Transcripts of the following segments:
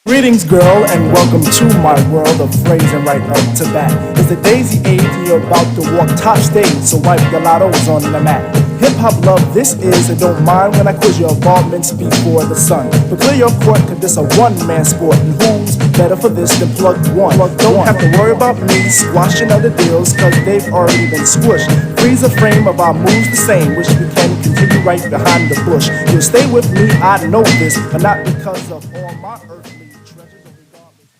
Greetings, girl, and welcome to my world of phrasing right up to bat. It's the daisy age, and you're about to walk top stage, so wipe your lottos on the mat. Hip-hop love this is, and don't mind when I quiz your involvements before the sun. But clear your court, cause this a one-man sport, and who's better for this than plugged one? Don't have to worry about me squashing other deals, cause they've already been squished. Freeze a frame of our moves the same, which we can continue right behind the bush. You'll stay with me, I know this, but not because of all my earthly treasures or regardless.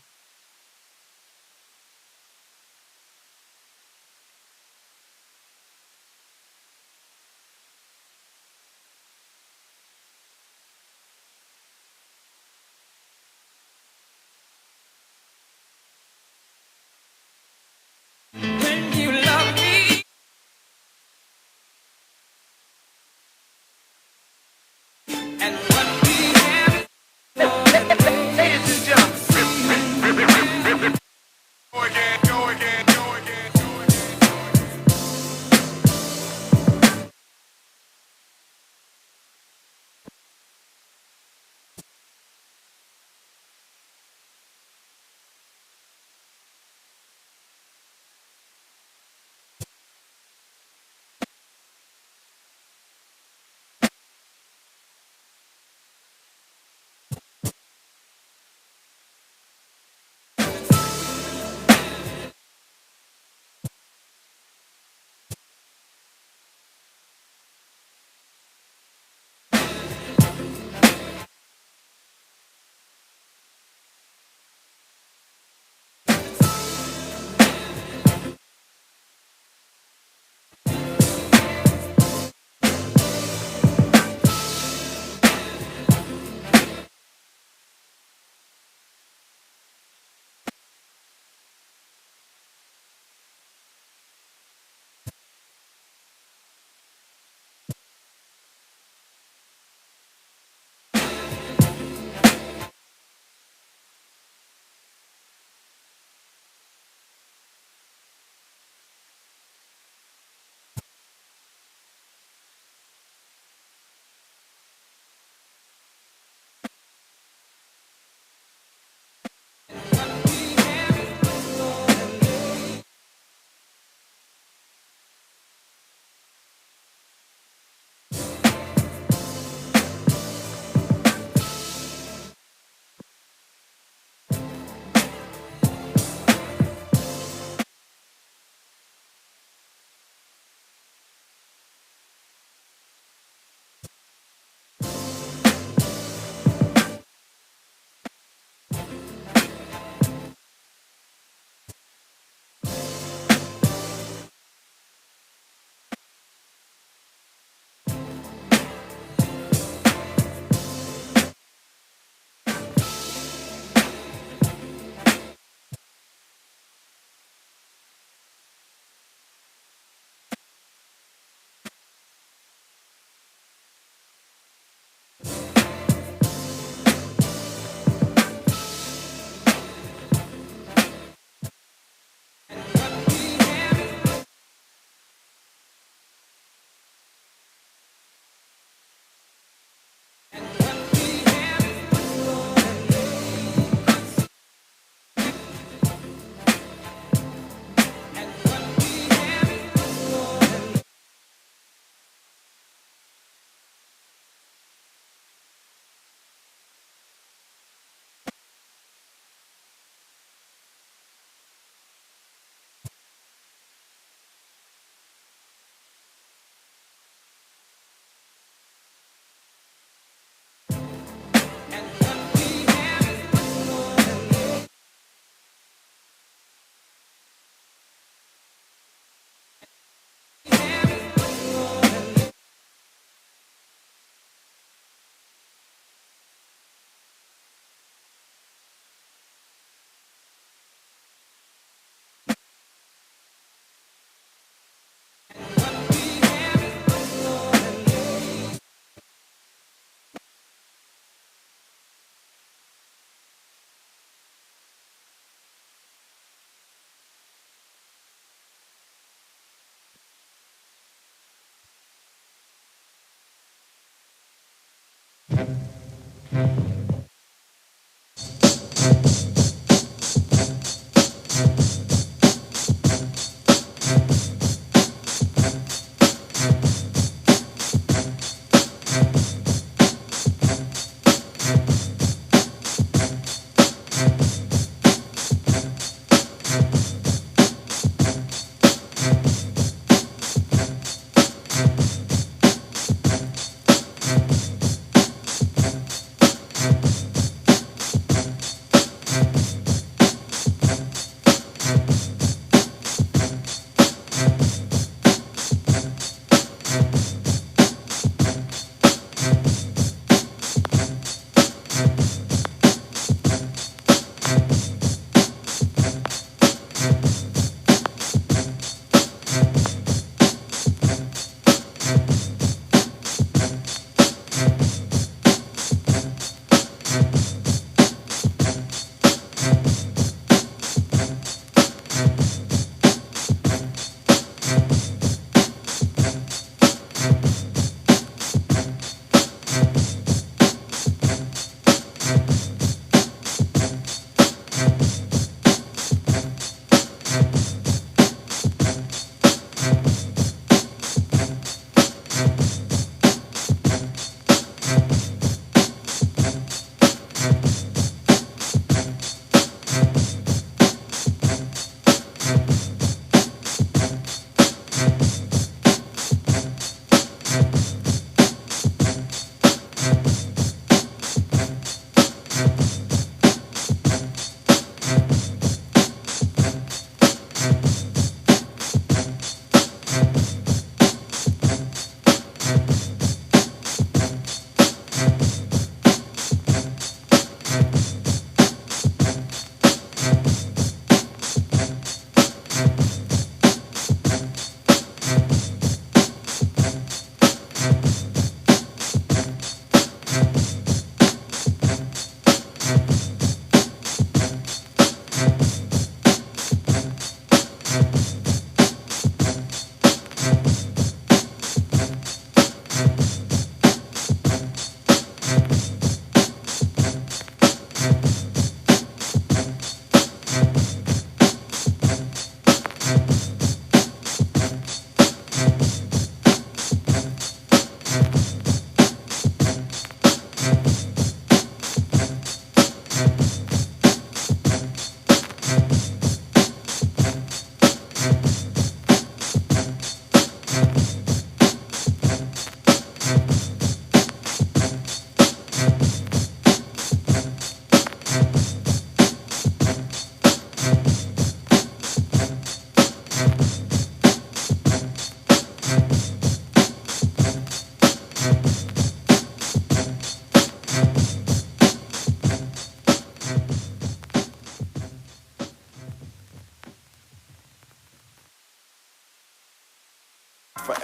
When you love me, and what we have, ladies and gentlemen, go again, go again, go again, go again.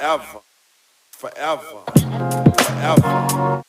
forever, forever, forever,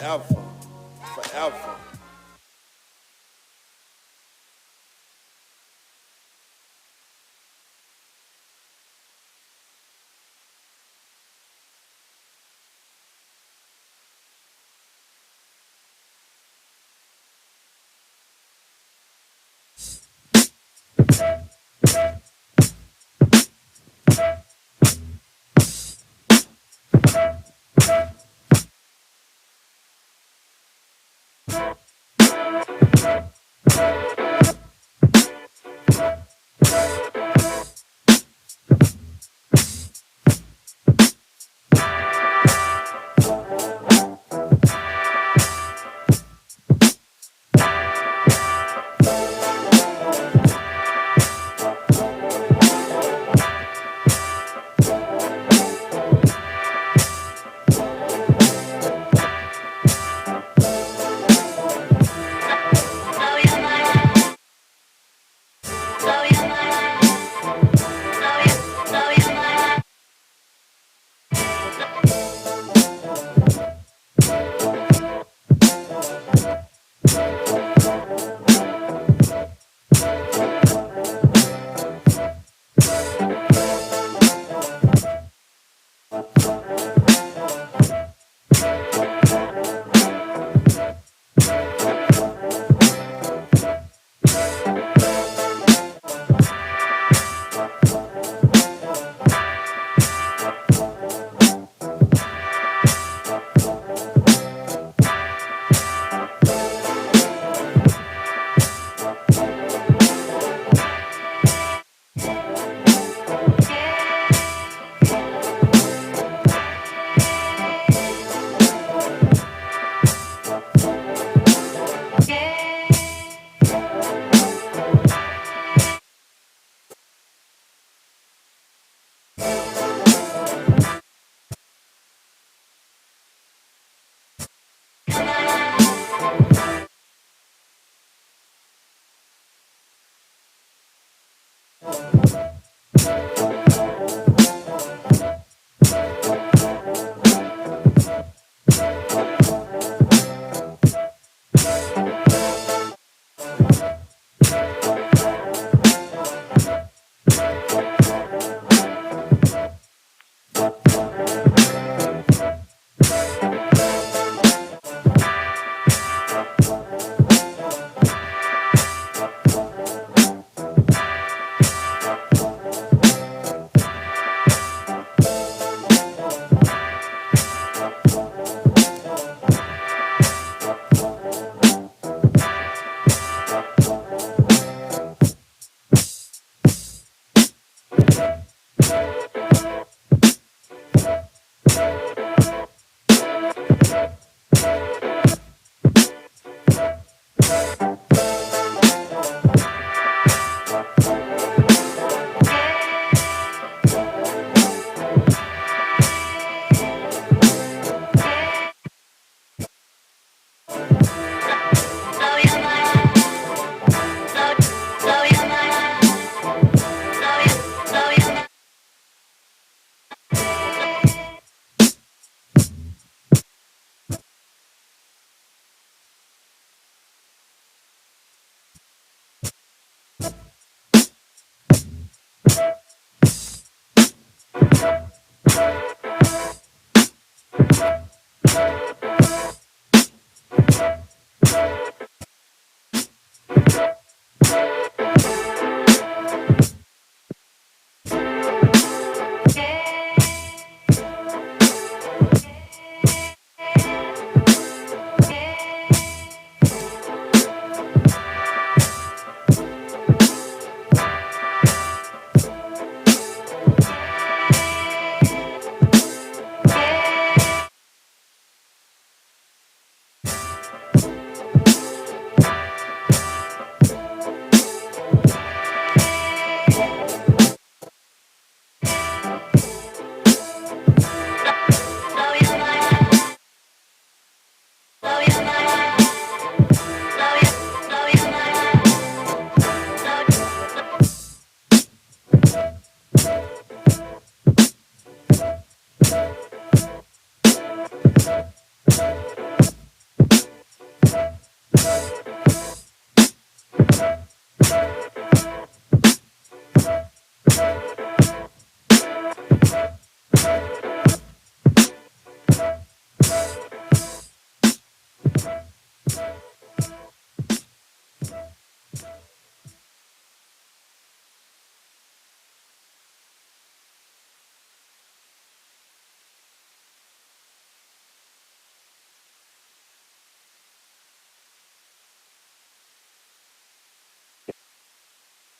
forever, forever.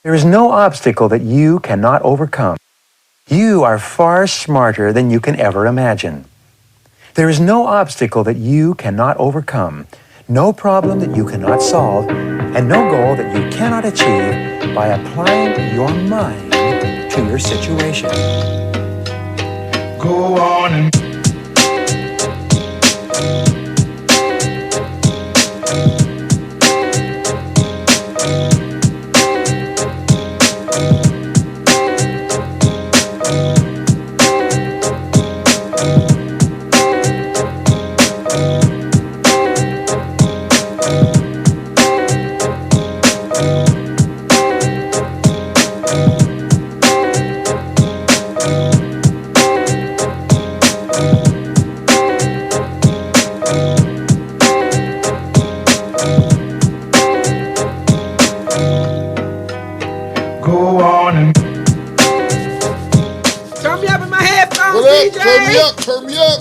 There is no obstacle that you cannot overcome. You are far smarter than you can ever imagine. There is no obstacle that you cannot overcome, no problem that you cannot solve, and no goal that you cannot achieve by applying your mind to your situation. Go on and go on and Turn me up in my headphones, What up? DJ. Turn me up. Turn me up.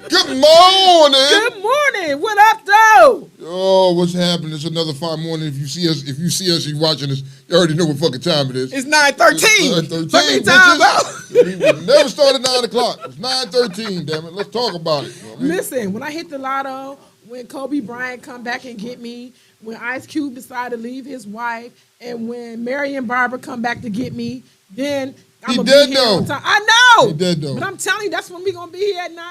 Good morning. Good morning. What up, though? Oh, what's happening? It's another fine morning. If you see us, you're watching us, you already know what fucking time it is. It's 9:13. It's 9:13, Fucking time, bitches. We never started 9 o'clock. It's 9:13, damn it. Let's talk about it. You know what I mean? Listen, when I hit the lotto, when Kobe Bryant come back and get me, when Ice Cube decided to leave his wife, and when Mary and Barbara come back to get me, then I'm He gonna dead be here though. on time. I know. He dead though. But I'm telling you, that's when we gonna be here at 9.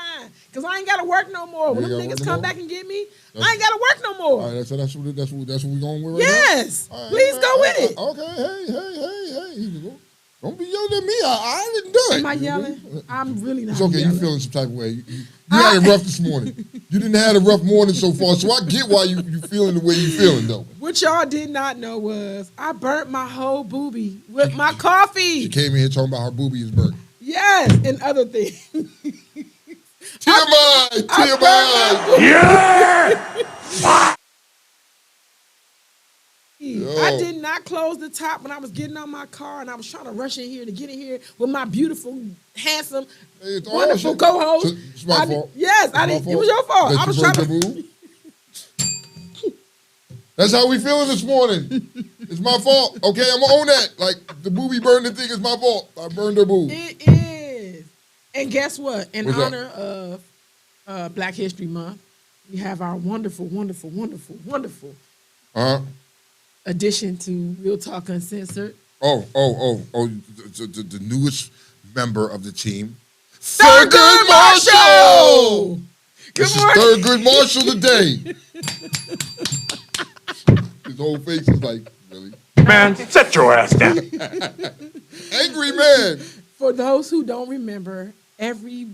Cause I ain't gotta work no more. When You them ain't gotta niggas work no come more? back and get me, I ain't gotta work no more. All right, so that's what we going with right Yes. now? All right, Please man, go with it. Okay, hey. Don't be yelling at me. I didn't do it. Am I yelling? I'm really not It's okay. yelling. You feeling some type of way. You had it rough this morning. You didn't have a rough morning so far, so I get why you feeling the way you feeling, though. What y'all did not know was I burnt my whole boobie with my coffee. She came in here talking about her boobie is burnt. Yes, and other things. TMI! I did not close the top when I was getting on my car, and I was trying to rush in here to get in here with my beautiful, handsome, Hey, it's all wonderful shit. co-host. So, it's my fault. Yes, It's I my didn't. It fault was your fault. that I you was burnt trying your to. boob. That's how we feeling this morning. It's my fault. Okay, I'm gonna own that. Like the boobie burning thing is my fault. I burned her boob. It is. And guess what? In What's that? honor of Black History Month, we have our wonderful Uh-huh. addition to Real Talk Uncensored. The newest member of the team. Thurgood Marshall! This is morning. Thurgood Marshall today. His whole face is like, really? Man, sit your ass down. Angry man. For those who don't remember, every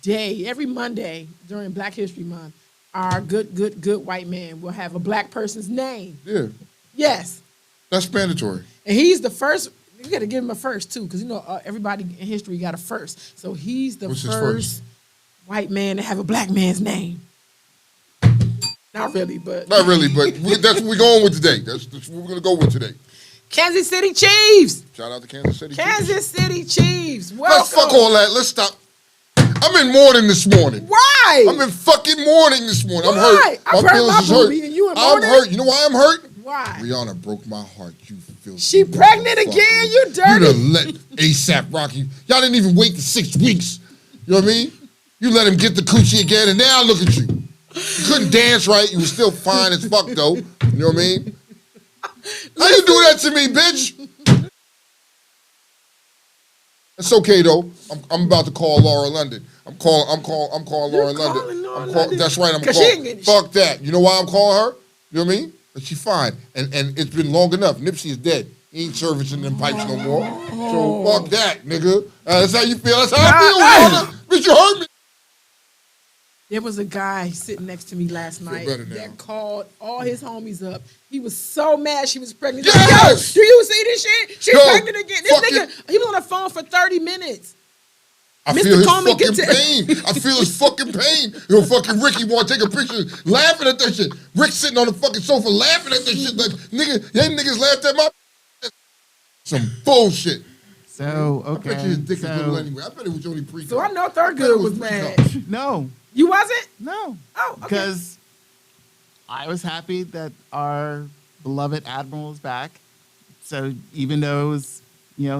Monday during Black History Month, our good white man will have a black person's name. Yeah, Yes. that's mandatory. And he's the first. You got to give him a first, too, because, everybody in history got a first. So he's the What's his first white man to have a black man's name. Not really, but. Not really, but that's what we're going with today. That's what we're going to go with today. Kansas City Chiefs. Shout out to Kansas City. Kansas City Chiefs. Welcome. Let's fuck all that. Let's stop. I'm in mourning this morning. Why? I'm in fucking mourning this morning. I'm Why? hurt. I burnt my boobie and you in I'm mourning? hurt. You know why I'm hurt? Why? Rihanna broke my heart. You feel She pregnant again, you dirty. You done let ASAP Rocky. Y'all didn't even wait the 6 weeks. You know what I mean? You let him get the coochie again, and now look at you. You couldn't dance right. You was still fine as fuck, though. You know what I mean? How you do that to me, bitch? It's okay though. I'm about to call Laura London. I'm calling Laura London. London? That's right. I'm 'Cause she ain't calling. getting Fuck that. You know why I'm calling her? You know what I mean? But she's fine, and it's been long enough. Nipsey is dead. He ain't servicing them pipes no more. So fuck that, nigga. That's how you feel. That's how I feel, Rihanna. Bitch, you hurt me. There was a guy sitting next to me last night better now. that called all his homies up. He was so mad she was pregnant. Yes! Yo, do you see this shit? She's Yo, pregnant again. This fucking- nigga, he was on the phone for 30 minutes. I Mr. feel his Coleman, fucking get to- pain. I feel his fucking pain. You know, fucking Ricky want to take a picture laughing at that shit. Rick sitting on the fucking sofa laughing at that shit. Like, nigga, y'all niggas laughed at my some bullshit. So, I bet you his dick is little anyway. I bet it was only pre. So I know Thurgood was mad. No, You wasn't? no. Oh, okay. Because I was happy that our beloved admiral is back. So even though it was,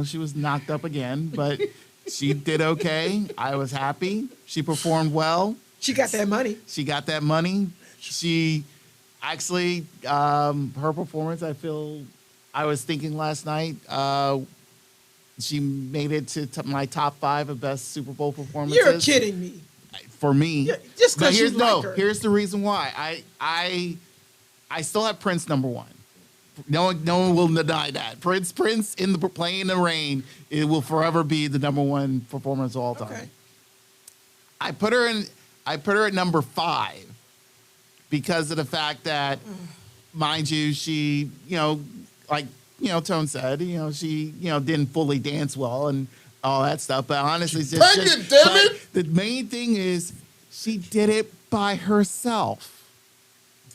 she was knocked up again, but she did okay. I was happy. She performed well. She got that money. She got that money. She actually, her performance, I was thinking last night, she made it to my top 5 of best Super Bowl performances. You're kidding me. For me. Yeah, just because you like her. Here's the reason why. I still have Prince number 1. No one will deny that. Prince in the Playing in the Rain, it will forever be the number 1 performance of all time. Okay. I put her at number 5 because of the fact that, mind you, she, Tone said, she, didn't fully dance well and all that stuff. But honestly, Pregnant, damn it! The main thing is she did it by herself.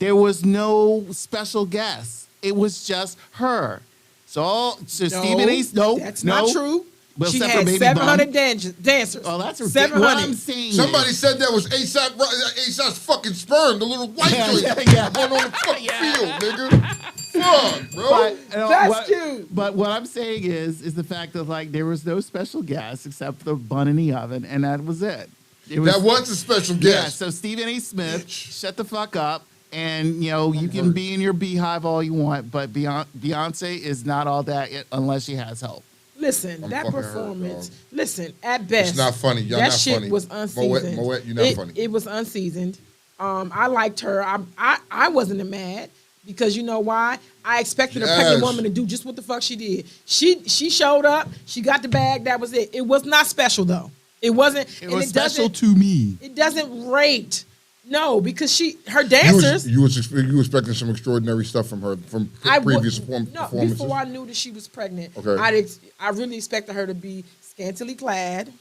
There was no special guest. It was just her. So Stephen A. No, that's not true. Well, she except for had Baby 700 Bum. dancers. Oh, that's ridiculous. 700. What I'm saying. Somebody said that was ASAP's fucking sperm, the little white joint going on the fucking field, nigga. Fuck, bro. That's cute. But what I'm saying is the fact that there was no special guest except for the bun in the oven, and that was it. That was a special Yeah. guest. So Stephen A. Smith, shut the fuck up. And, you can be in your beehive all you want, but Beyonce is not all that unless she has help. Listen, that fucking performance. hurt, Listen, at best, It's not funny. Y'all that not shit funny. was unseasoned. Moet, you're not funny. It was unseasoned. I liked her. I wasn't mad because you know why? I expected a pregnant Yes. woman to do just what the fuck she did. She showed up. She got the bag. That was it. It was not special though. It wasn't. It was special to me. It doesn't rate. No, because her dancers. You was expecting some extraordinary stuff from her from previous performances. Before I knew that she was pregnant, Okay. I really expected her to be scantily clad,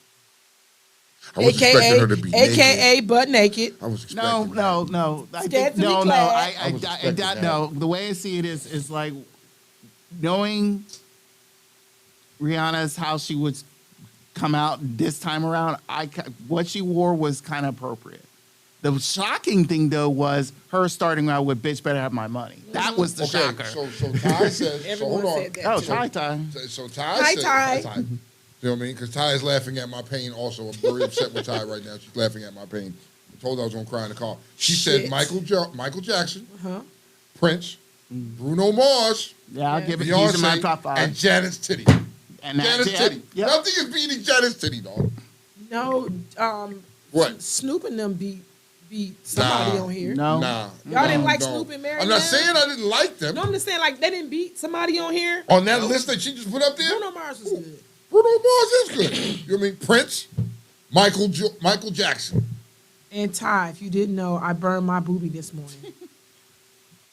I was expecting her to be AKA naked. butt naked. I was expecting No. Scantily No. clad. I was expecting that. No. The way I see it is like knowing Rihanna's how she would come out this time around. What she wore was kind of appropriate. The shocking thing, though, was her starting out with "Bitch Better Have My Money." That was the shocker. So Ty said. Everyone hold on. said that. Oh, too. Ty. So Hi, Ty said. Ty. You know what I mean? Because Ty is laughing at my pain. Also, I'm very upset with Ty right now. She's laughing at my pain. I told her I was gonna cry in the car. She said Shit. Michael Jackson, Prince, Mm. Bruno Mars, Yeah, I'll give it. These are my top Beyonce, 5. and Janet's titty. And that's Janet's it. titty. Yep. Nothing is beating Janet's titty, dog. No, What? Snoop and them beat somebody on here. No. Nah. Y'all didn't like no. Snoop and Mary I'm not J? saying I didn't like them. No, I'm just saying like they didn't beat somebody on here. On that list that she just put up there, Bruno Mars was good. Bruno Mars is good. You know what I mean? Prince, Michael Jackson. And Ty, if you didn't know, I burned my boobie this morning.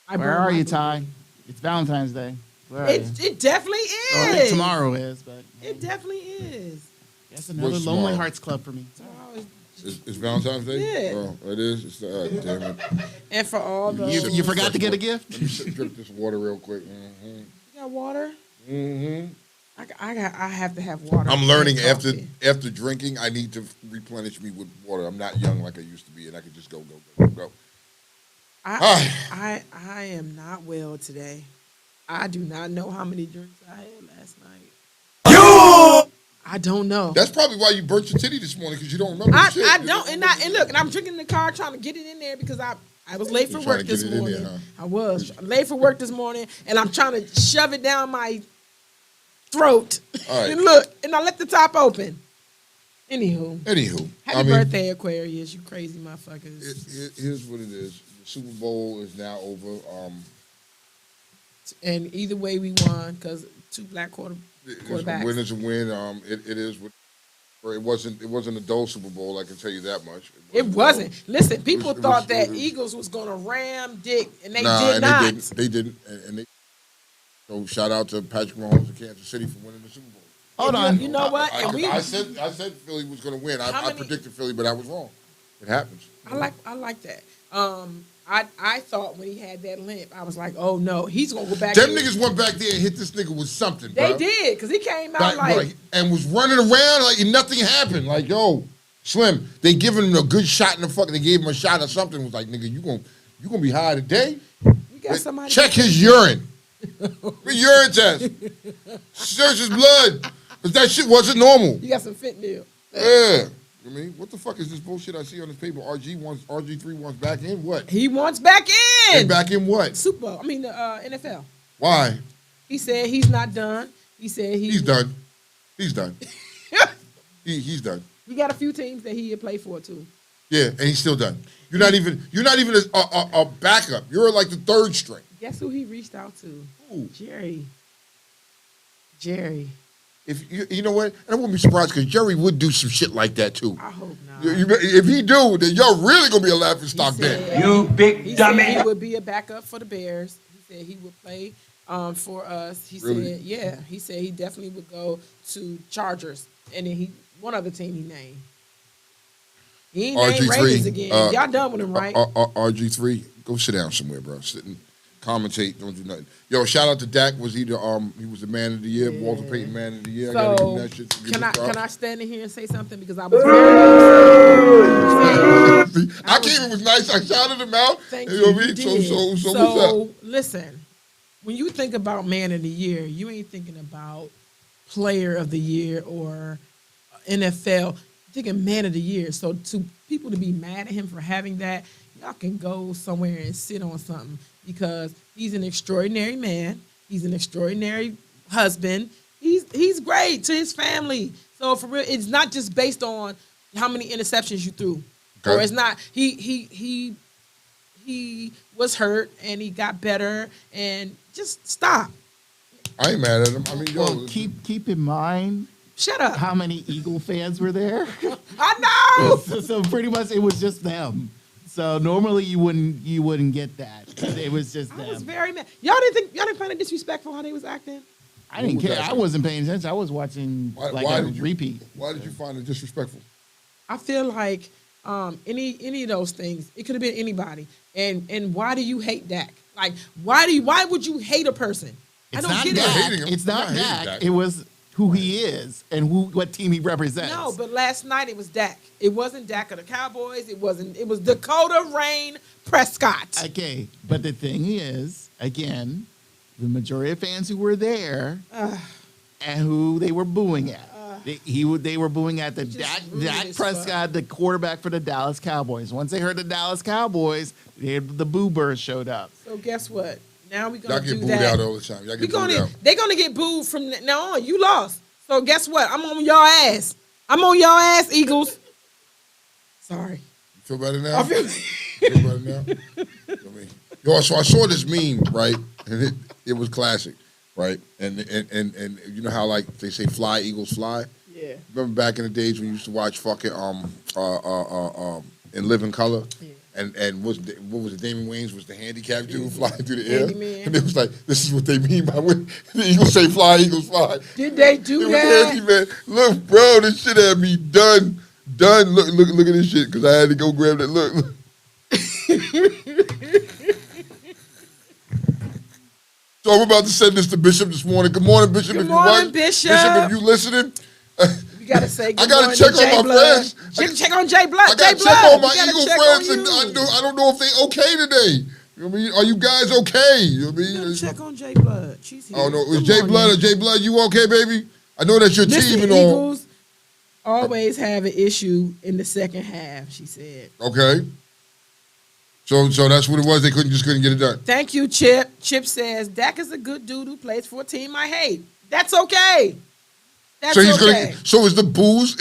Where are you, Ty? It's Valentine's Day. Where are you? It definitely Oh, is. tomorrow is, but It definitely is. that's another What's Lonely tomorrow? Hearts Club for me. Tomorrow is- It's Valentine's Day? Yeah. Oh, it is? It's damn it. And for all the You forgot to get a gift? Let me drip this water real quick. Mm-hmm. You got water? Mm-hmm. I have to have water. I'm learning and after coffee. drinking, I need to replenish me with water. I'm not young like I used to be, and I can just go. I am not well today. I do not know how many drinks I had last night. I don't know. That's probably why you burnt your titty this morning, because you don't remember the shit. I don't, and look, and I'm drinking in the car trying to get it in there because I was late for You're work trying to this get it in morning. there, huh? I was late for work this morning, and I'm trying to shove it down my throat. All right. And look, and I let the top open. Anywho, Anywho, happy birthday, Aquarius, you crazy motherfuckers. Here's what it is. The Super Bowl is now over. And either way, we won because two black quarterbacks. A win is a win. It is. It wasn't a dull Super Bowl. I can tell you that much. It wasn't. Listen, people it thought was- that Eagles was going to ram Dick, and they Nah, did and not. They didn't. And they. So shout out to Patrick Mahomes and Kansas City for winning the Super Bowl. Hold on. You know what? And I said Philly was going to win. I predicted Philly, but I was wrong. It happens. I like that. I thought when he had that limp, I was like, oh no, he's gonna go back. Them in. niggas went back there and hit this nigga with something. They bruh. did because he came out like and was running around like nothing happened. Like, yo, Slim, they giving him a good shot in the fucking. They gave him a shot or something. Was like, nigga, you gonna be high today? we got somebody. Check his urine. Urine test. Search his blood. Because that shit wasn't normal. You got some fentanyl. Yeah. I mean, what the fuck is this bullshit I see on this paper? RG3 wants back in what? He wants back in. And back in what? Super Bowl. I mean, the NFL. Why? He said he's not done. He said He's done. He's done. He's done. He got a few teams that he had played for too. Yeah, and he's still done. You're not even a backup. You're like the third string. Guess who he reached out to? Who? Jerry. If you know what, and I wouldn't be surprised because Jerry would do some shit like that too. I hope not. If he do, then y'all really gonna be a laughing stock then. You big He dummy. said he would be a backup for the Bears. He said he would play for us. He Really? said, yeah. He said he definitely would go to Chargers, and then one other team he named. He ain't named Ravens again. Y'all done with him, right? RG3, go sit down somewhere, bro. Sit and commentate. Don't do nothing. Yo, shout out to Dak. Was he was the man of the year, Yeah. Walter Payton man of the year. I gotta give him So that shit. to give can him I props. can I stand in here and say something because I was very See, I came in was nice. I shouted him out. Thank You know what I you. mean? You did. So what's up? Listen, when you think about man of the year, you ain't thinking about player of the year or NFL. You're thinking man of the year. So to people to be mad at him for having that, y'all can go somewhere and sit on something because he's an extraordinary man. He's an extraordinary husband. He's great to his family. So for real, it's not just based on how many interceptions you threw. Okay. Or it's not he was hurt and he got better and just stop. I ain't mad at him. I mean, yo, Well, keep in mind Shut up. how many Eagle fans were there. I know. so pretty much it was just them. So normally you wouldn't get that. It was just I them. was very mad. Y'all didn't find it disrespectful how they was acting? I didn't Who was care. that? I wasn't paying attention. I was watching why a did you repeat. Why did you find it disrespectful? I feel like any of those things, it could have been anybody. And why do you hate Dak? Like why would you hate a person? It's I don't not get Dak. it. hating him. It's not I'm not hating Dak. Dak. It was who he is and what team he represents. No, but last night it was Dak. It wasn't Dak of the Cowboys. It was Dakota Rain Prescott. Okay, but the thing is, again, the majority of fans who were there and who they were booing at. They were booing at the just rude Dak as Prescott, the quarterback for the Dallas Cowboys. Once they heard the Dallas Cowboys, the boo birds showed up. So guess what? Now we're Y'all gonna get do booed that. out all the time. Y'all get booed out. They're gonna get booed from now on. You lost. So guess what? I'm on your ass. I'm on your ass, Eagles. Sorry. You feel better now? I feel Feel better now? I mean, yo, so I saw this meme, right? And it was classic, right? And you know how like they say fly, Eagles fly? yeah. Remember back in the days when you used to watch fucking in Living Color? Yeah. And what was it? Damon Wayans was the handicap dude flying through the air, Handyman. and it was like, this is what they mean by when the Eagles say fly, Eagles fly. Did they It do was that? handyman. Look, bro, this shit had me done. Look at this shit because I had to go grab that. Look. So I'm about to send this to Bishop this morning. Good morning, Bishop. Good if morning, you watch. Bishop. If you listening, You gotta say good I gotta morning check to on Jay my Blood. friends. Check on Jay Blood. I got Jay to Blood. check on my We gotta Eagle check friends, on and you. I don't know if they okay today. You know what I mean? Are you guys okay? You know what I You mean? gotta check on Jay Blood. She's here. I don't know. Is Good Jay morning. Blood or Jay Blood? You okay, baby? I know that's your team Mr. and all. Eagles always have an issue in the second half, she said. Okay. So that's what it was. They couldn't get it done. Thank you, Chip. Chip says, Dak is a good dude who plays for a team I hate. That's okay. That's So he's okay. gonna. So is the booze?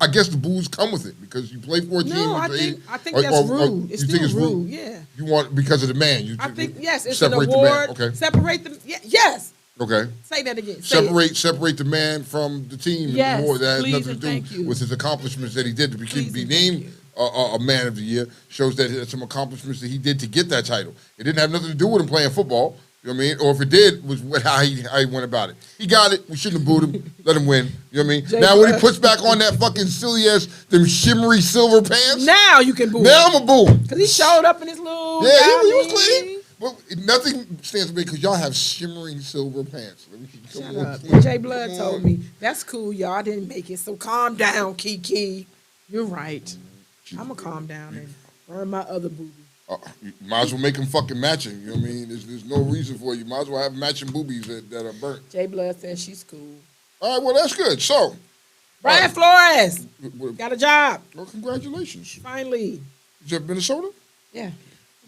I guess the booze come with it because you play for a team. No, I think that's rude. It's you still think it's rude. Yeah. You want because of the man. You I think yes, it's an separate the award. man. Okay. Separate them. Yes. Okay. Say that again. Say it. Separate the man from the team. Yes, and the award. That has please nothing to and do thank you. with his accomplishments that he did to Please be and named thank you. a man of the year. Shows that there's some accomplishments that he did to get that title. It didn't have nothing to do with him playing football. You know what I mean? Or if it did, was how he went about it. He got it. We shouldn't have booed him. Let him win. You know what I mean? Jay Now when he Blood. puts back on that fucking silly ass, them shimmery silver pants, Now you can boo. now I'm a boo him. Because he showed up in his little. Yeah, he y'all was mean? clean. Well, nothing stands to me because y'all have shimmering silver pants. Shut Come on. up. Jay Blood Come told on. me, that's cool, y'all. I didn't make it. So calm down, Kiki. You're right. I'm going to calm down and burn my other booby. You might as well make them fucking matching. You know what I mean? There's no reason for it. You might as well have matching boobies that are burnt. Jay Blood says she's cool. All right, well, that's good. So, Brian Flores well, got a job congratulations. finally. You ever Minnesota? Yeah.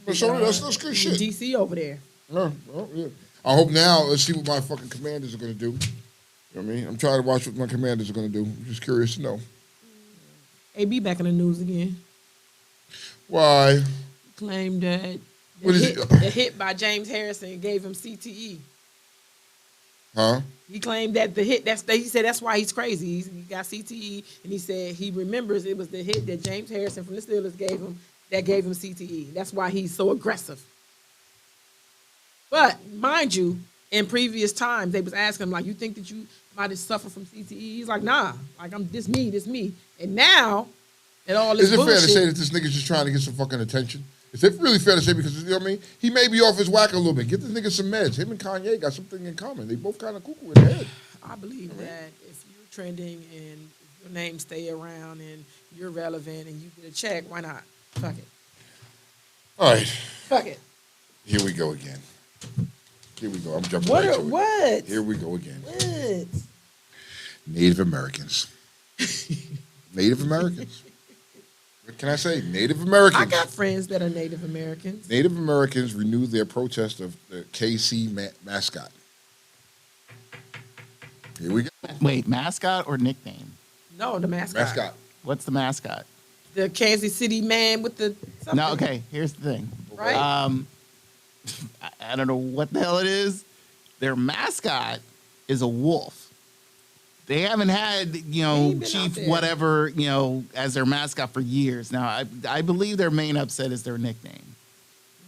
Minnesota, that's good shit. DC over there. Yeah, well, yeah. I hope now, let's see what my fucking Commanders are going to do. You know what I mean? I'm trying to watch what my Commanders are going to do. I'm just curious to know. AB back in the news again. Why? Claimed that What is the hit by James Harrison gave him CTE. Huh? He claimed that the hit, he said that's why he's crazy. He got CTE, and he said he remembers it was the hit that James Harrison from the Steelers gave him that gave him CTE. That's why he's so aggressive. But mind you, in previous times, they was asking him, like, you think that you might have suffered from CTE? He's like, nah, like, I'm this me. And now, and all this Is it bullshit. fair to say that this nigga's just trying to get some fucking attention? Is it really fair to say, because, you know what I mean? He may be off his whack a little bit. Get this nigga some meds. Him and Kanye got something in common. They both kind of cuckoo in the head. I believe that if you're trending and your name stay around and you're relevant and you get a check, why not? Fuck it. All right. Fuck it. Here we go again. Here we go. I'm jumping What? right to it. What? Here we go again. What? Native Americans. Native Americans. What can I say? Native Americans. I got friends that are Native Americans. Native Americans renewed their protest of the KC mascot. Here we go. Wait, mascot or nickname? No, the mascot. Mascot. What's the mascot? The Kansas City man with the something. No, okay, here's the thing. Right? I don't know what the hell it is. Their mascot is a wolf. They haven't had, He been out Chief there. whatever, as their mascot for years. Now, I believe their main upset is their nickname.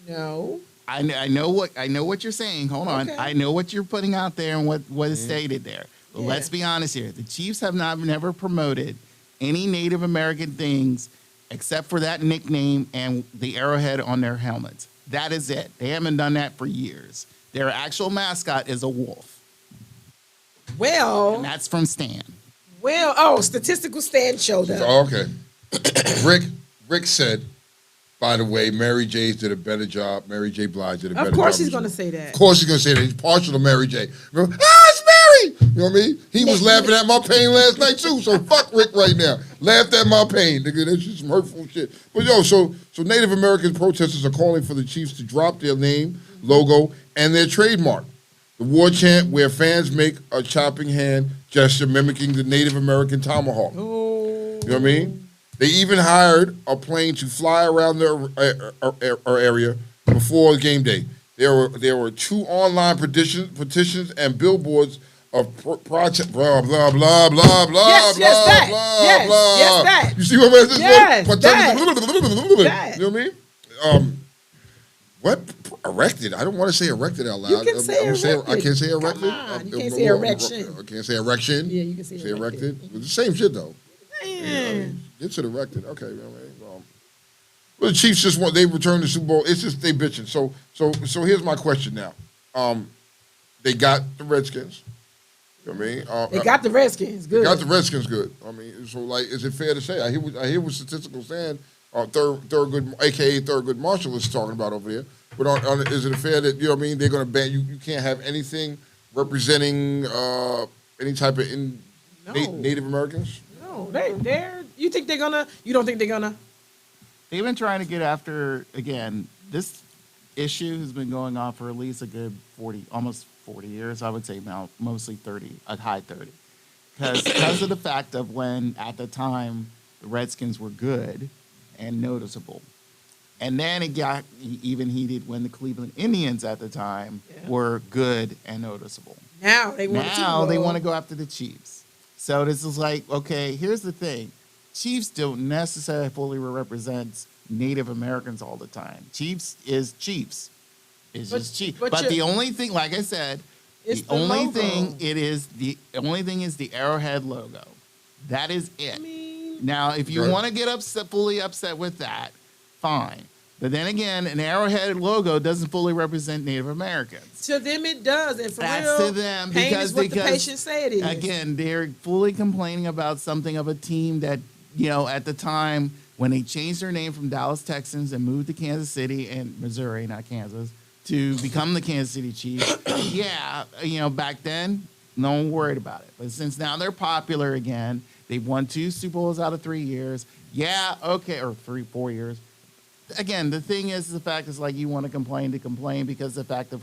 No. I know what you're saying. Hold on. Okay. I know what you're putting out there and what is stated there. But Yeah. let's be honest here. The Chiefs have never promoted any Native American things except for that nickname and the arrowhead on their helmets. That is it. They haven't done that for years. Their actual mascot is a wolf. Well, And that's from Stan. Statistical Stand showed up. Oh, okay. Rick said, by the way, Mary J. did a better job. Mary J. Blige did a better job. Of course he's going to say that. Of course he's going to say that. He's partial to Mary J. Remember, it's Mary! You know what I mean? He was laughing at my pain last night, too, so fuck Rick right now. Laughed at my pain, nigga. That's just some hurtful shit. But, so Native American protesters are calling for the Chiefs to drop their name, logo, and their trademark. The war chant where fans make a chopping hand gesture mimicking the Native American tomahawk. Oh. You know what I mean? They even hired a plane to fly around their area before game day. There were 2 online petitions and billboards of project blah blah blah blah blah Yes, blah that. blah Yes, blah. yes, that. You see what I'm saying? Yes, What? that. You know what I mean? What erected? I don't want to say erected out loud. You can say erected. I can't say erected. Come on, you can't say erection. I can't say erection. Yeah, you can say erected. It's the same shit though. Man. Get to the erected. Okay, well, the Chiefs they returned the Super Bowl. It's just they bitching. So here's my question now. They got the Redskins. You know what I mean? They got the Redskins. Good. They got the Redskins good. I mean, so like, is it fair to say? I hear what statistical stand Thurgood, aka Thurgood Marshall, is talking about over there. But is it fair that, you know what I mean, they're going to ban you? You can't have anything representing any type of Native Americans? No, they're. You think they're gonna? You don't think they're gonna? They've been trying to get after, again, this issue has been going on for at least a good 40, almost 40 years. I would say now mostly 30, a high 30. Because of the fact of when, at the time, the Redskins were good and noticeable. And then it got even heated when the Cleveland Indians at the time were good and noticeable. Now they want to go after the Chiefs. So this is like, okay, here's the thing. Chiefs don't necessarily fully represent Native Americans all the time. Chiefs is Chiefs. It's just Chiefs. But the only thing, like I said, the only thing is the Arrowhead logo. That is it. I mean, now, if you want to get fully upset with that, fine. But then again, an Arrowhead logo doesn't fully represent Native Americans. To them it does, and for That's real, to them pain because is what the patient say it is. Again, they're fully complaining about something of a team that, at the time when they changed their name from Dallas Texans and moved to Kansas City and Missouri, not Kansas, to become the Kansas City Chiefs. Yeah, back then, no one worried about it. But since now they're popular again, they've won 2 Super Bowls out of 3 years. Yeah, okay, or 4 years. Again, the thing is, the fact is, like, you want to complain because of the fact of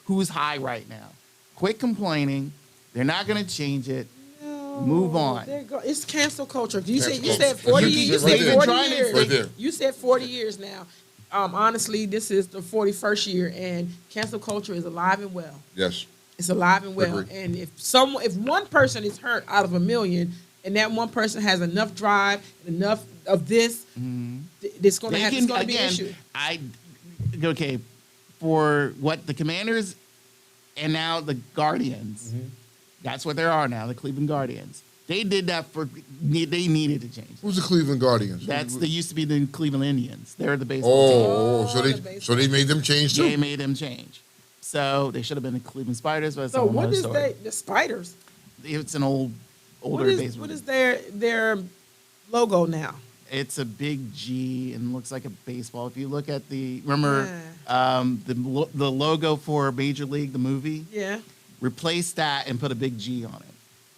who's high right now. Quit complaining. They're not going to change it. Move on. It's cancel culture. You Cancel said culture. 40 You years. keep You said right 40 there. years. Right there. You said 40 years now. Honestly, this is the 41st year, and cancel culture is alive and well. Yes. It's alive and well. Agreed. And if one person is hurt out of a million, and that one person has enough drive, enough of this, it's going to be an issue. Okay, for what the Commanders and now the Guardians, that's what they are now, the Cleveland Guardians. They did that they needed to change. Who's the Cleveland Guardians? They used to be the Cleveland Indians. They're the baseball team. So they made them change too. They made them change. So they should have been the Cleveland Spiders, but it's So a whole what nother is story. the Spiders? It's an older baseball. What is their logo now? It's a big G and looks like a baseball. If you look at the logo for Major League, the movie, replace that and put a big G on it.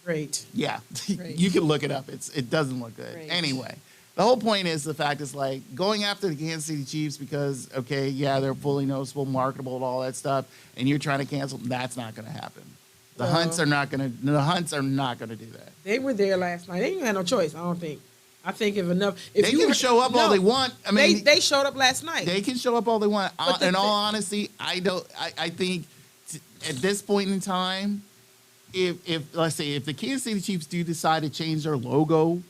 Great. Yeah, Great. you can look it up. It doesn't look good. Great. Anyway, the whole point is the fact is like going after the Kansas City Chiefs because they're fully noticeable, marketable, and all that stuff, and you're trying to cancel. That's not going to happen. The Hunts are not going to do that. They were there last night. They didn't have no choice. I don't think. I think if They can show up all they want. I mean, they showed up last night. They can show up all they want. In all honesty, I think at this point in time, if let's say if the Kansas City Chiefs do decide to change their logo,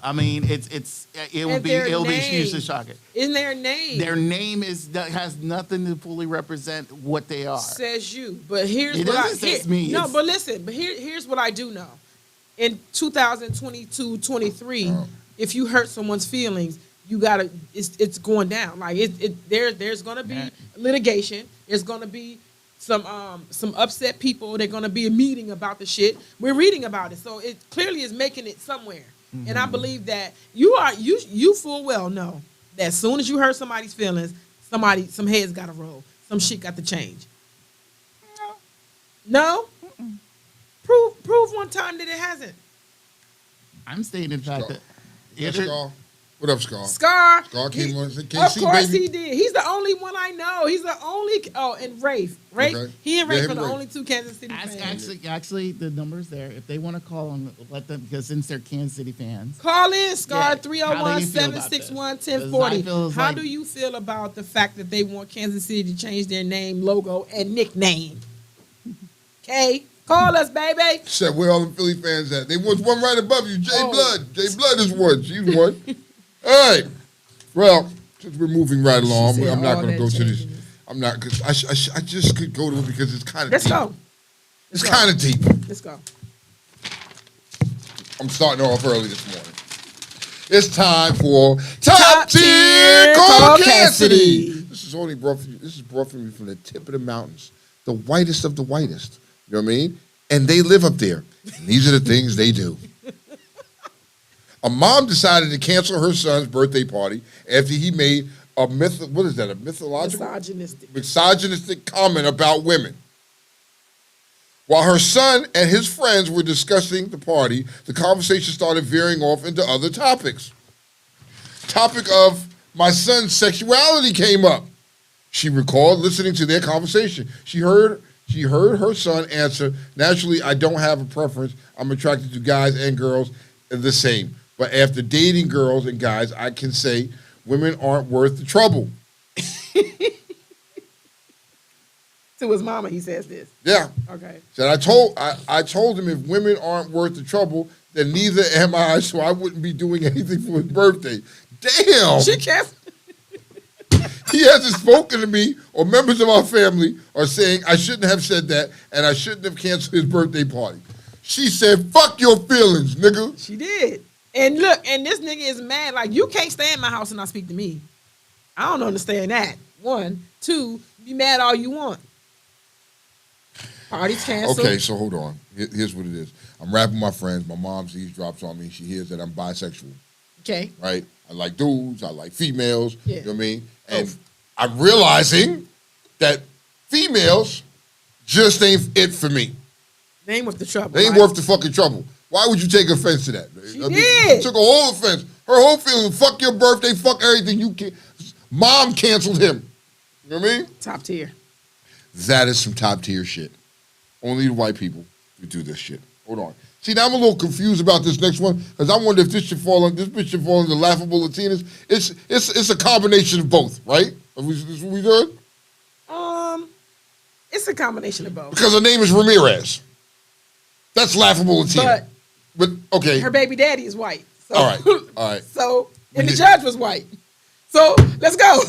I mean it'll be hugely shocking. In their name. Their name has nothing to fully represent what they are. Says you, but here's It what doesn't say me. No, but listen, here's what I do know. In 2022-23, if you hurt someone's feelings, you gotta. It's going down. Like there's gonna be litigation. There's gonna be some upset people. They're gonna be a meeting about the shit. We're reading about it, so it clearly is making it somewhere. And I believe that you full well know that as soon as you hurt somebody's feelings, some heads gotta roll. Some shit got to change. No. Prove one time that it hasn't. I'm stating the fact that Scar. What up, Scar? Scar Came on and said, of KC, course baby. he did. He's the only one I know. He's the only. Oh, and Rafe. Okay. He and Rafe Yeah, are the Rafe. only two Kansas City fans. Actually, the number's there. If they want to call and let them, because since they're Kansas City fans. Call in, Scar, Yeah. How do you feel about 301-761-1040. this? How do you feel about the fact that they want Kansas City to change their name, logo, and nickname? Okay? Call us, baby. Said, where all the Philly fans at? They was one right above you, Jay Oh. Blood. Jay Blood is one. She's one. All right. Well, since we're moving right along, said I'm not all going to that go to this. changes. I'm not, because I just could go to it because it's kind of Let's deep. go. It's kind of deep. Let's go. I'm starting off early this morning. It's time for Top Tier Caucasity. This is brought from you from the tip of the mountains, the whitest of the whitest. You know what I mean? And they live up there. And these are the things they do. A mom decided to cancel her son's birthday party after he made a mythological? Misogynistic comment about women. While her son and his friends were discussing the party, the conversation started veering off into other topics. Topic of my son's sexuality came up. She recalled listening to their conversation. She heard her son answer, naturally, I don't have a preference. I'm attracted to guys and girls the same. But after dating girls and guys, I can say women aren't worth the trouble. To his mama, he says this. Yeah. Okay. Said I told him if women aren't worth the trouble, then neither am I, so I wouldn't be doing anything for his birthday. Damn. She can't. He hasn't spoken to me, or members of our family are saying I shouldn't have said that, and I shouldn't have canceled his birthday party. She said, fuck your feelings, nigga. She did. And look, and this nigga is mad. Like, you can't stay in my house and not speak to me. I don't understand that. 1, 2, be mad all you want. Party's canceled. Okay, so hold on. Here's what it is. I'm rapping with my friends. My mom eavesdrops on me. She hears that I'm bisexual. Okay. Right? I like dudes. I like females. Yeah. You know what I mean? And I'm realizing that females just ain't it for me. They ain't worth the trouble. They ain't right? worth the fucking trouble. Why would you take offense to that? She did. She took a whole offense. Her whole feeling, fuck your birthday, fuck everything. You can. Mom canceled him. You know what I mean? Top tier. That is some top tier shit. Only the white people who do this shit. Hold on. See, now I'm a little confused about this next one because I wonder if this bitch should fall into laughable Latinas. It's a combination of both, right? Is what we doing? It's a combination of both. Because her name is Ramirez. That's laughable Latina. But okay. Her baby daddy is white. So, All right. So, and the judge was white. So, let's go.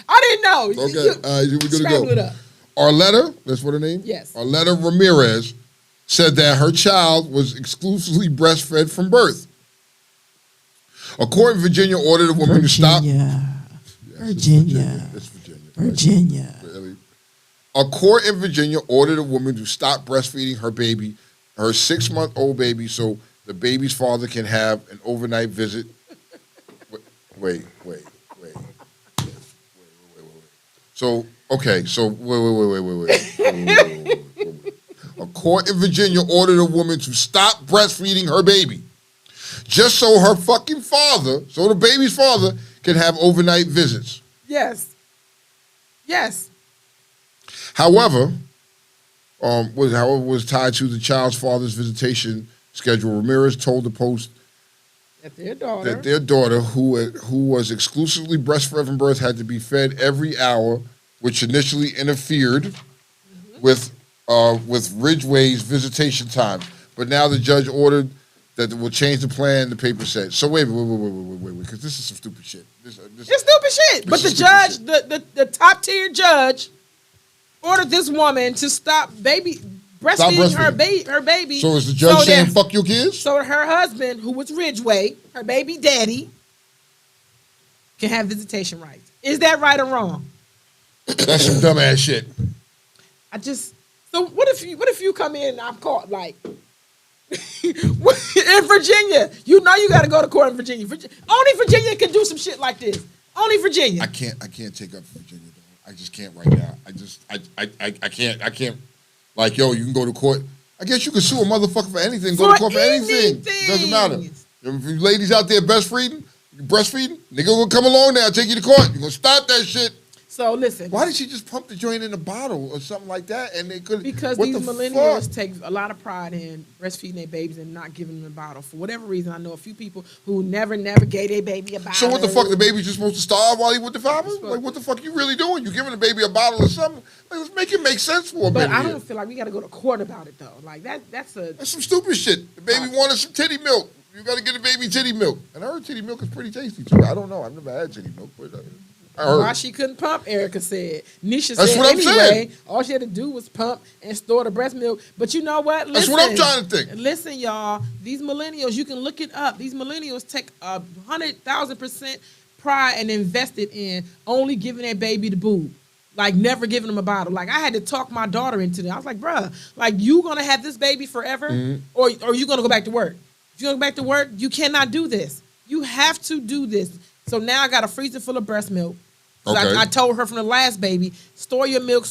I didn't know. Okay, all right, we're gonna scramble go. it up. Arletta, that's what her name? Yes. Arletta Ramirez said that her child was exclusively breastfed from birth. A court in Virginia ordered a woman to stop. Virginia. It's Virginia. Virginia. Really? A court in Virginia ordered a woman to stop breastfeeding her baby, her 6-month-old baby, so the baby's father can have an overnight visit. Wait. So, okay, so wait. A court in Virginia ordered a woman to stop breastfeeding her baby just so her fucking father, so the baby's father, can have overnight visits. Yes. However, was tied to the child's father's visitation schedule. Ramirez told the Post That their daughter, daughter. who was exclusively breastfed from birth, had to be fed every hour, which initially interfered with Ridgway's visitation time. But now the judge ordered that it will change the plan. The paper said. So wait, because this is some stupid shit. This It's stupid shit. But the judge, the top tier judge, ordered this woman to stop breastfeeding her baby. So is the judge saying fuck your kids? So her husband, who was Ridgway, her baby daddy, can have visitation rights. Is that right or wrong? That's some dumbass shit. So what if you come in and I'm caught like in Virginia? You know you got to go to court in Virginia. Only Virginia can do some shit like this. Only Virginia. I can't take up Virginia though. I just can't right now. I can't. Like, yo, you can go to court. I guess you can sue a motherfucker for anything. Go to court for anything. Doesn't matter. If you ladies out there breastfeeding, nigga will come along now, take you to court. You gonna stop that shit. So listen. Why did she just pump the joint in a bottle or something like that? And they could because these millennials take a lot of pride in breastfeeding their babies and not giving them a bottle. For whatever reason, I know a few people who never gave their baby a bottle. So what the fuck? The baby's just supposed to starve while he with the father? Like what the fuck you really doing? You giving the baby a bottle or something? Like, let's make it make sense for a minute. But I don't feel like we got to go to court about it though. Like that's some stupid shit. The baby wanted some titty milk. You got to get the baby titty milk. And I heard titty milk is pretty tasty too. I don't know. I've never had titty milk, but I heard. Why she couldn't pump, Erica said. Nisha That's said what I'm anyway, saying. all she had to do was pump and store the breast milk. But you know what? That's what I'm trying to think. Listen, y'all. These millennials, you can look it up. These millennials take 100,000% pride and invested in only giving their baby the boob. Like never giving them a bottle. Like I had to talk my daughter into that. I was like, bruh, like you gonna have this baby forever, or you gonna go back to work? If you gonna go back to work, you cannot do this. You have to do this. So now I got a freezer full of breast milk. Okay. I told her from the last baby, store your milk,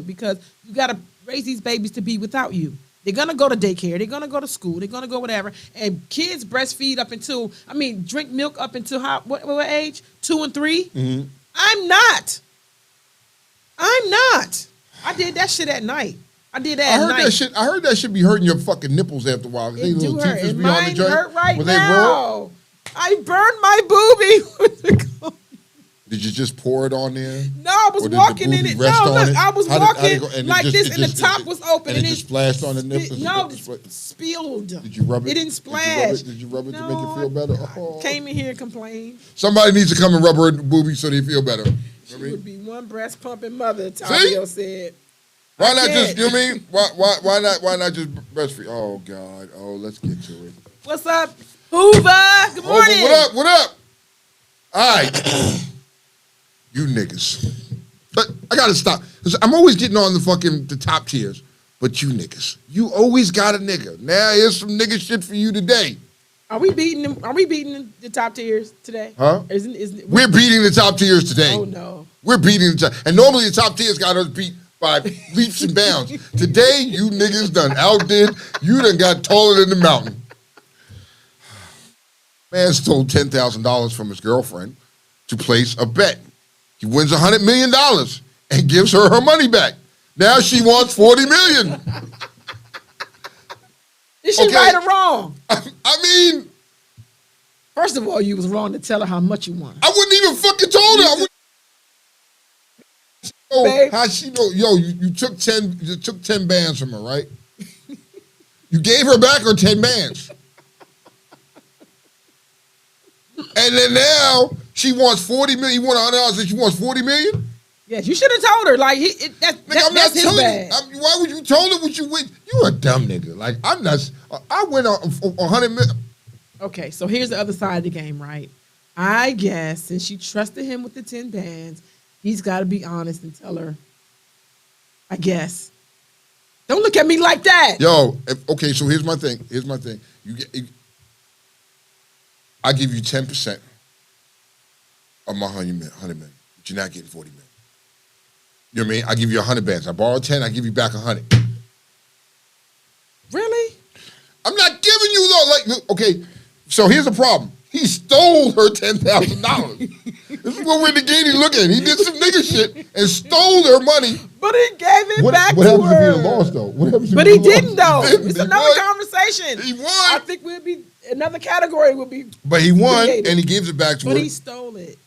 because you got to raise these babies to be without you. They're going to go to daycare. They're going to go to school. They're going to go whatever. And kids breastfeed drink milk up until what age? 2 and 3? Mm-hmm. I'm not. I did that shit at night. I did that at night. I heard that shit be hurting your fucking nipples after a while. It do hurt. And be on the mine joint. hurt right When now. I burned my boobie. Did you just pour it on there? No, I was walking in it. No, look, I was walking like this, and the top was open, and it just splashed on the nipples. No, it spilled. Did you rub it? It didn't splash. Did you rub it to make it feel better? Oh. Came in here and complained. Somebody needs to come and rub her boobies so they feel better. She would be one breast pumping mother. Tavio said. Why not just? You know what I mean? Why not just breastfeed? Oh God. Oh, let's get to it. What's up, Hoover? Good morning. Hoover, what up? All right. You niggas. But I gotta stop. Cause I'm always getting on the top tiers. But you niggas. You always got a nigga. Now here's some nigga shit for you today. Are we beating them? Are we beating the top tiers today? Huh? Isn't We're beating the top tiers today. Oh no. We're beating the top. And normally the top tiers got us beat by leaps and bounds. Today, you niggas done outdid. You done got taller than the mountain. Man stole $10,000 from his girlfriend to place a bet. He wins $100 million and gives her her money back. Now she wants $40 million. Is she Okay. right or wrong? I mean, First of all, you was wrong to tell her how much you won. I wouldn't even fucking told her. I wouldn't- Oh, Babe. how she know? Yo, you took 10 bands from her, right? You gave her back her 10 bands. And then now she wants $40 million. You want $100 and she wants $40 million? Yes, you should have told her. Like Nigga, I'm not that's his telling bad. you. Why would you told her what you win? You a dumb nigga. Like, I'm not. I went on $100 million. Okay, so here's the other side of the game, right? I guess since she trusted him with the 10 bands, he's got to be honest and tell her. I guess. Don't look at me like that. Yo, okay, so here's my thing. I give you 10% of my $100 million, but you're not getting $40 million. You know what I mean? I give you 100 bands. I borrow 10, I give you back 100. Really? I'm not giving you though. Like, okay, so here's the problem. He stole her $10,000. This is what we're negating looking at. He did some nigga shit and stole her money. But he gave it back what to happens her. if he lost though? What happens if But he lost? didn't though. He didn't. It's He another won. conversation. He won. I think we'll be another category will be. But he won created. and he gives it back to But her. he stole it.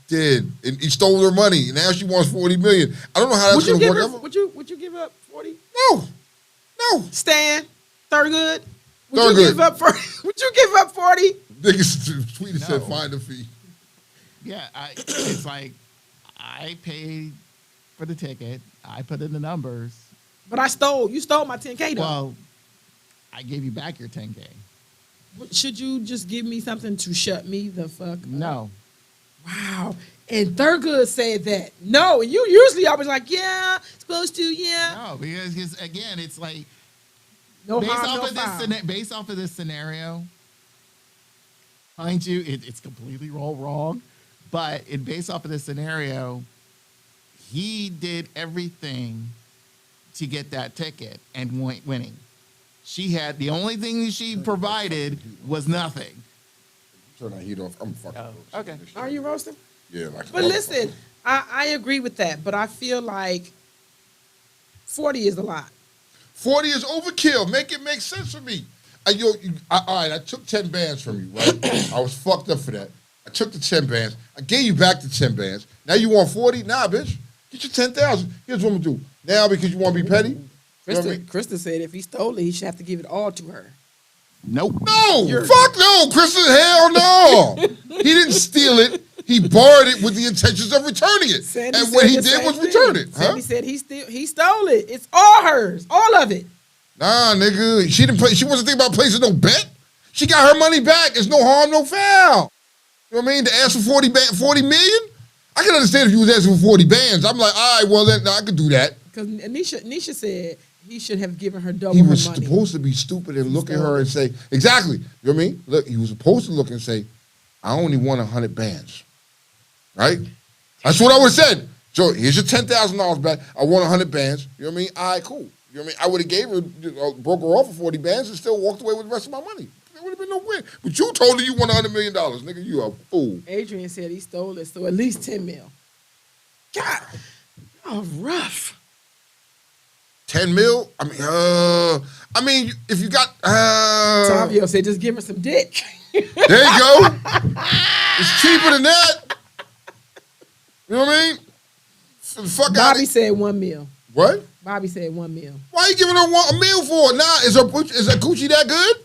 Did. And he stole her money. Now she wants $40 million. I don't know how that's Would you gonna give work her? out. Would you give up 40? No. Stan, Thurgood. Would Thurgood. you give up for? Would you give up 40? Niggas tweeted said No. find a fee. Yeah, it's like I paid for the ticket. I put in the numbers. But you stole my 10K though. Well, I gave you back your 10K. Should you just give me something to shut me the fuck up? No. Wow. And Thurgood said that. No, and you usually always like, yeah, supposed to, yeah. No, because again, it's like No based harm, off no of foul. based off of this scenario, mind you, it's completely all wrong. But based off of this scenario, he did everything to get that ticket and winning. She had the only thing that she provided was nothing. Turn that heat off. I'm fucking roasting okay. this shit. Are you roasting? Yeah, like. But listen, I agree with that, but I feel like 40 is a lot. 40 is overkill. Make it make sense for me. All right, I took 10 bands from you, right? I was fucked up for that. I took the 10 bands. I gave you back the 10 bands. Now you want 40? Nah, bitch. Get your 10,000. Here's what I'm gonna do. Now, because you want to be petty? You know what I mean? Krista said if he stole it, he should have to give it all to her. Nope. No, fuck no, Kristen, hell no. He didn't steal it. He borrowed it with the intentions of returning it. Sandy And what said he the did same was thing. return it. Huh? Sandy said he stole it. It's all hers, all of it. Nah, nigga. She didn't play. She wasn't thinking about placing no bet. She got her money back. It's no harm, no foul. You know what I mean? To ask for 40 million? I can understand if you was asking for 40 bands. I'm like, all right, well, then I could do that. Because Nisha said he should have given her double He her was money. supposed to be stupid and look at her and say, exactly. You know what I mean? Look, he was supposed to look and say, I only want 100 bands. Right? That's what I would have said. So here's your $10,000 back. I want 100 bands. You know what I mean? All right, cool. You know what I mean? I would have gave her, broke her off for 40 bands and still walked away with the rest of my money. There would have been no win. But you told her you want $100 million. Nigga, you a fool. Adrian said he stole it, so at least 10 mil. God, oh, rough. 10 mil? I mean, if you got, Tavio said just give her some dick. there you go. It's cheaper than that. You know what I mean? Fuck Bobby out said 1 mil. What? Bobby said 1 mil. Why you giving her a meal for it? Nah, is her coochie that good?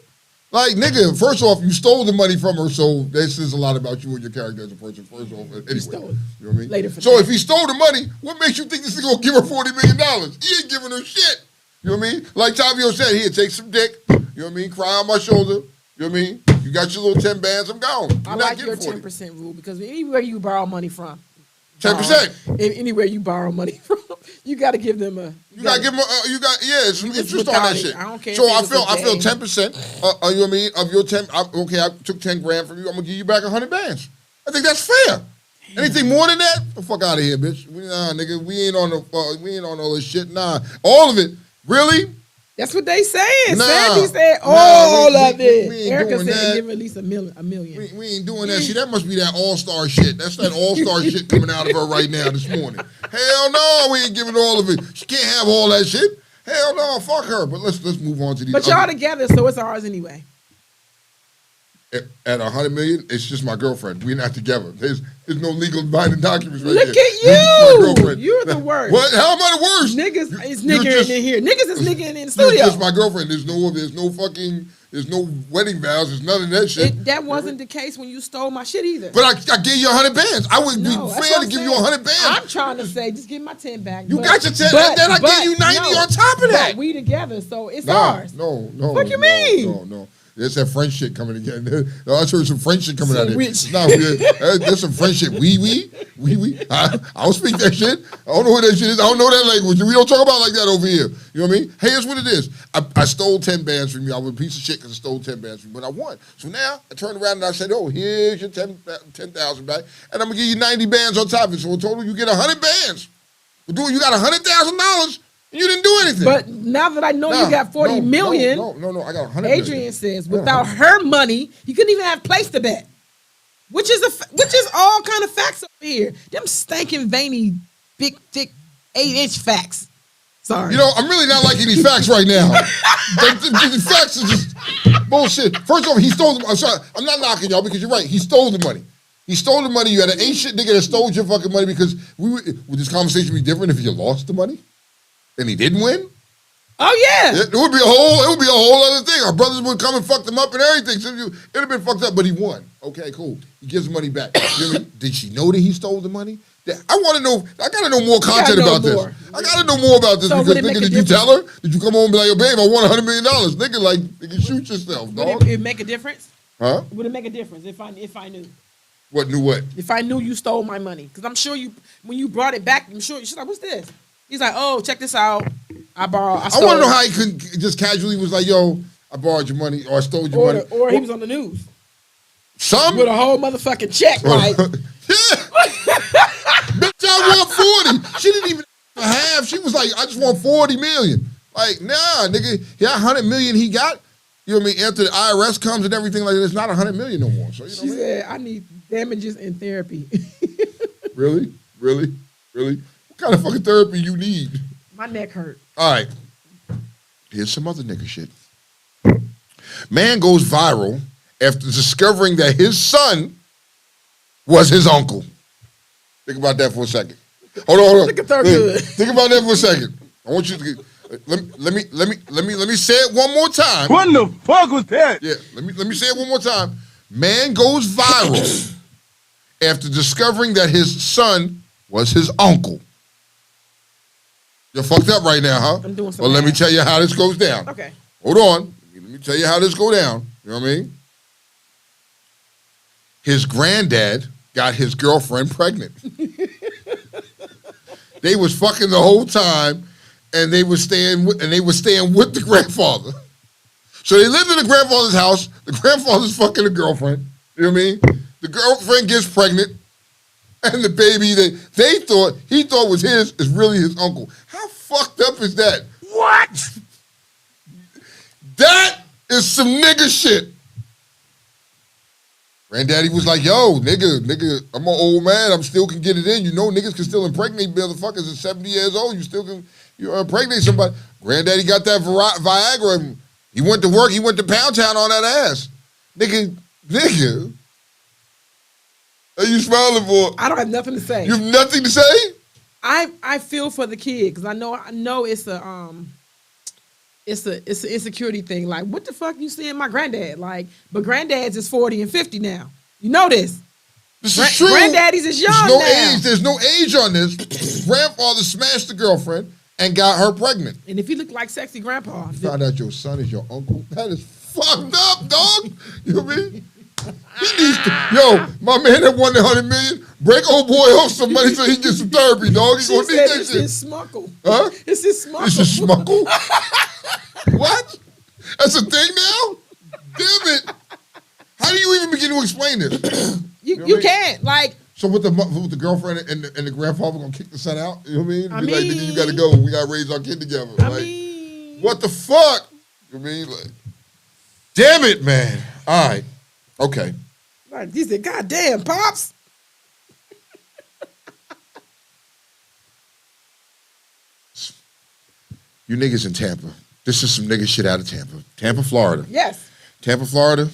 Like, nigga, first off, you stole the money from her, so this says a lot about you and your character as a person, first off. Anyway, stole it. you know what I mean? Later for so that. if he stole the money, what makes you think this is going to give her $40 million? He ain't giving her shit. You know what I mean? Like Tavio said, here, take some dick. You know what I mean? Cry on my shoulder. You know what I mean? You got your little 10 bands, I'm gone. You're I not like getting your 40. 10% rule because anywhere you borrow money from, 10%. Anywhere you borrow money from, you got to give them a. You gotta give them. It's interest on without that it. shit. I don't care So if it I was a feel day. 10%. You know what I mean? Of your 10. Okay, I took 10 grand from you. I'm gonna give you back 100 bands. I think that's fair. Anything more than that, the fuck out of here, bitch. Nigga, we ain't on all this shit. Nah, all of it. Really? That's what they saying. Nah, Sandy said nah, all of we it. ain't Erica doing said that. give at least a million. We ain't doing that. See, that must be that all-star shit. That's that all-star shit coming out of her right now this morning. Hell no, we ain't giving all of it. She can't have all that shit. Hell no, fuck her. But let's move on to these. But y'all together, so it's ours anyway. At 100 million, it's just my girlfriend. We're not together. There's no legal binding documents right Look here. at This is you. my girlfriend. You're the worst. What? How am I the worst? Niggas is you're niggering just- in here. Niggas is niggering in the You're studio. just my girlfriend. There's no wedding vows. There's none of that shit. That wasn't the case when you stole my shit either. But I gave you 100 bands. I would No, be that's fair what to I'm give you saying. 100 bands. I'm trying to say, just give my 10 back. You got your 10, and then I gave you 90 on top of that. But we together, so it's Nah, ours. no. Fuck you mean? No. There's that French shit coming again. I heard some French shit coming out of there. Rich. No, there's some French shit. Oui. I don't speak that shit. I don't know what that shit is. I don't know that language. We don't talk about it like that over here. You know what I mean? Hey, here's what it is. I stole 10 bands from you. I was a piece of shit because I stole 10 bands from you, but I won. So now I turned around and I said, oh, here's your 10,000 back, and I'm going to give you 90 bands on top of it. So in total, you get 100 bands. You got $100,000. You didn't do anything. But now that I know you got 40 million, No, I got 100 Adrian million. says without her money, you couldn't even have place to bet. Which is all kind of facts over here. Them stinking, veiny, big, thick, 8-inch facts. Sorry. You know, I'm really not liking these facts right now. the facts are just bullshit. First off, he stole them. I'm sorry. I'm not knocking y'all because you're right. He stole the money. He stole the money. You had an ain't shit nigga that stole your fucking money because would this conversation be different if you lost the money and he didn't win? Oh yeah. It would be a whole other thing. Our brothers would come and fuck them up and everything. So it'd have been fucked up, but he won. Okay, cool. He gives the money back. You know what I mean? Did she know that he stole the money? I want to know. I gotta know more content know about more. this. I gotta know more about this So because would it make nigga, a did you difference? tell her? Did you come home and be like, yo, babe, I won $100 million? Nigga, shoot yourself, Would dog. it make a difference? Huh? Would it make a difference if I knew? What knew what? If I knew you stole my money? Because I'm sure when you brought it back, I'm sure she's like, what's this? He's like, oh, check this out. I I want to know how he could just casually was like, yo, I borrowed your money or I stole your money. Or he was on the news Some? with a whole motherfucking check, like. Yeah. Bitch, I want 40. She didn't even have. She was like, I just want 40 million. Like, nah, nigga, that 100 million he got, you know what I mean? After the IRS comes and everything like that, it's not 100 million no more. So, you know She what I mean? said, I need damages and therapy. Really? What kind of fucking therapy you need? My neck hurt. All right. Here's some other nigga shit. Man goes viral after discovering that his son was his uncle. Think about that for a second. Hold on. Look at her good. Think about that for a second. I want you to let me say it one more time. What in the fuck was that? Yeah, let me say it one more time. Man goes viral after discovering that his son was his uncle. You're fucked up right now, huh? I'm doing some Well, let me math. tell you how this goes down. Okay. Hold on. Let me tell you how this go down. You know what I mean? His granddad got his girlfriend pregnant. They was fucking the whole time, and they were staying with the grandfather. So they lived in the grandfather's house. The grandfather's fucking the girlfriend. You know what I mean? The girlfriend gets pregnant, and the baby that he thought was his is really his uncle. How fucked up is that? What? That is some nigga shit. Granddaddy was like, yo, nigga, I'm an old man. I'm still can get it in. You know, niggas can still impregnate motherfuckers at 70 years old. You still can impregnate somebody. Granddaddy got that Viagra. He went to work. He went to Pound Town on that ass. Nigga. Are you smiling for? I don't have nothing to say. You have nothing to say? I feel for the kid because I know it's an insecurity thing. Like, what the fuck you seeing my granddad? Like, but granddads is 40 and 50 now. You know this. This is true. Granddaddies is young There's no now. age. There's no age on this. Grandfather smashed the girlfriend and got her pregnant. And if he looked like sexy grandpa, Found out your son is your uncle. That is fucked up, dog. You know what I mean? He needs to, yo, my man that won the 100 million, break old boy off some money so he get some therapy, dog. He She gonna need said that it's shit. his smuckle. Huh? It's his smuckle. It's a smuckle? What? That's a thing now? Damn it. How do you even begin to explain this? You know what I mean? can't. Like, So with the girlfriend and the grandfather gonna kick the son out? You know what I mean? I Be like, mean- nigga, you gotta go. We gotta raise our kid together. I Like, mean, what the fuck? You know what I mean? Like, damn it, man. All right. Okay. like he said, "God damn, pops." You niggas in Tampa. This is some nigga shit out of Tampa. Tampa, Florida. Yes. Tampa, Florida.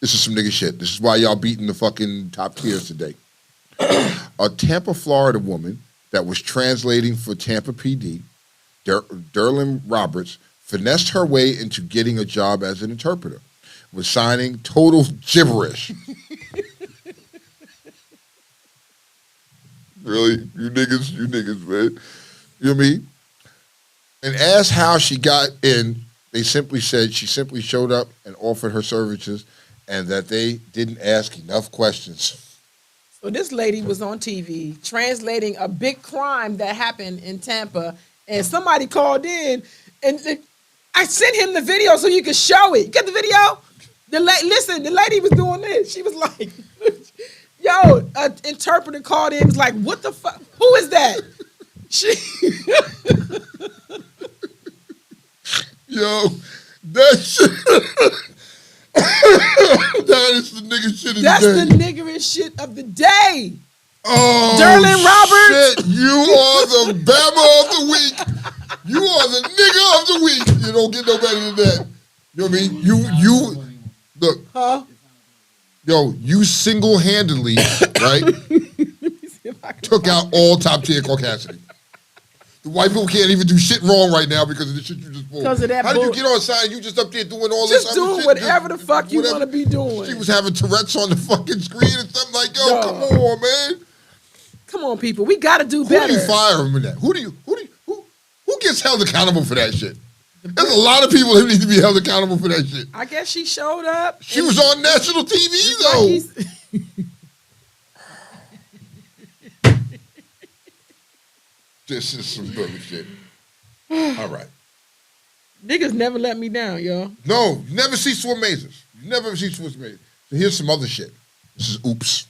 This is some nigga shit. This is why y'all beating the fucking top tiers today. A Tampa, Florida woman that was translating for Tampa PD, Derlin Roberts, finessed her way into getting a job as an interpreter, was signing total gibberish. Really? You niggas, man. You know what I mean? And asked how she got in, they simply said she simply showed up and offered her services and that they didn't ask enough questions. So this lady was on TV translating a big crime that happened in Tampa, and somebody called in, and I sent him the video so you could show it. You got the video? Listen, the lady was doing this. She was like, yo, an interpreter called in, was like, what the fuck? Who is that? She Yo, that shit. That is the nigga shit of the That's day. the niggerish shit of the day. Oh, Derlin Roberts. shit. You are the Bama of the week. You are the nigga of the week. You don't get no better than that. You know what I mean? You look. Huh? Yo, you single-handedly, right, took out all top-tier Caucasity. The white people can't even do shit wrong right now because of the shit you just pulled. Because of that How did you bull- get on side? You just up there doing all this Just other doing shit? whatever the fuck you whatever. want to be doing. She was having Tourette's on the fucking screen and something like, yo, Yo. come on, man. Come on, people. We got to do Who better. do you fire him in that? Who gets held accountable for that shit? There's a lot of people that need to be held accountable for that shit. I guess she showed up. She was on national TV Like though. he's- This is some dirty shit. All right. Niggas never let me down, yo. No, you never see Swim Mazes. You never see Swim Mazes. So here's some other shit. This is oops.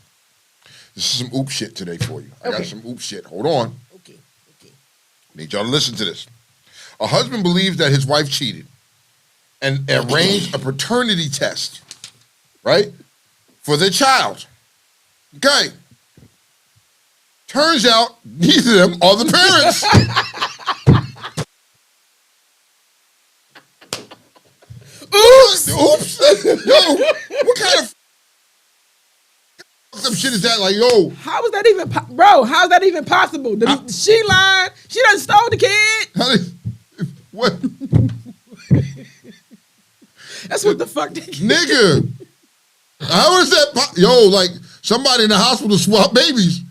This is some oops shit today for you. I got Okay. some oops shit. Hold on. Okay. Need y'all to listen to this. A husband believes that his wife cheated and arranged a paternity test, right, for their child. Okay. Turns out neither of them are the parents. Oops! Oops. Yo, what kind of some shit is that? Like, yo, How is that even, bro? How is that even possible? She lied. She done stole the kid. how did, what? That's what the fuck they Nigga. How is that? Yo, like somebody in the hospital swapped babies.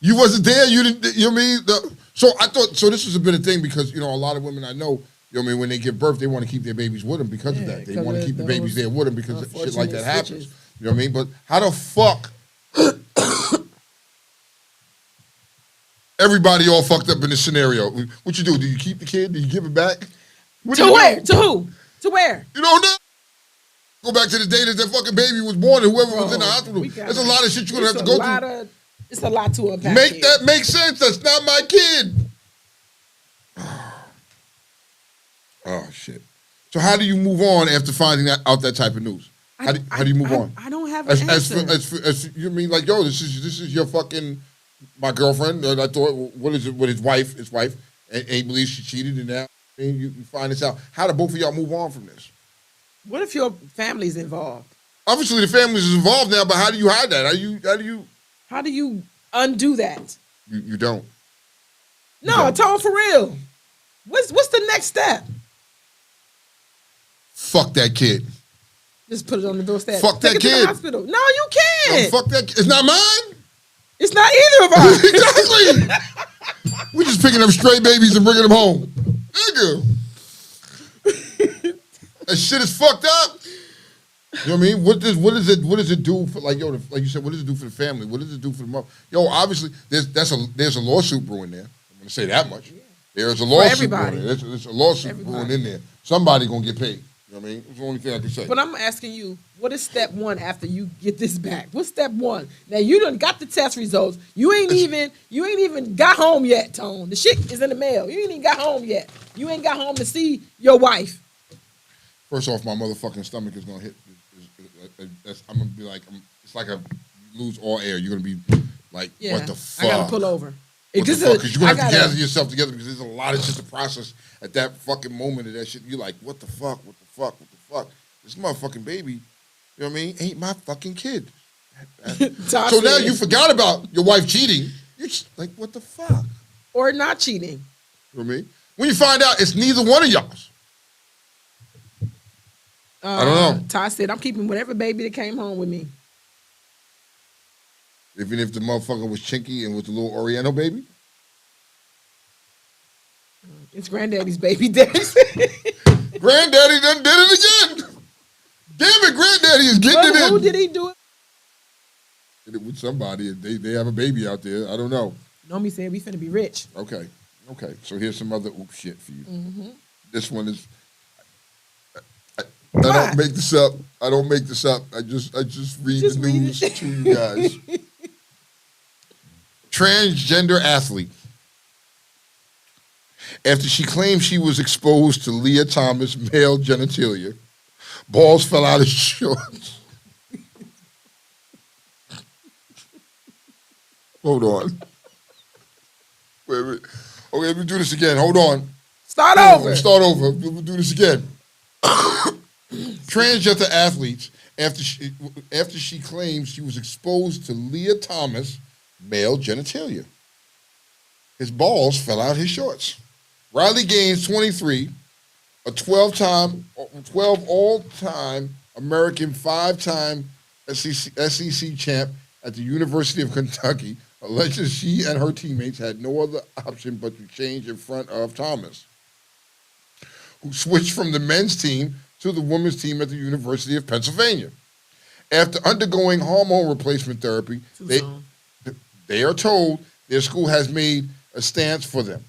You wasn't there. You didn't. You know what I mean? So I thought. So this has been a thing because a lot of women I know. You know what I mean? When they give birth, they want to keep their babies with them because of Yeah, that. They 'cause want to of keep the babies those there with them because shit like that unfortunate happens. stitches. You know what I mean? But how the fuck? Everybody all fucked up in this scenario. What you do? Do you keep the kid? Do you give it back? What do To you where? do? To who? To where? You don't know. Go back to the day that fucking baby was born and whoever was in the Bro, hospital. we gotta- There's a lot of shit you're gonna have to go through. It's a lot to unpack. Make here. that make sense. That's not my kid. Oh shit. So how do you move on after finding out that type of news? How do you move on? I don't have an answer. As you mean like, yo, this is your fucking my girlfriend. And I thought, what is it with his wife? And he believes she cheated, and now you find this out. How do both of y'all move on from this? What if your family's involved? Obviously, the family is involved now, but how do you hide that? How do you undo that? You don't. No, tell him for real. What's the next step? Fuck that kid. Just put it on the doorstep. Fuck Take that it to kid. the hospital. No, you can't. Fuck that kid. It's not mine. It's not either of us. Exactly. We're just picking up stray babies and bringing them home. Nigga. That shit is fucked up. You know what I mean? What does it do for like you said? What does it do for the family? What does it do for the mother? Yo, obviously there's a lawsuit brewing there. I'm gonna say that much. There's a lawsuit brewing there. There's a lawsuit brewing in there. Somebody gonna get paid. You know what I mean? It's the only thing I can say. But I'm asking you, what is step one after you get this back? What's step one? Now you done got the test results. You ain't even got home yet, Tone. The shit is in the mail. You ain't even got home yet. You ain't got home to see your wife. First off, my motherfucking stomach is gonna hit. I'm gonna be like, it's like you lose all air. You're gonna be like, what the fuck? I gotta pull over. What the fuck? Because you're gonna have to gather yourself together because there's a lot of shit to process at that fucking moment of that shit. You're like, what the fuck? What the fuck? What the fuck? This motherfucking baby, you know what I mean? Ain't my fucking kid. So now you forgot about your wife cheating. You're just like, what the fuck? Or not cheating. You know what I mean? When you find out it's neither one of y'all's. I don't know. Ty said, I'm keeping whatever baby that came home with me. Even if the motherfucker was chinky and was the little Oriental baby? It's granddaddy's baby, Daddy. Granddaddy done did it again. Damn it, granddaddy is getting it in. Who did he do it? Did it with somebody. They have a baby out there. I don't know. Nomi said we finna be rich. Okay. So here's some other shit for you. Mm-hmm. This one is. I don't make this up. I just read the news to you guys. Transgender athlete. After she claimed she was exposed to Leah Thomas male genitalia, balls fell out of shorts. Hold on. Wait a minute. Okay, let me do this again. Hold on. Start over. We'll do this again. Transgender athletes, after she claims she was exposed to Leah Thomas male genitalia, his balls fell out his shorts. Riley Gaines, 23, a 12 all-time American, 5-time SEC champ at the University of Kentucky, alleges she and her teammates had no other option but to change in front of Thomas, who switched from the men's team to the women's team at the University of Pennsylvania. After undergoing hormone replacement therapy, they are told their school has made a stance for them.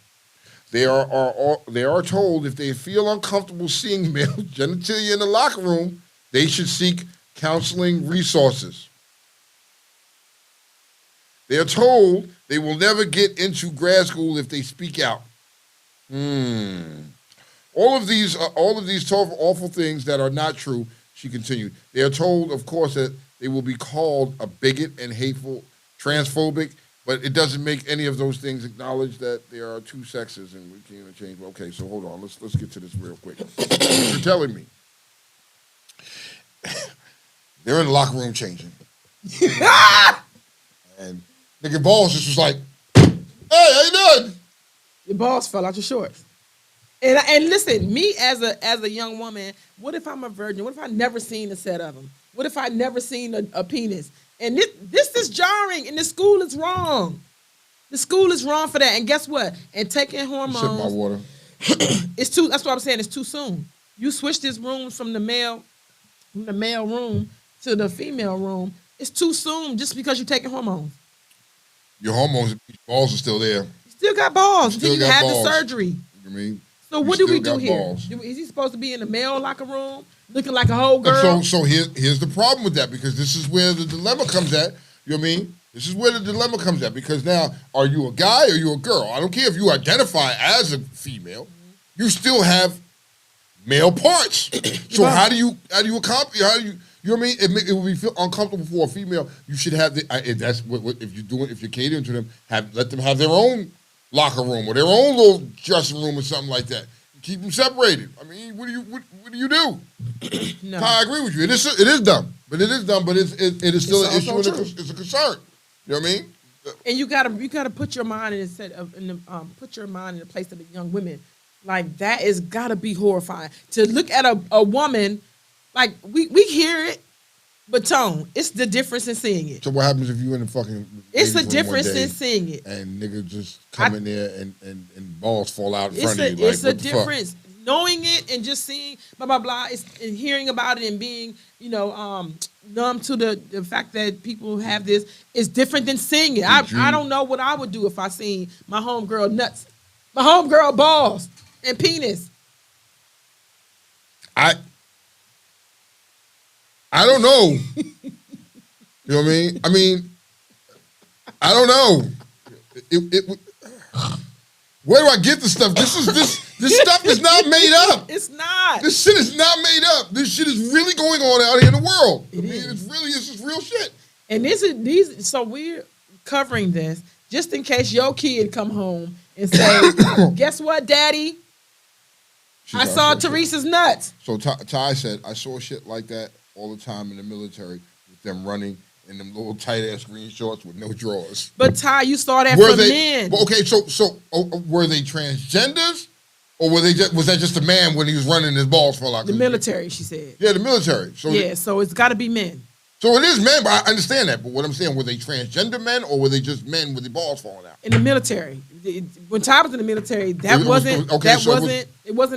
They are told if they feel uncomfortable seeing male genitalia in the locker room, they should seek counseling resources. They are told they will never get into grad school if they speak out. All of these tough, awful things that are not true, she continued. They are told, of course, that they will be called a bigot and hateful, transphobic, but it doesn't make any of those things acknowledge that there are two sexes and we can't change. Okay, so hold on. Let's get to this real quick. You're telling me they're in the locker room changing. And nigga Balls just was like, hey, how you doing? Your balls fell out your shorts. And listen, me as a young woman, what if I'm a virgin? What if I never seen a set of them? What if I never seen a penis? And this is jarring, and the school is wrong. The school is wrong for that. And guess what? And taking hormones. Sip my water. That's what I'm saying. It's too soon. You switch this room from the male room to the female room. It's too soon just because you're taking hormones. Your hormones, balls are still there. You still got balls until you have balls. the surgery. You mean? So what do we do here? Is he supposed to be in the male locker room looking like a whole girl? So here's the problem with that, because this is where the dilemma comes at. You know what I mean? This is where the dilemma comes at, because now, are you a guy or are you a girl? I don't care if you identify as a female, you still have male parts. So how do you accomplish? You know what I mean? It would be feel uncomfortable for a female. You should have if you're catering to them, let them have their own locker room or their own little dressing room or something like that. Keep them separated. I mean, what do you do? No. I agree with you. It is dumb, but it is still an issue. It's a concern. You know what I mean? And you gotta put your mind in the place of the young women. Like, that is gotta be horrifying to look at a woman. Like, we hear it, but Tone, it's the difference in seeing it. So what happens if you in the fucking? It's the difference in seeing it. And nigga just come in there and balls fall out in front of you. It's a difference. knowing it and just seeing blah blah blah, and hearing about it and being numb to the fact that people have this is different than seeing it. I don't know what I would do if I seen my homegirl nuts, my homegirl balls and penis. I don't know. You know what I mean? I don't know. Where do I get the stuff? This stuff is not made up. It's not. This shit is not made up. This shit is really going on out here in the world. It's just real shit. And so we're covering this just in case your kid come home and say, guess what, Daddy? I saw Teresa's nuts. So Ty said, I saw shit like that all the time in the military with them running in them little tight ass green shorts with no drawers. But Ty, you saw that for men. Okay, so were they transgenders, or was that just a man when he was running his balls for like the military? She said. Yeah, the military. So it's got to be men. So it is men, but I understand that. But what I'm saying, were they transgender men, or were they just men with the balls falling out? In the military, when Ty was in the military, it wasn't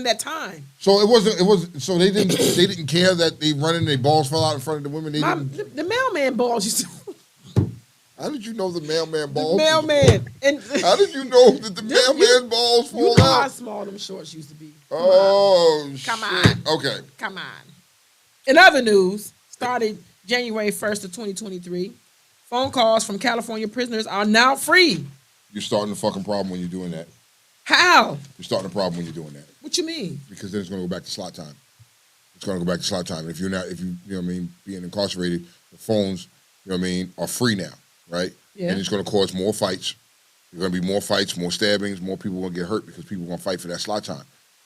that time. So it wasn't. So they didn't care that they running their balls fell out in front of the women. The mailman balls used to. How did you know the mailman balls? The mailman. And how did you know that the mailman balls fall out? You know how small them shorts used to be. Come on. Okay. Come on. In other news, started January 1st of 2023, phone calls from California prisoners are now free. You're starting a fucking problem when you're doing that. How? You're starting a problem when you're doing that. What you mean? Because then it's going to go back to slot time. It's going to go back to slot time. If you know what I mean, being incarcerated, the phones, you know what I mean, are free now, right? Yeah. And it's going to cause more fights. There's going to be more fights, more stabbings, more people going to get hurt because people are going to fight for that slot time.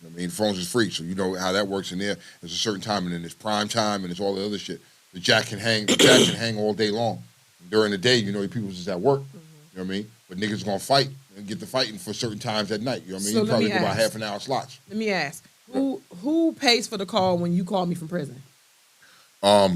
You know what I mean? The phones is free, so you know how that works in there. There's a certain time, and then there's prime time, and there's all the other shit. The jack can hang all day long. During the day, people just at work. You know what I mean? But niggas gonna fight and get to fighting for certain times at night. You know what I mean? So you probably go about half an hour slots. Let me ask. Who pays for the call when you call me from prison? I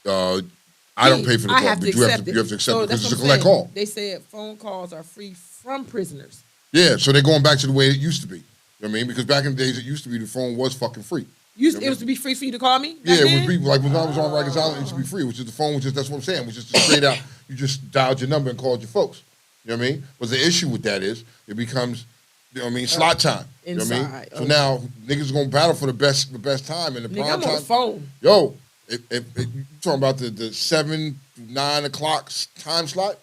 don't pay for the call, but you have to accept it because it's a collect call. They said phone calls are free from prisoners. Yeah, so they're going back to the way it used to be. You know what I mean? Because back in the days it used to be the phone was fucking free. It was to be free for you to call me? Yeah, it would be like when I was on Rikers Island, it used to be free, which is the phone, that's what I'm saying, which is just straight out, you just dialed your number and called your folks. You know what I mean? But the issue with that is it becomes, slot time. You know what I mean? So now niggas gonna battle for the best time and the prime time. I'm on the phone. Yo, if you talking about the 7 to 9 o'clock time slot,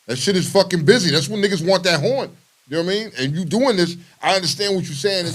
that shit is fucking busy. That's when niggas want that horn. You know what I mean? And you doing this, I understand what you're saying.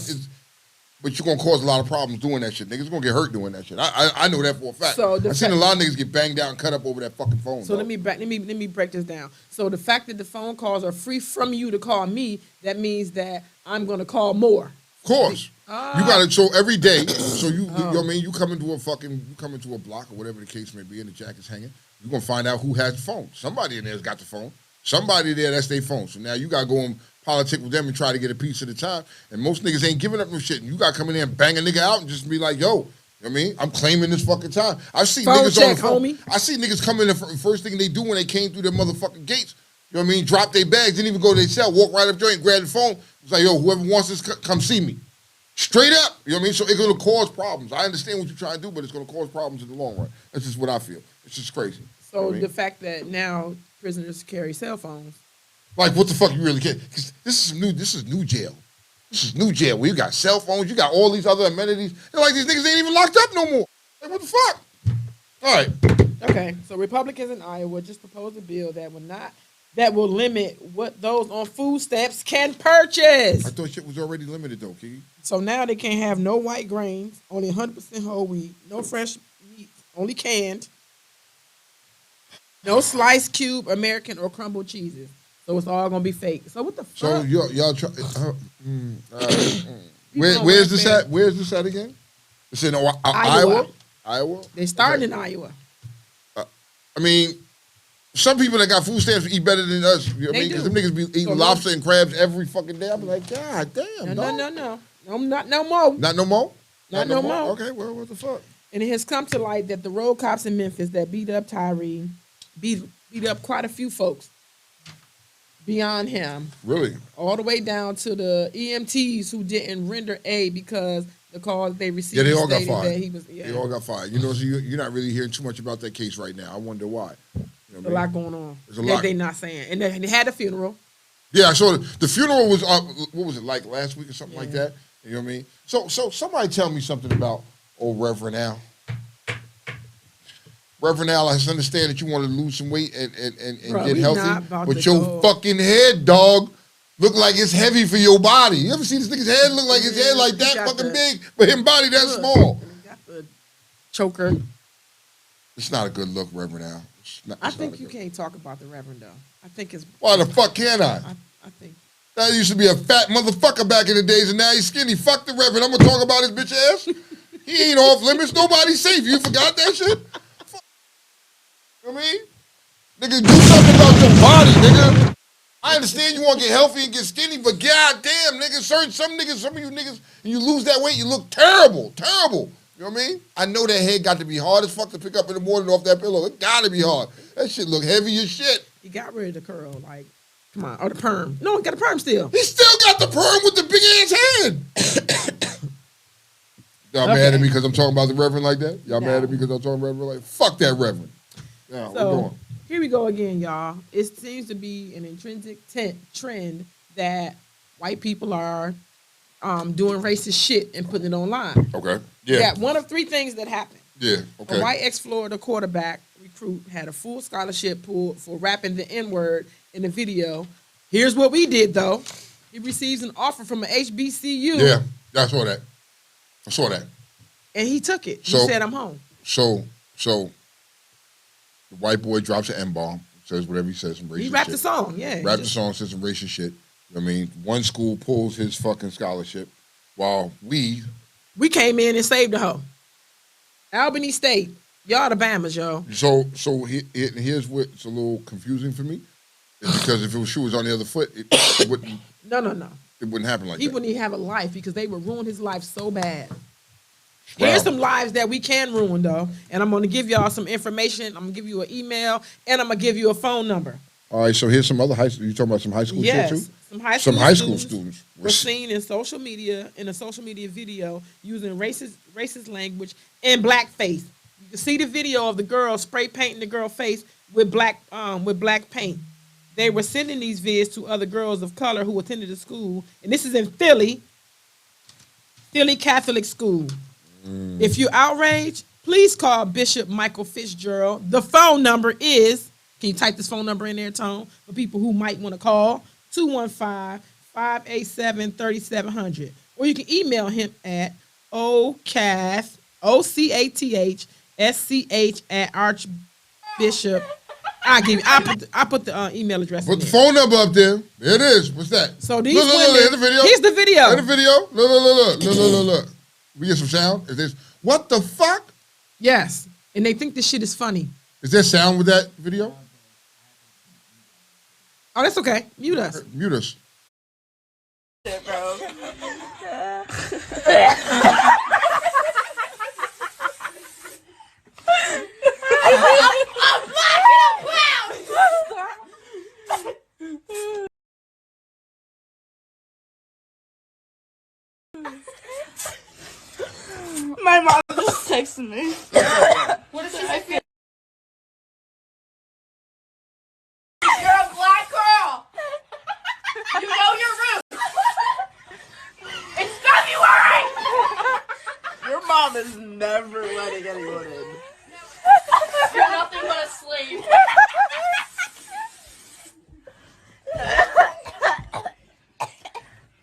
But you're gonna cause a lot of problems doing that shit. Niggas gonna get hurt doing that shit. I know that for a fact. I've seen a lot of niggas get banged out and cut up over that fucking phone. So let me break this down. So the fact that the phone calls are free from you to call me, that means that I'm gonna call more. Of course. You gotta every day. So you know what I mean, you come into a block or whatever the case may be, and the jack is hanging. You're gonna find out who has the phone. Somebody in there's got the phone. Somebody there, that's their phone. So now you gotta go and politic with them and try to get a piece of the time. And most niggas ain't giving up no shit. And you got to come in there and bang a nigga out and just be like, yo, you know what I mean? I'm claiming this fucking time. I've seen niggas on the phone. Homie. I see niggas come in the first thing they do when they came through their motherfucking gates, you know what I mean? Drop their bags, didn't even go to their cell, walk right up there and grab the phone. It's like, yo, whoever wants this, come see me. Straight up. You know what I mean? So it's going to cause problems. I understand what you're trying to do, but it's going to cause problems in the long run. That's just what I feel. It's just crazy. So you know the fact that now prisoners carry cell phones. Like, what the fuck you really care? Because this is new jail. This is new jail where you got cell phones, you got all these other amenities. They're like, these niggas ain't even locked up no more. Like, what the fuck? All right. Okay, so Republicans in Iowa just proposed a bill that will limit what those on food stamps can purchase. I thought shit was already limited though, Kiki. So now they can't have no white grains, only 100% whole wheat, no fresh meat, only canned, no sliced cube, American, or crumbled cheeses. So it's all gonna be fake. So what the fuck? So y'all try. Where's this at? Where's this at again? It's in Iowa. Iowa. They started in Iowa. I mean, some people that got food stamps eat better than us. You know what I mean? Because them niggas be eating lobster and crabs every fucking day. I'm like, God damn. No, not no more. Not no more. Not no more. Okay, well, what the fuck? And it has come to light that the road cops in Memphis that beat up Tyree beat up quite a few folks beyond him. Really? All the way down to the EMTs who didn't render aid because the call they received. Yeah, they all got stated fired. That he was, They all got fired. You know, so you're not really hearing too much about that case right now. I wonder why. You know a what I lot mean? going on. There's a lot. They not saying, and they had a funeral. Yeah, I saw the funeral was what was it like last week or something like that? You know what I mean? So somebody tell me something about old Reverend Al. Reverend Al, I understand that you want to lose some weight and Bro, get we healthy, not about but to your go. fucking head, dog, look like it's heavy for your body. You ever see this nigga's head look like his head like that got fucking the- big, but his body that small? And he got the choker. It's not a good look, Reverend Al. I think you can't talk about the Reverend though. I think it's. Why the fuck can I? I think. That used to be a fat motherfucker back in the days, and now he's skinny. Fuck the Reverend. I'm gonna talk about his bitch ass. He ain't off limits. Nobody's safe. You forgot that shit? Fuck. You know what I mean? Nigga, do something about your body, nigga. I understand you want to get healthy and get skinny, but goddamn, nigga, some of you niggas, and you lose that weight, you look terrible, terrible. You know what I mean? I know that head got to be hard as fuck to pick up in the morning off that pillow. It gotta be hard. That shit look heavy as shit. He got rid of the curl, like, come on, or the perm. No, he got a perm still. He still got the perm with the big ass head. Y'all mad at me because I'm talking about the Reverend like that? Y'all mad at me because I'm talking Reverend like fuck that Reverend. Yeah, we're So going. here we go again, y'all. It seems to be an intrinsic trend that white people are doing racist shit and putting it online. Okay. Yeah, one of three things that happened. Yeah. Okay. A white ex-Florida quarterback recruit had a full scholarship pool for rapping the N-word in the video. Here's what we did, though. He receives an offer from an HBCU. Yeah, I saw that. I saw that. And he took it. He So- said, I'm home. So the white boy drops an M-bomb, says whatever he says, some racist shit. He rapped the song, yeah. Rapped the song, says some racist shit. I mean, one school pulls his fucking scholarship while we We came in and saved the hoe. Albany State. Y'all the Bamas, yo. So here's what's a little confusing for me. Is because if she was on the other foot, it wouldn't No. it wouldn't happen like He that. wouldn't even have a life because they would ruin his life so bad. Wow. Here's some lives that we can ruin, though. And I'm going to give y'all some information. I'm going to give you an email, and I'm going to give you a phone number. All right, so here's some other high school. You talking about some high school shit Yes. too? Some high school Some high school students were seen in a social media video using racist language and blackface. You can see the video of the girl spray painting the girl's face with black paint. They were sending these vids to other girls of color who attended the school, and this is in Philly Catholic School. If you're outraged, please call Bishop Michael Fitzgerald. The phone number is, can you type this phone number in there, Tone, for people who might want to call? 215-587-3700. Or you can email him at OCATHSCH at Archbishop. I put the email address in Put the there. phone number up there. There it is. What's that? So these look, women, here's the video. here's the video. Here's the video. Look. We get some sound. Is this what the fuck? Yes, and they think this shit is funny. Is there sound with that video? Oh, that's okay. Mute us. Mute us. My mom just texted me. What is she saying? You're a black girl. You know your roots. It's February. Your mom is never letting anyone in. You're nothing but a slave.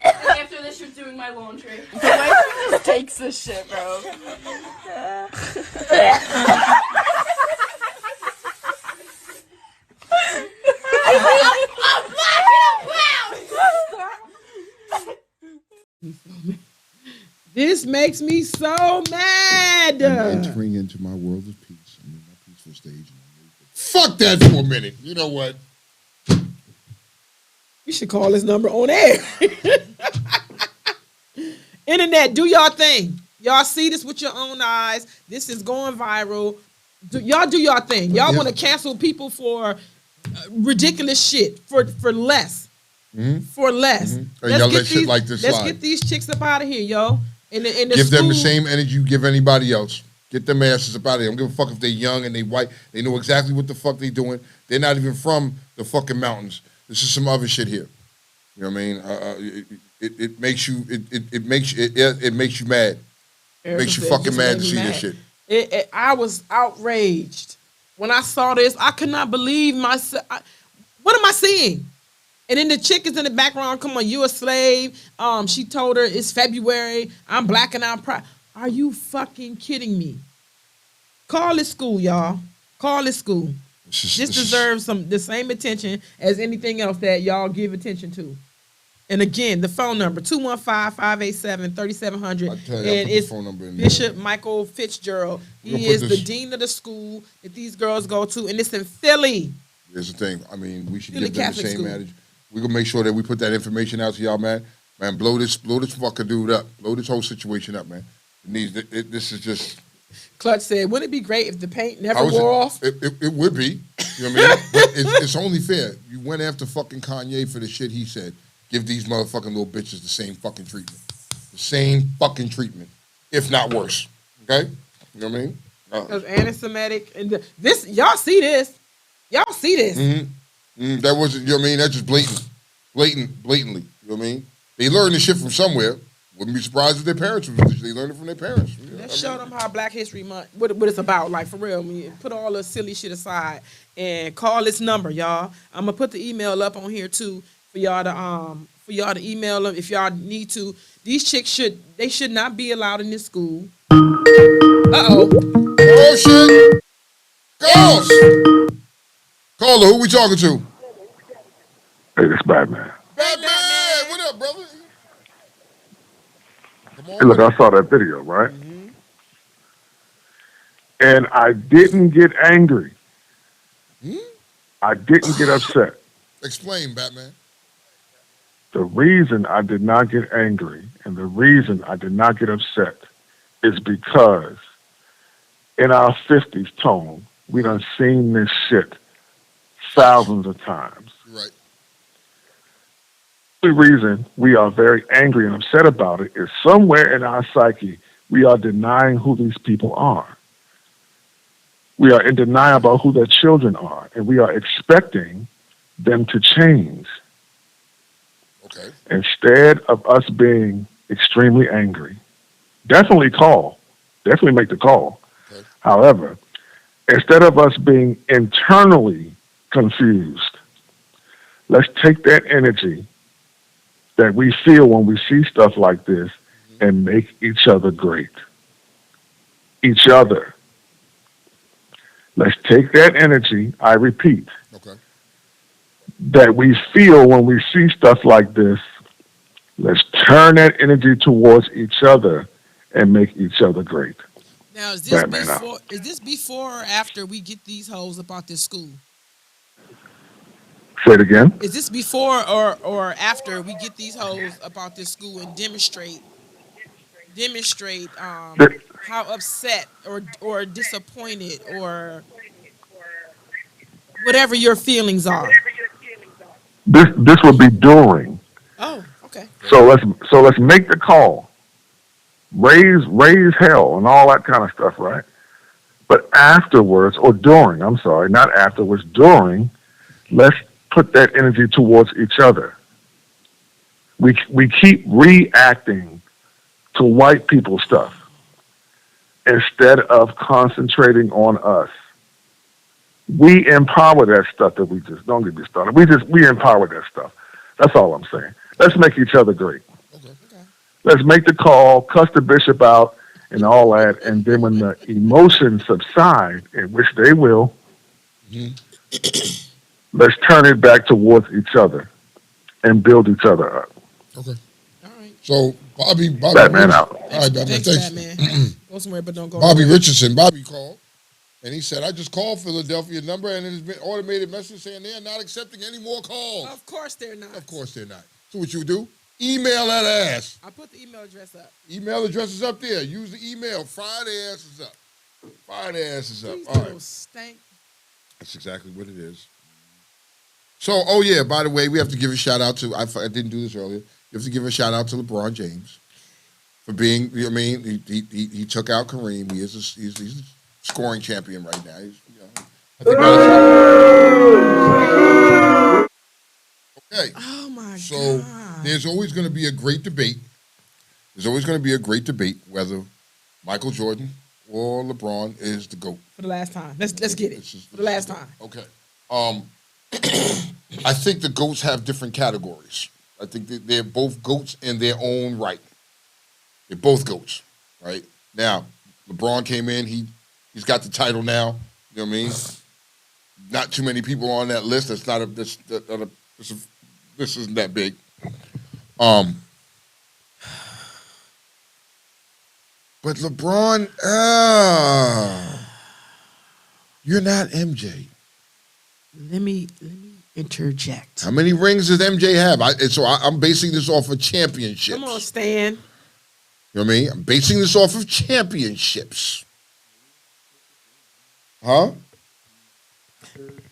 And after this, you're doing my laundry. The way she just takes this shit, bro. I'm black and I'm proud. This makes me so mad. Entering into my world of peace. I'm in my peaceful stage. Fuck that for a minute. You know what? You should call this number on air. Internet, do y'all thing. Y'all see this with your own eyes. This is going viral. Y'all do y'all thing. Y'all want to cancel people for ridiculous shit for less. For less. And y'all let shit like this let's slide. get these chicks up out of here, yo. In the Give them the school- same energy you give anybody else. Get them asses up out of there. I don't give a fuck if they're young and they white. They know exactly what the fuck they doing. They're not even from the fucking mountains. This is some other shit here. You know what I mean? It makes you it makes you mad. Erica Makes you said, fucking "Just mad made to me see this shit." I was outraged when I saw this. I could not believe myself. What am I seeing? And then the chick is in the background. Come on, you a slave? She told her it's February. I'm black and I'm proud. Are you fucking kidding me? Call this school, y'all. Call this school. This deserves the same attention as anything else that y'all give attention to. And again, the phone number, 215-587-3700. I'll tell you, I'll And put the it's phone number in there. Bishop Michael Fitzgerald. We're gonna He put is the this- dean of the school that these girls go to, and it's in Philly. Here's the thing. I mean, we should Philly give them the Catholic same school. attitude. We're gonna make sure that we put that information out to y'all, man. Man, blow this fucking dude up. Blow this whole situation up, man. This is just. Clutch said, wouldn't it be great if the paint never How is wore it? off? It would be. You know what I mean? But it's only fair. You went after fucking Kanye for the shit he said. Give these motherfucking little bitches the same fucking treatment. The same fucking treatment, if not worse. Okay? You know what I mean? Because anti-Semitic and this, y'all see this. Y'all see this. That wasn't, you know what I mean? That's just blatantly. You know what I mean? They learned this shit from somewhere. Wouldn't be surprised if their parents, they learned it from their parents. You know, Let's show them how Black History Month, what it's about, like for real. I mean, put all the silly shit aside and call this number, y'all. I'm gonna put the email up on here too for y'all to email them if y'all need to. These chicks should not be allowed in this school. Uh-oh. Oh shit! Calls! Caller, who we talking to? Hey, it's Batman. Batman! What up, brother? Come on. Hey, look, I saw that video, right? And I didn't get angry. I didn't get upset. Explain, Batman. The reason I did not get angry and the reason I did not get upset is because in our 50s, Tone, we done seen this shit thousands of times. Right. The reason we are very angry and upset about it is somewhere in our psyche, we are denying who these people are. We are in denial about who their children are, and we are expecting them to change. Okay. Instead of us being extremely angry, definitely make the call. Okay. However, instead of us being internally confused, let's take that energy that we feel when we see stuff like this and make each other great. Each other. Let's take that energy, I repeat, Okay. that we feel when we see stuff like this. Let's turn that energy towards each other and make each other great. Now, is this Batman before or after we get these hoes about this school? Say it again. Is this before or after we get these hoes about this school and demonstrate how upset or disappointed or whatever your feelings are? This would be during. Oh, okay. So let's make the call. Raise hell and all that kind of stuff, right? But afterwards, or during, I'm sorry, not afterwards, during, let's put that energy towards each other. We keep reacting to white people stuff instead of concentrating on us. We empower that stuff that we just, don't get me started. We empower that stuff. That's all I'm saying. Let's make each other great. Okay. Let's make the call, cuss the bishop out and all that, and then when the emotions subside, in which they will, let's turn it back towards each other and build each other up. Okay. All right. So Bobby Batman out. All right, Batman. Thanks, Thanks. Batman. Go somewhere, but don't go. Bobby nowhere. Richardson. Bobby called, and he said, "I just called Philadelphia number, and it has been automated message saying they are not accepting any more calls." Of course they're not. Of course they're not. So what you do? Email that ass. I put the email address up. Email address is up there. Use the email. Fire their asses up. Fire their asses up. These All little right. stank. That's exactly what it is. So, oh yeah, by the way, we have to give a shout out to, I didn't do this earlier. You have to give a shout out to LeBron James for being. You know what I mean, he took out Kareem. He's a scoring champion right now. He's, you know, I think okay. Oh my So God. there's always going to be a great debate. There's always going to be a great debate whether Michael Jordan or LeBron is the GOAT. For the last time. Let's get it. For the last time. Okay. I think the GOATs have different categories. I think that they're both GOATs in their own right. They're both GOATs, right? Now, LeBron came in. He's got the title now. You know what I mean? Not too many people on that list. This isn't that big. But LeBron, you're not MJ. Let me interject. How many rings does MJ have? I'm basing this off of championships. Come on, Stan. You know what I mean? I'm basing this off of championships. Huh?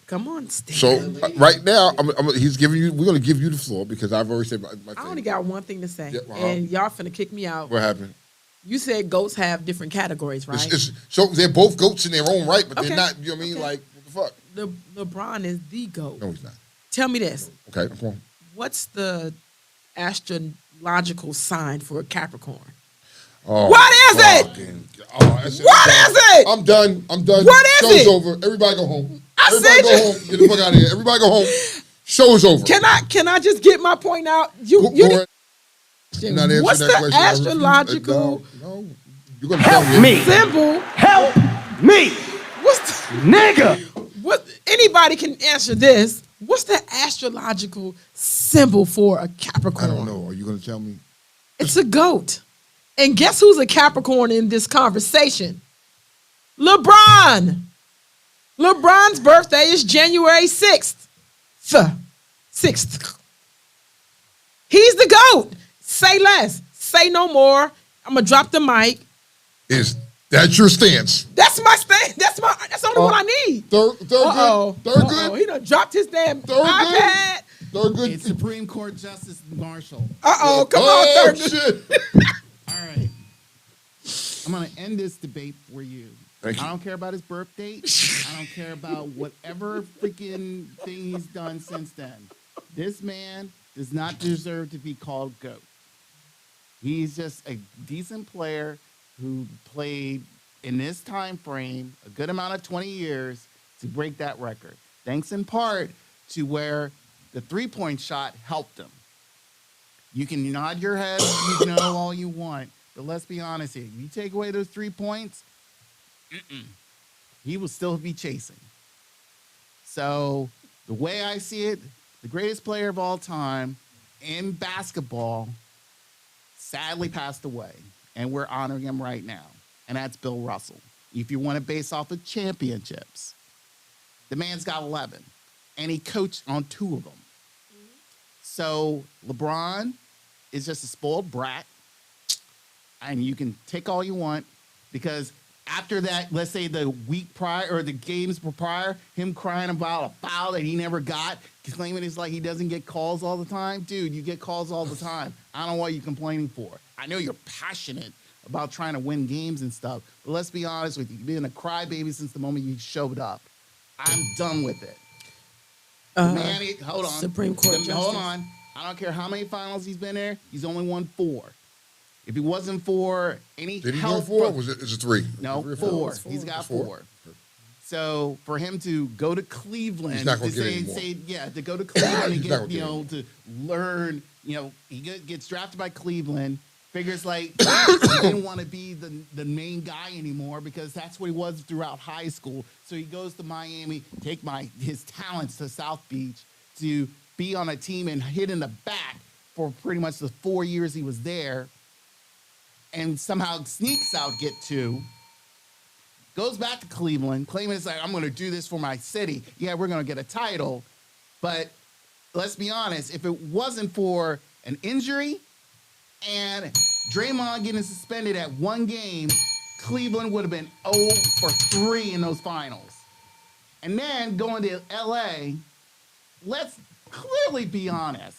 Come on, Stan. So right now, he's giving you. We're going to give you the floor because I've already said my thing. I only got one thing to say, Yeah, and y'all finna kick me out. What happened? You said goats have different categories, right? So they're both goats in their own right, but Okay. they're not. You know what I mean? Okay. Like what the fuck? LeBron is the GOAT. No, he's not. Tell me this. Okay, come on. What's the astrological sign for a Capricorn? Oh, What is it? What is it? I'm done. What is Show's it? over. Everybody go home. I Everybody said go home. Get the fuck out of here. Everybody go home. Show's over. Can I just get my point out? Go ahead. I'm not answering What's that the question. I refuse. astrological No. You're gonna tell me. symbol? Help me, What's the, nigga. what? Anybody can answer this. What's the astrological symbol for a I Capricorn? don't know. Are you gonna tell me? It's a goat. And guess who's a Capricorn in this conversation? LeBron. LeBron's birthday is January 6th. 6th. He's the GOAT. Say less. Say no more. I'm going to drop the mic. Is that your stance? That's my stand. That's the only one I need. Third Uh-oh. good. Third Uh-oh. good. He done dropped his damn Third good. iPad. Third good. It's Supreme Court Justice Marshall. Uh-oh. Come on, third good. Shit. All right. I'm going to end this debate for you. Thank you. I don't care about his birth date. I don't care about whatever freaking thing he's done since then. This man does not deserve to be called GOAT. He's just a decent player who played in this time frame a good amount of 20 years to break that record. Thanks in part to where the three-point shot helped him. You can nod your head, you know all you want, but let's be honest here. You take away those 3 points, he will still be chasing. So the way I see it, the greatest player of all time in basketball sadly passed away, and we're honoring him right now, and that's Bill Russell. If you want to base off of championships, the man's got 11, and he coached on 2 of them. So LeBron is just a spoiled brat, and you can take all you want, because after that, let's say the week prior or the games prior, him crying about a foul that he never got, claiming it's like he doesn't get calls all the time. Dude, you get calls all the time. I don't know what you're complaining for. I know you're passionate about trying to win games and stuff, but let's be honest with you. You've been a crybaby since the moment you showed up. I'm done with it. Hold on. Supreme Court Justice. Hold on. I don't care how many finals he's been there. He's only won 4. If it wasn't for any Did he do help, 4? Is it 3? no, 3 or 4. It's 4. He's got It's 4. 4. So for him to go to Cleveland, He's not gonna to get any more. to go to Cleveland and He's not get, gonna get to learn, he gets drafted by Cleveland. Figures like he didn't want to be the main guy anymore because that's what he was throughout high school. So he goes to Miami, take his talents to South Beach to be on a team and hit in the back for pretty much the 4 years he was there, and somehow sneaks out get 2. Goes back to Cleveland, claiming it's like, I'm going to do this for my city. Yeah, we're going to get a title. But let's be honest, if it wasn't for an injury and Draymond getting suspended at 1 game, Cleveland would have been 0 for 3 in those finals. And then going to LA, let's clearly be honest.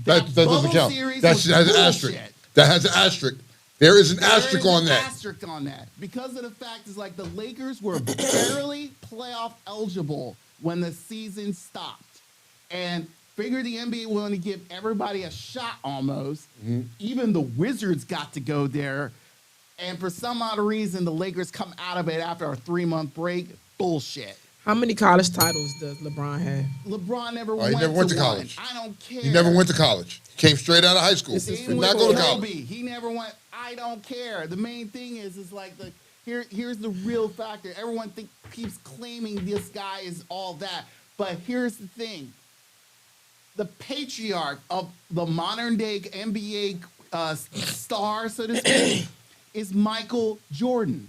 That doesn't bubble count. series That was has an asterisk. bullshit. That has an asterisk. There is an asterisk on that. Asterisk on that because of the fact is like the Lakers were barely playoff eligible when the season stopped, and figured the NBA willing to give everybody a shot almost. Even the Wizards got to go there, and for some odd reason, the Lakers come out of it after a 3-month break. Bullshit. How many college titles does LeBron have? LeBron never, he never went to one. college. I don't care. He never went to college. Came straight out of high school. Same Did with not go to Kobe. college. He never went. I don't care. The main thing is like here's the real factor. Everyone keeps claiming this guy is all that, but here's the thing. The patriarch of the modern day NBA star, so to speak, is Michael Jordan.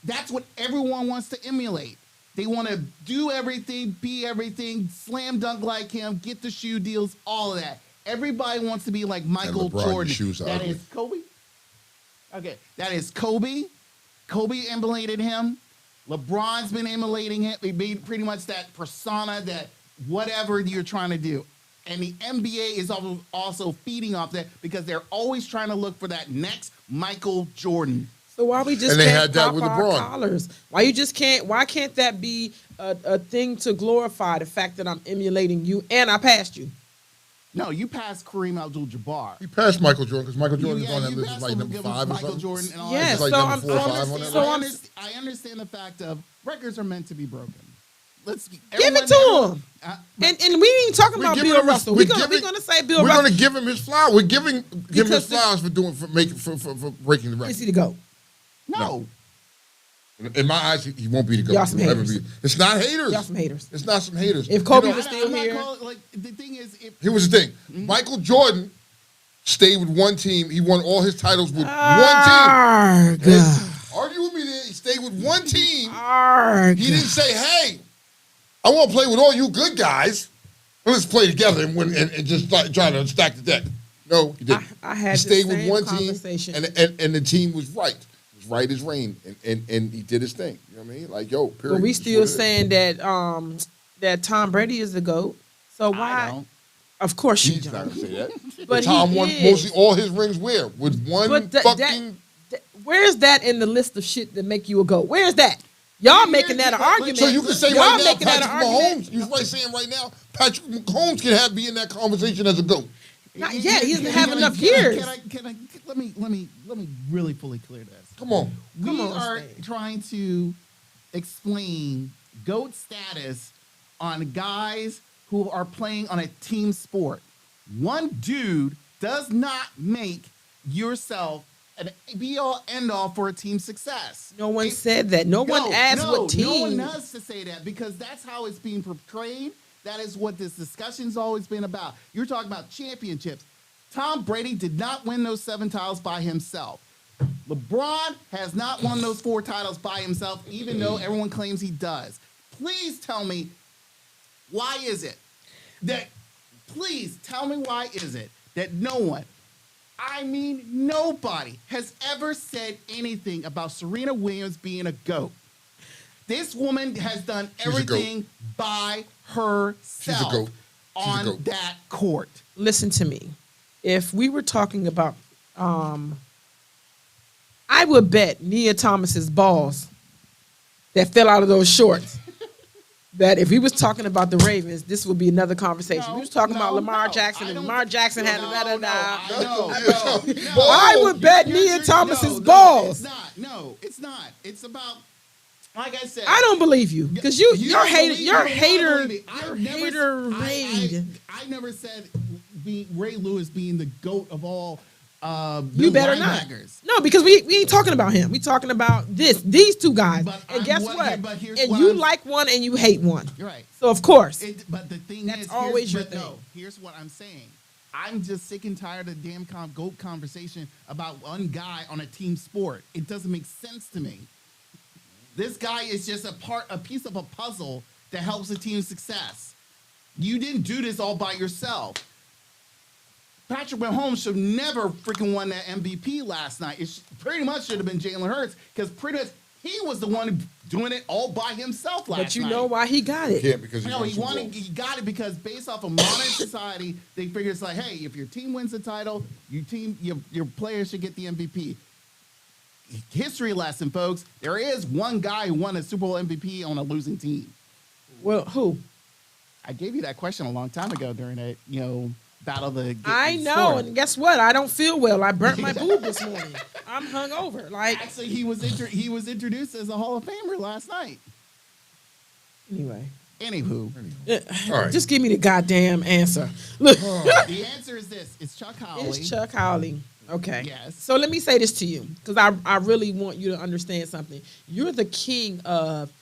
That's what everyone wants to emulate. They want to do everything, be everything, slam dunk like him, get the shoe deals, all of that. Everybody wants to be like Michael LeBron, Jordan. your shoes are That ugly. is Kobe. Okay, that is Kobe. Kobe emulated him. LeBron's been emulating him. He made pretty much that persona, that whatever you're trying to do. And the NBA is also feeding off that because they're always trying to look for that next Michael Jordan. So why we just And they can't had that pop with our LeBron. collars? Why can't that be a thing to glorify the fact that I'm emulating you and I passed you? No, you passed Kareem Abdul-Jabbar. He passed Michael Jordan because Michael Jordan is Yeah, on that you list passed as like him number with 5 or Michael something. Jordan and all Yeah, that. It's like so number I'm- 4 or 5 on that so list. I'm- I understand the fact of records are meant to be broken. Let's Give it to him. Uh, And we ain't even talking about Bill Russell. We're gonna say Bill We're Russell. gonna give him his flowers. We're giving him Because his flowers for breaking the Is record. he the GOAT? no. In my eyes, he won't be the GOAT. Y'all some He'll never haters. be. It's not haters. Y'all some haters. It's not some haters. If Kobe You know, was still I'm not here. like the thing is, if here was the thing. Michael Jordan stayed with one team. He won all his titles with one Arg. team. Argue with me there. He stayed with one team. Arg. He didn't say, hey, I want to play with all you good guys. Let's play together and win and just try to stack the deck. No, he didn't. I he had the stayed with same one team, conversation. and the team was right. It was right as rain, and he did his thing. You know what I mean? Like, yo, period. But we That's still what it is. saying that that Tom Brady is the GOAT. So why? I don't. Of course you He's not don't. going to say that. But Tom he won is. mostly all his rings where? With one But fucking... where's that in the list of shit that make you a GOAT? Where's that? Y'all making that an argument. So you can say Y'all right now, making that Patrick an argument. Mahomes, you're right saying right now, Patrick Mahomes can be in that conversation as a GOAT. Not yet. He doesn't have Can I- enough can I- years. Can I let me really fully clear this. Come on. We Come on, are Stan. trying to explain GOAT status on guys who are playing on a team sport. One dude does not make yourself an be-all, end-all for a team success. No one said that. No one asked what team. No one has to say that because that's how it's being portrayed. That is what this discussion's always been about. You're talking about championships. Tom Brady did not win those 7 titles by himself. LeBron has not won those 4 titles by himself, even though everyone claims he does. Please tell me, why is it that, please tell me why is it that no one, I mean nobody, has ever said anything about Serena Williams being a GOAT? This woman has done a goat. everything by herself goat. She's a on goat. that court. Listen to me. If we were talking about, I would bet Nia Thomas's balls that fell out of those shorts. That if we was talking about the Ravens, this would be another conversation. We was talking about Lamar Jackson, and Lamar Jackson had I would bet Nia Thomas's balls. It's not. No, it's not. It's about, like I said. I don't believe you because you're don't hater. believe me. You're You don't hater. believe me. You're I've never- hater raid. I never said Ray Lewis being the GOAT of all. You better not. No, because we ain't talking about him. We talking about these two guys. But And I'm guess what- what? but here's And what you I'm- like one and you hate one. You're right. So of course. But the thing That's is, always your but no, thing. here's what I'm saying. I'm just sick and tired of the damn GOAT conversation about one guy on a team sport. It doesn't make sense to me. This guy is just a piece of a puzzle that helps the team's success. You didn't do this all by yourself. Patrick Mahomes should never freaking won that MVP last night. It pretty much should have been Jalen Hurts because pretty much He was the one doing it all by himself last night. But you know why he got it? Can't because No, he got it because based off of modern society, they figure it's like, hey, if your team wins the title, your players should get the MVP. History lesson, folks. There is one guy who won a Super Bowl MVP on a losing team. Well, who? I gave you that question a long time ago during a battle of the. I know, score. and guess what? I don't feel well. I burnt my boob this morning. I'm hungover. Like, Actually, he was introduced as a Hall of Famer last night. anyway. Anywho, All right. Just give me the goddamn answer. Look, the answer is this: it's Chuck Howley. it's Chuck Howley. Okay. Yes. So let me say this to you, because I really want you to understand something. You're the king of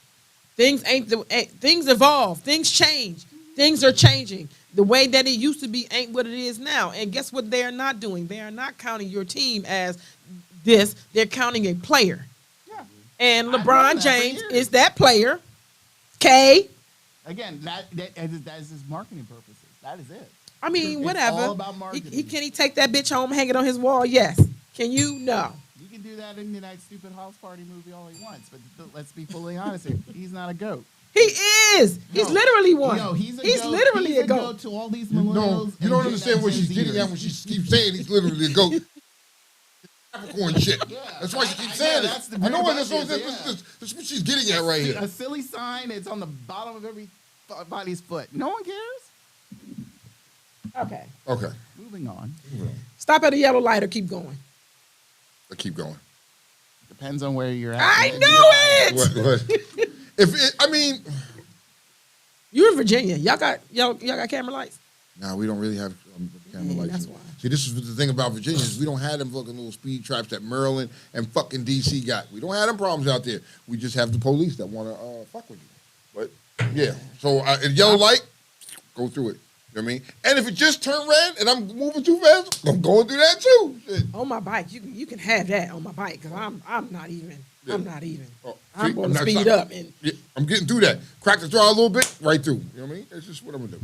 things. Things evolve. Things change. Things are changing. The way that it used to be ain't what it is now. And guess what they are not doing? They are not counting your team as this. They're counting a player. Yeah. And I've known LeBron that for James years. is that player. K. Again, that is his marketing purposes. That is it. I mean, It's whatever. all about marketing. Can he take that bitch home, hang it on his wall? Yes. Can you? No. You can do that in that stupid house party movie all he wants, but let's be fully honest here. He's not a goat. He is. He's No. literally one. No, he's a he's goat. literally He's a goat. to all these No, millennials. you don't understand what she's getting at when she keeps saying he's literally a goat. Capricorn shit. Yeah, That's why she I keeps know, saying that's it. the I know very what obvious, that's what she's getting at right here. A silly sign. It's on the bottom of everybody's foot. No one cares. Okay. Okay, Moving on. Stop at a yellow light or keep going. I keep going. Depends on where you're at. I knew it. What? I mean, You're in Virginia. Y'all got camera lights. nah, we don't really have camera Yeah, lights. that's here. why. See, this is the thing about Virginia is we don't have them fucking little speed traps that Maryland and fucking DC got. We don't have them problems out there. We just have the police that want to fuck with you. But yeah, so yellow light, go through it. You know what I mean? And if it just turned red and I'm moving too fast, I'm going through that too. Shit. On my bike, you can have that on my bike because I'm not even. Yeah. I'm not even. Oh, I'm see, going to not speed trying- up and Yeah, I'm getting through that. Crack the throttle a little bit, right through. You know what I mean? That's just what I'm gonna do.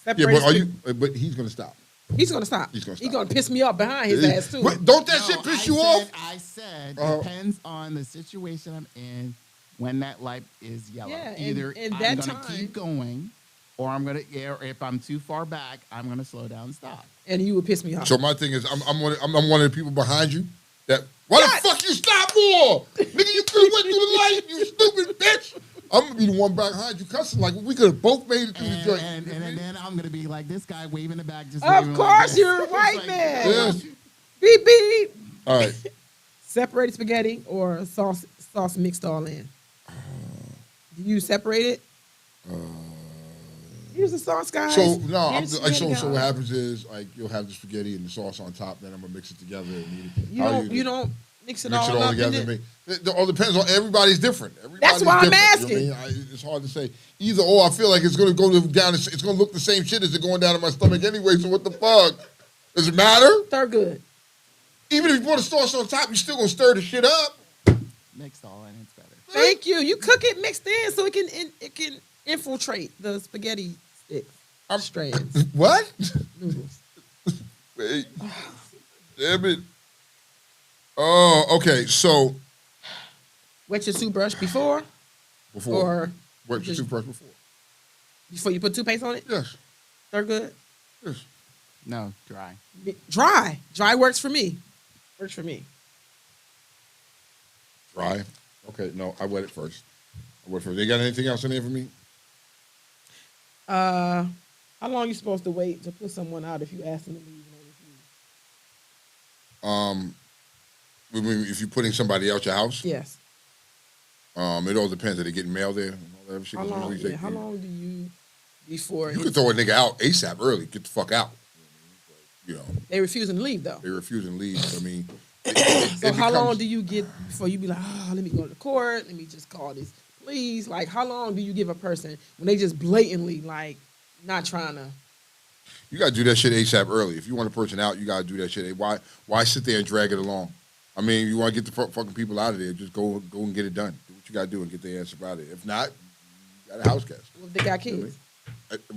Yeah, separate. but are you? But he's gonna stop. He's gonna stop. He's gonna He's stop. gonna piss me off behind his ass too. Wait, don't that No, shit piss I you said- off? I said Uh-huh. depends on the situation I'm in when that light is yellow. Yeah, and- Either and I'm that gonna time- keep going, or I'm gonna. Or if I'm too far back, I'm gonna slow down and stop. And you would piss me off. So my thing is, I'm one of the people behind you that. Why the fuck you stop for? Nigga, you could have went through the light, you stupid bitch. I'm gonna be the one behind you cussing like we could have both made it through the And, joint. and then I'm gonna be like this guy waving it back. Just Of waving course, like this. you're a It's white like, man. Yes. Beep beep. All right. Separated spaghetti or sauce mixed all in. Do you separate it? Here's the sauce, guys. So no, I'm Here's just, like so. spaghetti, So what guys. happens is like you'll have the spaghetti and the sauce on top. Then I'm gonna mix it together and eat it. You How don't. do You don't mix it mix all it all up. together. in And it? make, it all depends on everybody's different. Everybody's why I'm different, you know what I mean? It's hard to say. Either or, I feel like it's gonna go down. It's gonna look the same shit as it going down in my stomach anyway. So what the fuck? Does it matter? They're good. Even if you put the sauce on top, you still gonna stir the shit up. Mixed all in, it's better. Thank you. You cook it mixed in so it can infiltrate the spaghetti stick. Strands. What? Noodles. Wait. Damn it. Oh, okay. So Wet your toothbrush before or wet your just- toothbrush before. you put toothpaste on it? Yes. They're good. Yes. No, dry. Dry. Dry works for me. Works for me. Dry. Okay. No, I wet it first. They got anything else in there for me? How long you supposed to wait to put someone out if you ask them to leave and they refuse? If you're putting somebody out your house, Yes. it all depends. Are they getting mail there? And all that other shit? How 'Cause long? usually Yeah, how long do you before You could throw a nigga out ASAP early. Get the fuck out. You know, they refusing to leave though? they refuse and leave. I mean, So how long do you get before you be like, oh, let me go to court, let me just call this police? Like, how long do you give a person when they just blatantly like not trying to? You gotta do that shit ASAP early. If you want a person out, you gotta do that shit. Why sit there and drag it along? I mean, you want to get the fucking people out of there, just go and get it done. Do what you gotta do and get their ass up out of there. If not, you got a house guest. If they got kids.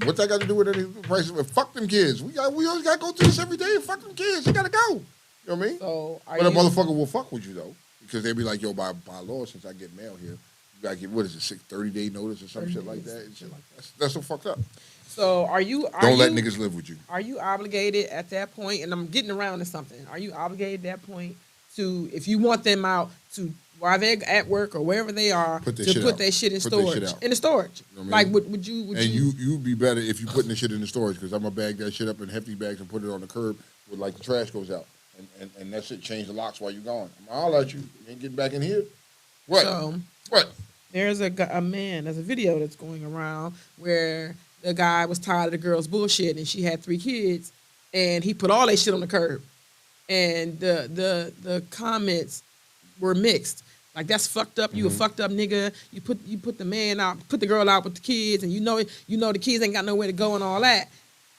What's that got to do with any prices? Fuck them kids. We always gotta go through this every day. Fuck them kids. You gotta go. You know what I mean? So are But a you? motherfucker will fuck with you though. because they be like, yo, by law, since I get mail here, you gotta get, what is it, 30-day notice or some 30 shit like days, that? And shit. something like That's so fucked up. So are you Don't let niggas live with you. Are you obligated at that point? And I'm getting around to something. Are you obligated at that point to, if you want them out, to while they're at work or wherever they are, Put their to shit put out. their shit in Put their storage? shit out. In the storage. You know what I Like mean? would you And you'd be better if you putting the shit in the storage, because I'm gonna bag that shit up in hefty bags and put it on the curb with like the trash goes out. And that shit change the locks while you're gone. I'll let you. You ain't getting back in here. What? So What? there's a man, there's a video that's going around where the guy was tired of the girl's bullshit and she had 3 kids and he put all that shit on the curb. And the comments were mixed. Like, that's fucked up. You a fucked up nigga. You put the man out, put the girl out with the kids, and you know the kids ain't got nowhere to go and all that.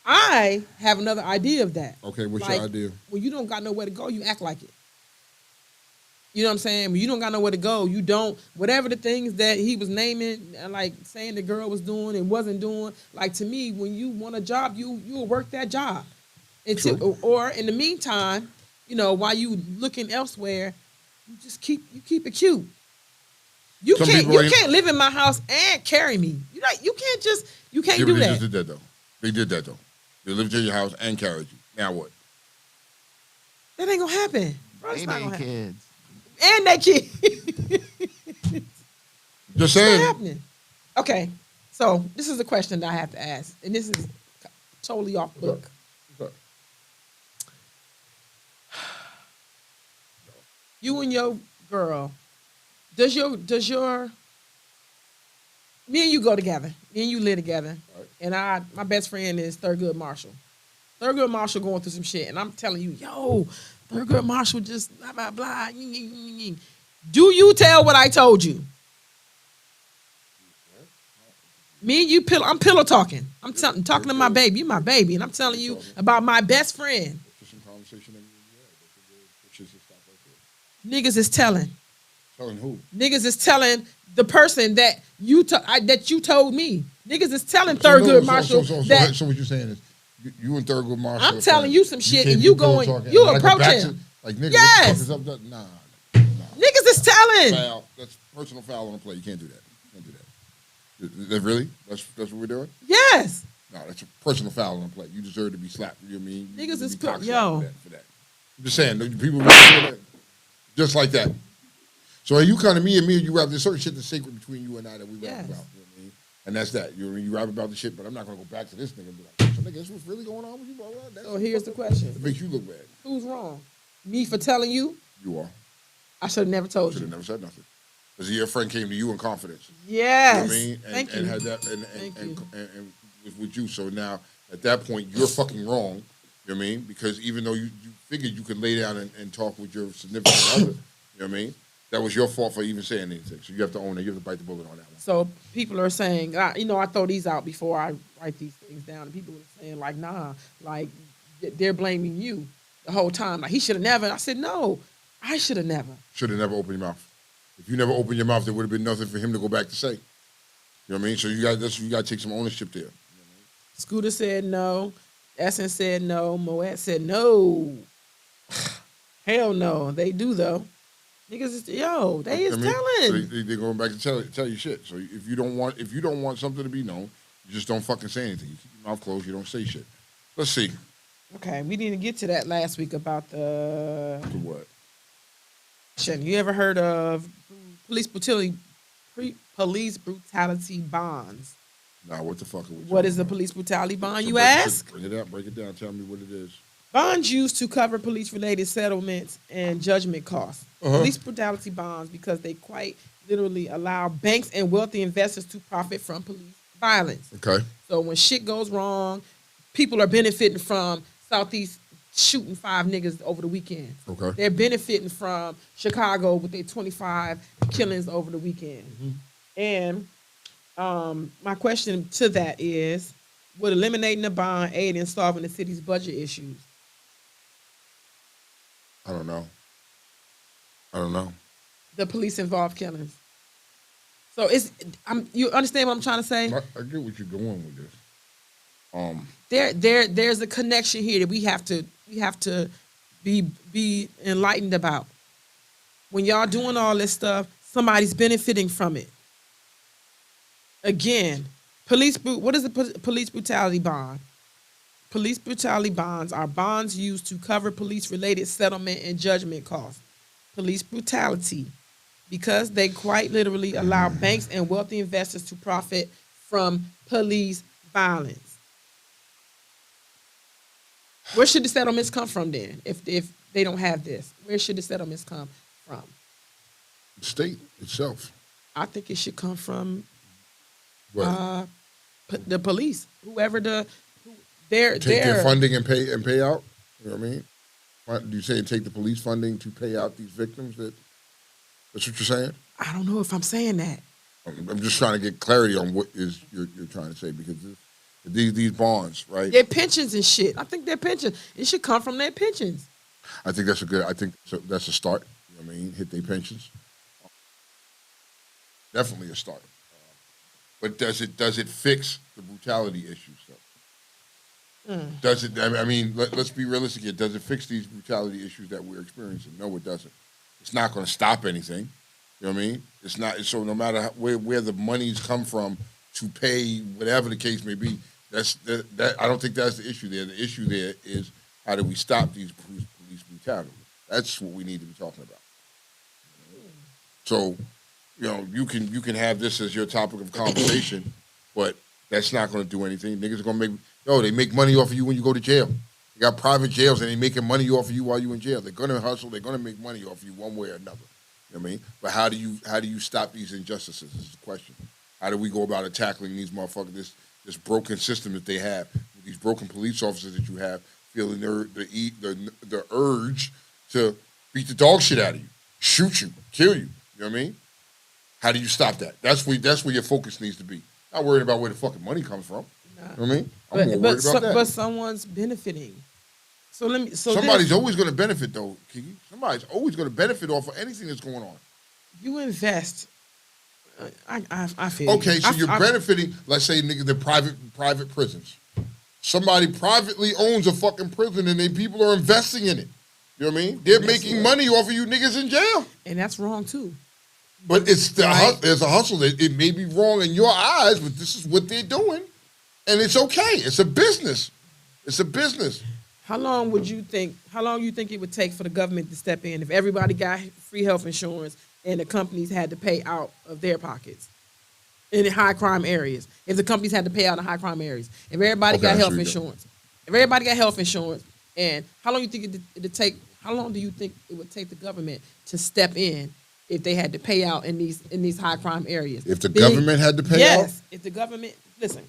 I have another idea of that. Okay, what's Like, your idea? when you don't got nowhere to go, you act like it. You know what I'm saying? When you don't got nowhere to go, you don't, whatever the things that he was naming, and like saying the girl was doing and wasn't doing, like, to me, when you want a job, you will work that job. Or in the meantime, you know, while you looking elsewhere, you just keep it cute. You can't live in my house and carry me. You can't do They that. just did that though. They did that though. They lived in your house and carried you. Now what? That ain't gonna happen. Bro, it's Ain't not they gonna happen. kids? And that kid. Just It's saying. not happening. Okay, so this is a question that I have to ask, and this is totally off book. What's up? You and your girl, does your me and you go together, me and you live together, Right. and my best friend is Thurgood Marshall. Thurgood Marshall going through some shit, and I'm telling you, yo, Thurgood Marshall just blah blah blah. Do you tell what I told you? Me and you I'm pillow talking. I'm talking to my baby. You my baby, and I'm telling you about my best friend. Just some conversation that you had. Just stop right there. Niggas is telling. Telling who? Niggas is telling the person that you told me. Niggas is telling Thurgood Marshall that So what you're saying is you and Thurgood Marshall. I'm telling you some shit, and can't you be pillow going, talking, you and I go approach back him. to, like, nigga, Yes. what the fuck is up? Nah. Niggas is telling. Foul. That's personal foul on the play. You can't do that. You can't do that. Really? That's what we're doing? Yes. No, that's a personal foul on the play. You deserve to be slapped. You know what I mean? Niggas is cock yo. for that. I'm just saying, the people really doing that, just like that. So you come to me and you rap. There's certain shit that's sacred between you and I that we rap Yes. about. You know what I mean? And that's that. You rap about the shit, but I'm not gonna go back to this nigga and be like, so nigga, this what's really going on with you, blah, blah, blah. So here's the question. It makes you look bad. Who's wrong? Me for telling you? You are. I should have never told Should you. have never said nothing. Because your friend came to you in confidence. Yes. You know what I mean? Thank you. And had that Thank you. and was with you. So now at that point you're fucking wrong. You know what I mean? Because even though you figured you could lay down and talk with your significant other, you know what I mean? That was your fault for even saying anything. So you have to own it. You have to bite the bullet on that one. So people are saying, I throw these out before I write these things down. And people are saying, like, nah, like, they're blaming you the whole time. Like, he should have never. I said, no, I should have never. Should have never opened your mouth. If you never opened your mouth, there would have been nothing for him to go back to say. You know what I mean? So you got to take some ownership there. Scooter said no. Essence said no. Moet said no. Hell no. They do, though. Niggas is, they is telling. So they're going back to tell you shit. So if you don't want something to be known, you just don't fucking say anything. You keep your mouth closed. You don't say shit. Let's see. Okay, we didn't get to that last week about the. To what? You ever heard of police brutality bonds? Nah, what the fuck are we What talking is the about? police brutality bond, So you break it- ask? Bring it out. Break it down. Tell me what it is. Bonds used to cover police-related settlements and judgment costs. Police brutality bonds because they quite literally allow banks and wealthy investors to profit from police violence. Okay. So when shit goes wrong, people are benefiting from Southeast shooting 5 niggas over the weekend. Okay. They're benefiting from Chicago with their 25 killings over the weekend. And my question to that is, would eliminating the bond aid in solving the city's budget issues? I don't know. The police involved killings. So you understand what I'm trying to say? I get what you're going with this. There's a connection here that we have to be enlightened about. when y'all doing all this stuff, somebody's benefiting from it. Again, what is the police brutality bond? Police brutality bonds are bonds used to cover police-related settlement and judgment costs. Police brutality, because they quite literally allow banks and wealthy investors to profit from police violence. Where should the settlements come from then? If they don't have this, where should the settlements come from? The state itself. I think it should come from What? the police, whoever Take their funding and pay out. You know what I mean? Do you say take the police funding to pay out these victims? That's what you're saying? I don't know if I'm saying that. I'm just trying to get clarity on what is you're trying to say, because these bonds, right? Their pensions and shit. I think their pensions. It should come from their pensions. I think that's that's a start. You know what I mean? Hit their pensions. Definitely a start. But does it fix the brutality issues though? Does it? I mean, let's be realistic here. Does it fix these brutality issues that we're experiencing? No, it doesn't. It's not going to stop anything. You know what I mean? It's not. So no matter where the monies come from to pay whatever the case may be, that I don't think that's the issue there. The issue there is how do we stop these police brutality? That's what we need to be talking about. So, you know, you can have this as your topic of conversation, but that's not going to do anything. Niggas are going to they make money off of you when you go to jail. You got private jails and they making money off of you while you're in jail. They're going to hustle. They're going to make money off of you one way or another. You know what I mean? But how do you stop these injustices is the question. How do we go about tackling these motherfuckers, this broken system that they have, these broken police officers that you have, feeling the urge to beat the dog shit out of you, shoot you, kill you. You know what I mean? How do you stop that? That's where your focus needs to be. Not worried about where the fucking money comes from. You know what I mean? I'm more worried about that. But someone's benefiting. Somebody's always going to benefit, though, Kiki. Somebody's always going to benefit off of anything that's going on. You invest. I feel. Okay, so you're benefiting. Let's say, nigga, the private prisons. Somebody privately owns a fucking prison, and people are investing in it. You know what I mean? They're making money off of you niggas in jail. And that's wrong too. But there's a hustle. It may be wrong in your eyes, but this is what they're doing. And it's okay. It's a business. It's a business. How long you think it would take for the government to step in if everybody got free health insurance and the companies had to pay out of their pockets in high crime areas? If the companies had to pay out in high crime areas, if everybody got health insurance, and how long do you think it would take the government to step in if they had to pay out in these high crime areas? If the government had to pay out? Yes. If the government, listen,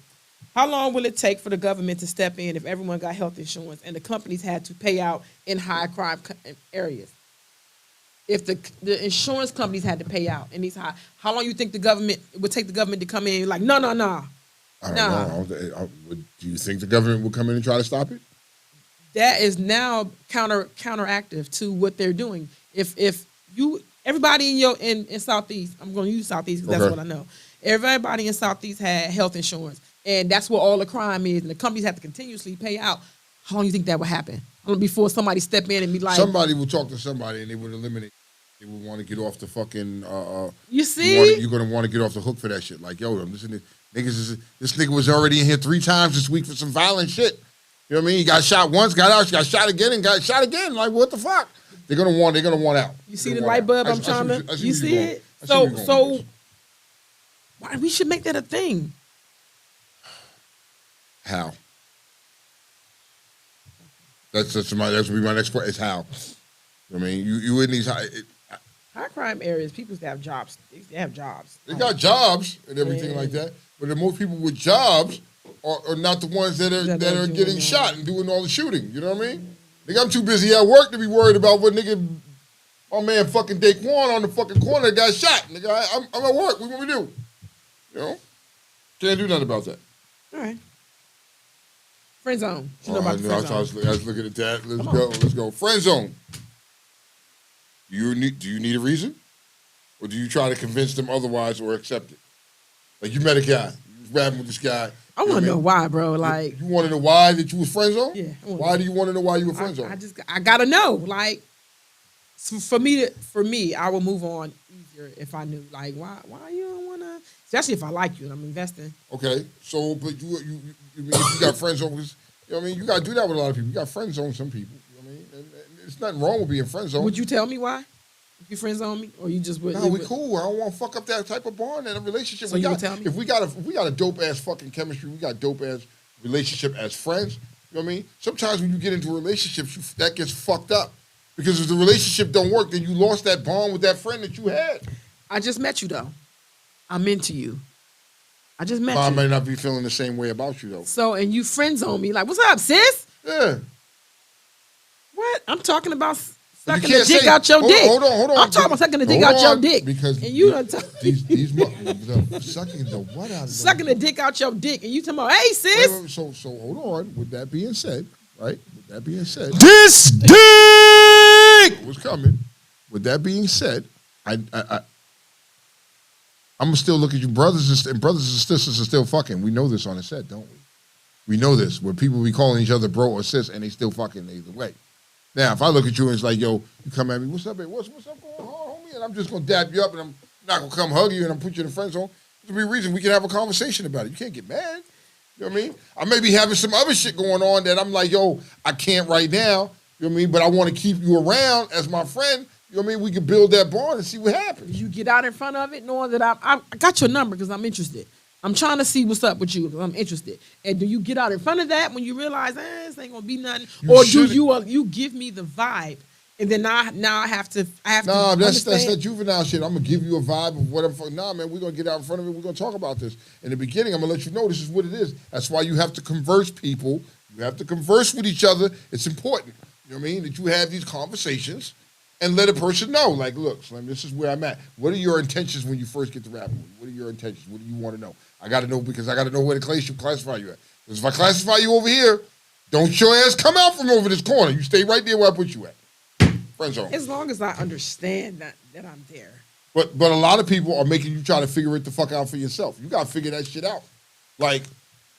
how long will it take for the government to step in if everyone got health insurance and the companies had to pay out in high crime areas? If the insurance companies had to pay out in these how long you think it would take the government to come in like, no. I don't know. Do you think the government would come in and try to stop it? That is now counteractive to what they're doing. If everybody in Southeast, I'm going to use Southeast because that's what I know. Everybody in Southeast had health insurance, and that's where all the crime is, and the companies have to continuously pay out. How long do you think that would happen? Before somebody step in and be like... Somebody would talk to somebody, and they would eliminate. They would want to get off the fucking... you see? You're going to want to get off the hook for that shit. Like, yo, this nigga was already in here 3 times this week for some violent shit. You know what I mean? He got shot once, got out, got shot again, and got shot again. Like, what the fuck? They're gonna want out. You see the light bulb I'm trying to... You see it? So why we should make that a thing? How? That's gonna be my next question. Is how? I mean, you in these high crime areas, people have jobs. They have jobs. They got jobs and everything like that. But the most people with jobs are not the ones that are getting shot and doing all the shooting. You know what I mean? Nigga, I'm too busy at work to be worried about what my man fucking Daquan on the fucking corner got shot. Nigga, I'm at work. What we do? You know? Can't do nothing about that. All right. Friend zone. I was looking at that. Let's go. Friend zone. Do you need a reason? Or do you try to convince them otherwise or accept it? Like, you met a guy. You was rapping with this guy. I want to know why, bro. Like, you want to know why that you was friend zone? Yeah. Why do you want to know why you were friend zone? I gotta know. Like, So for me, I would move on easier if I knew, like, why you don't wanna, especially if I like you and I'm investing. Okay, so but you I mean, if you got friend zones, you know what I mean. You gotta do that with a lot of people. You got friend zone some people. You know what I mean, and it's nothing wrong with being friend zone. Would you tell me why? If you friends on me, or you just would? No, we cool. I don't want to fuck up that type of bond and a relationship. So we you got. would tell me? If we got a dope ass fucking chemistry, we got dope ass relationship as friends. You know what I mean? Sometimes when you get into relationships, that gets fucked up because if the relationship don't work, then you lost that bond with that friend that you had. I just met you though. I'm into you. I just met I you. may not be feeling the same way about you though. So and you friends on me, like, what's up, sis? Yeah. What? I'm talking about You sucking the can't dick say- out your dick. Hold on. I'm talking about sucking the dick Hold out your on, dick. because and you done sucking the what out of sucking the dick out your dick, and you talking about, hey, sis. Wait, so hold on. With that being said, right? With that being said, This dick! it was coming. With that being said, I'm gonna still look at you, brothers and sisters are still fucking. We know this on the set, don't we? We know this. Where people be calling each other bro or sis, and they still fucking either way. Now, if I look at you and it's like, yo, you come at me, what's up, babe? What's up going on, homie? And I'm just gonna dap you up, and I'm not gonna come hug you, and I'm put you in the friend zone. There'll be a reason we can have a conversation about it. You can't get mad. You know what I mean? I may be having some other shit going on that I'm like, yo, I can't right now. You know what I mean? But I want to keep you around as my friend. You know what I mean? We can build that bond and see what happens. You get out in front of it knowing that I got your number because I'm interested. I'm trying to see what's up with you because I'm interested. And do you get out in front of that when you realize, this ain't gonna be nothing, or do you give me the vibe, and then now I have to Nah, that's understand? that juvenile shit. I'm gonna give you a vibe of what I'm. Nah, man, we're gonna get out in front of it. We're gonna talk about this. In the beginning, I'm gonna let you know this is what it is. That's why you have to converse, people. You have to converse with each other. It's important. You know what I mean? That you have these conversations and let a person know, like, look, Slim, this is where I'm at. What are your intentions when you first get to rapping with me? What are your intentions? What do you want to know? I got to know because I got to know where to classify you at. Because if I classify you over here, don't your ass come out from over this corner. You stay right there where I put you at. Friend zone. As long as I understand that I'm there. But a lot of people are making you try to figure it the fuck out for yourself. You got to figure that shit out. Like,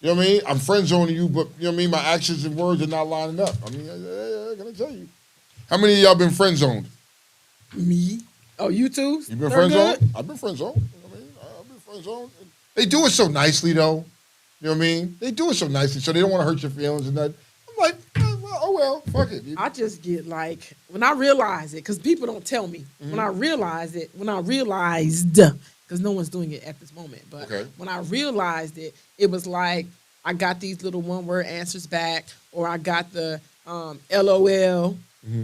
you know what I mean? I'm friend zoning you, but you know what I mean? My actions and words are not lining up. I mean, I gotta tell you. How many of y'all been friend zoned? Me? Oh, you too? You been friend zoned? I've been friend zoned. You know what I mean? I've been friend zoned. They do it so nicely though. You know what I mean? They do it so nicely, so they don't want to hurt your feelings and that. I'm like, oh well, fuck it. I just get like, when I realize it, because people don't tell me. Mm-hmm. When I realized, because no one's doing it at this moment, but Okay. when I realized it, it was like, I got these little one-word answers back, or I got the LOL,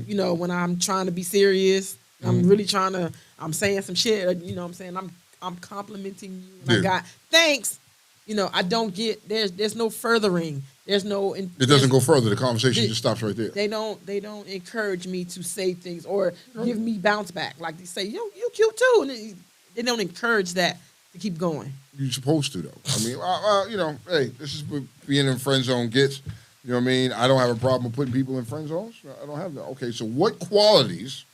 you know, when I'm trying to be serious. I'm really trying to, I'm saying some shit, you know what I'm saying? I'm complimenting you, and I Yeah. got, thanks. You know, I don't get, there's no furthering. There's no. It doesn't go further. The conversation just stops right there. They don't encourage me to say things or give me bounce back. Like they say, yo, you cute too. And they don't encourage that to keep going. You're supposed to, though. I mean, you know, hey, this is what being in friend zone gets. You know what I mean? I don't have a problem with putting people in friend zones. I don't have that. Okay, so what qualities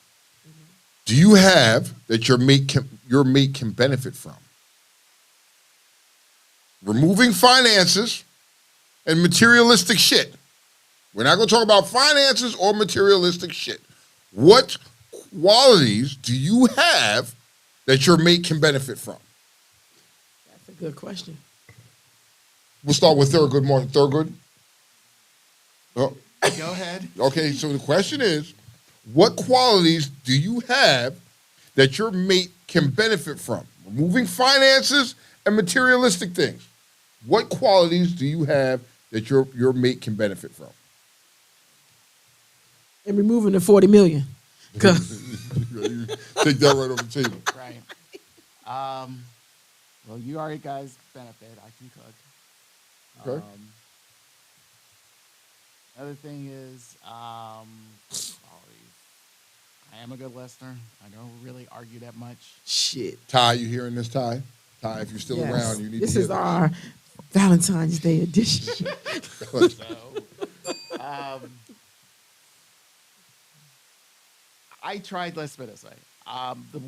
do you have that your mate can benefit from? Removing finances and materialistic shit. We're not going to talk about finances or materialistic shit. What qualities do you have that your mate can benefit from? That's a good question. We'll start with Thurgood Martin. Thurgood? Oh, Go ahead. okay, so the question is, what qualities do you have that your mate can benefit from? Removing finances and materialistic things. What qualities do you have that your mate can benefit from? And removing the 40 million. 'Cause You take that right off the table. Right. Well, you already guys benefit. I can cook. Okay. Another thing is qualities. I am a good listener. I don't really argue that much. shit. Ty, you hearing this, Ty? Ty, if you're still Yes. around, you need This to hear is our Valentine's Day edition. I tried. Let's put it this way.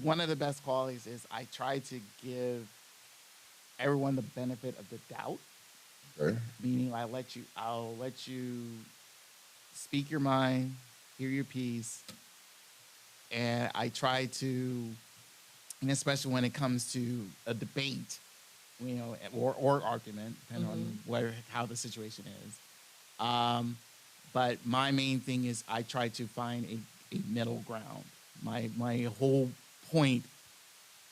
One of the best qualities is I try to give everyone the benefit of the doubt. Okay. Meaning, I'll let you speak your mind, hear your piece, And I try to, and especially when it comes to a debate, or argument, depending on how the situation is. But my main thing is I try to find a middle ground. My whole point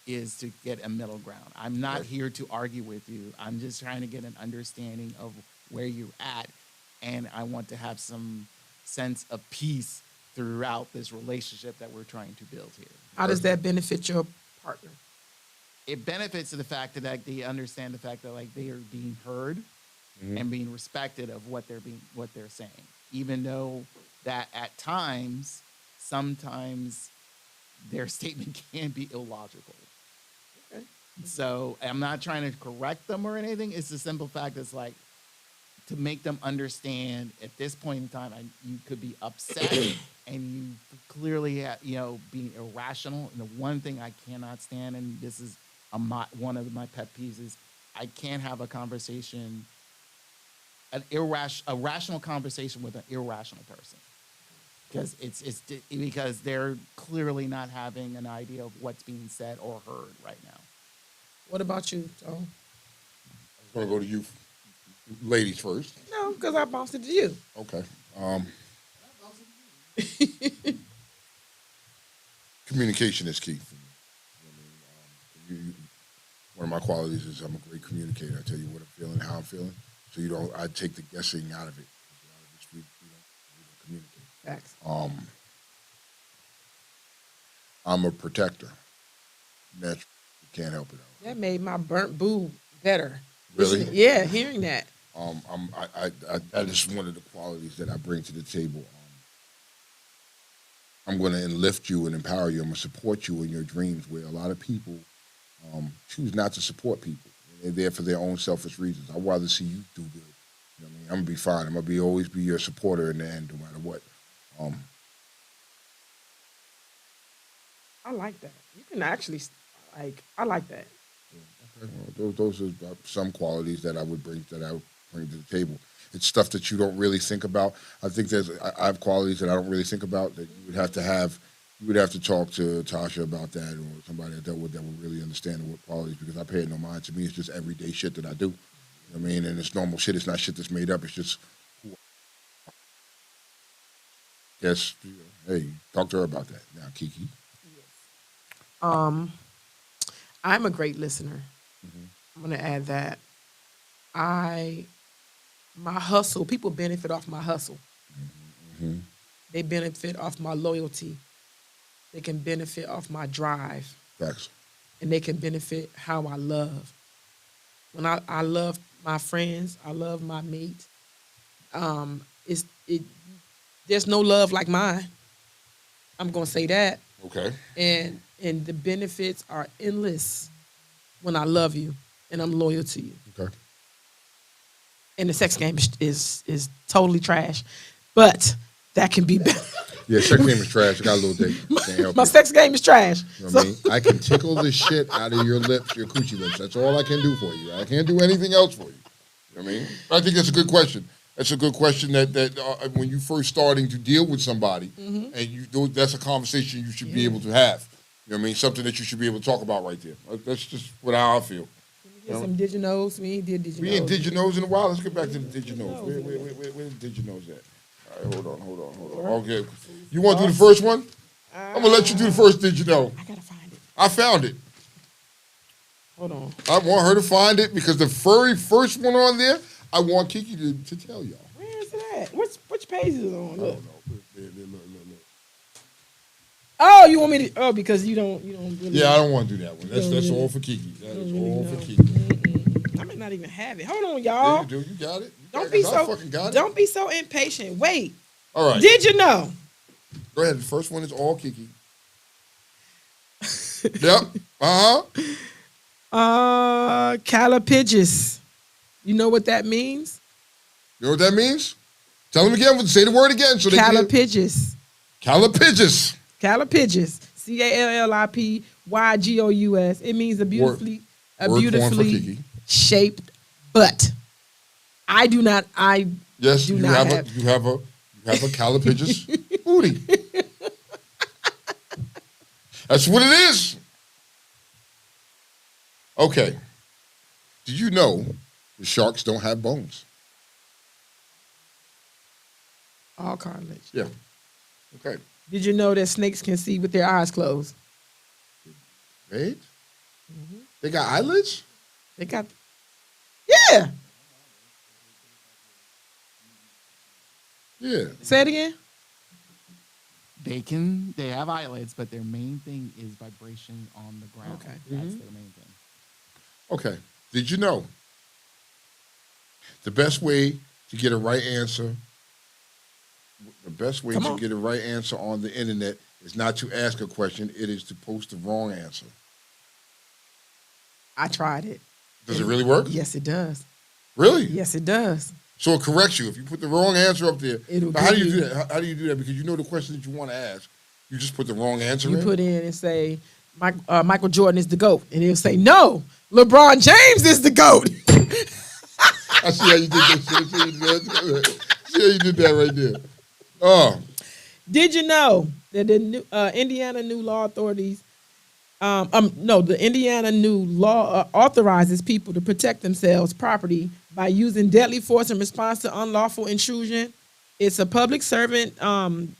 is to get a middle ground. I'm not here to argue with you. I'm just trying to get an understanding of where you're at, and I want to have some sense of peace throughout this relationship that we're trying to build here. How does that benefit your partner? It benefits to the fact that like, they understand the fact that like they are being heard and being respected of what they're saying, even though that at times, sometimes their statement can be illogical. Okay. So I'm not trying to correct them or anything. It's the simple fact that's like to make them understand at this point in time, you could be upset and you clearly being irrational. And the one thing I cannot stand, and this is one of my pet peeves, is I can't have a conversation, a rational conversation with an irrational person. Because because they're clearly not having an idea of what's being said or heard right now. What about you, Joe? I'm going to go to you ladies first. No, because I bounced it to you. Okay. Communication is key for me. One of my qualities is I'm a great communicator. I tell you what I'm feeling, how I'm feeling, so I take the guessing out of it. We don't communicate. Facts. I'm a protector. Naturally, can't help it out. That made my burnt boo better. Really? Yeah, hearing that. That is one of the qualities that I bring to the table. I'm going to enlift you and empower you. I'm going to support you in your dreams, where a lot of people choose not to support people. They're there for their own selfish reasons. I'd rather see you do good. You know what I mean? I'm going to be fine. I'm going to always be your supporter in the end, no matter what. I like that. You can actually, I like that. Okay, well, those are some qualities that I would bring to the table. It's stuff that you don't really think about. I think I have qualities that I don't really think about that you would have to talk to Tasha about that, or somebody I dealt with that would really understand what qualities, because I pay it no mind. To me, it's just everyday shit that I do. You know what I mean? And it's normal shit. It's not shit that's made up. It's just who I am. Yes. Hey, talk to her about that now, Kiki. I'm a great listener. I'm going to add that. My hustle, people benefit off my hustle. They benefit off my loyalty. They can benefit off my drive. Facts. And they can benefit how I love. When I love my friends, I love my mate. There's no love like mine. I'm going to say that. Okay. And the benefits are endless when I love you and I'm loyal to you. Okay. And the sex game is totally trash, but that can be better. Yeah, sex game is trash. I got a little dick. Can't help My it. sex game is trash. You know what I mean? I can tickle the shit out of your lips, your coochie lips. That's all I can do for you. I can't do anything else for you. You know what I mean? I think that's a good question. That's a good question that when you're first starting to deal with somebody, and that's a conversation you should be able to have. You know what I mean? Something that you should be able to talk about right there. That's just how I feel. Get some diginos. We ain't did diginos. We ain't diginos in a while. Let's get back to the diginos. Where's the diginos at? All right, hold on. Okay. You want to do the first one? I'm going to let you do the first digino. I got to find it. I found it. Hold on. I want her to find it because the very first one on there, I want Kiki to tell y'all. Where is it at? Which page is it on? I Look. don't know. Look. Oh, you want me to? Oh, because you don't really. Yeah, I don't want to do that one. That's all for Kiki. That is all for Kiki. I may not even have it. Hold on, Yeah, y'all. you do. You got it. Don't be so impatient. Wait. All right. Did you know? Go ahead. The first one is all Kiki. Yep. Calipigus. You know what that means? You know what that means? Tell them again. Say the word again. So Calipigus. Calipigus. Calipigus. CALLIPYGOUS. It means a beautifully shaped butt. I do not. Yes, do you not have a calipigus booty. That's what it is. Okay. Did you know the sharks don't have bones? All cartilage. Yeah. Okay. Did you know that snakes can see with their eyes closed? Right? They got eyelids? They got. Yeah. Yeah. Say it again. They have eyelids, but their main thing is vibration on the ground. Okay. That's their main thing. Okay. Did you know the best way to get a right answer, get a right answer on the internet is not to ask a question, it is to post the wrong answer. I tried it. Does it really work? Yes, it does. Really? Yes, it does. So it corrects you. If you put the wrong answer up there, It'll but how do give you you- do that? How do you do that? Because you know the question that you want to ask. You just put the wrong answer You in? put in and say, Michael Jordan is the GOAT. And he'll say, no, LeBron James is the GOAT. I see how you did that. See how you did that right there. Oh, Did you know that the Indiana new law authorities, the Indiana new law authorizes people to protect themselves property by using deadly force in response to unlawful intrusion? It's a public servant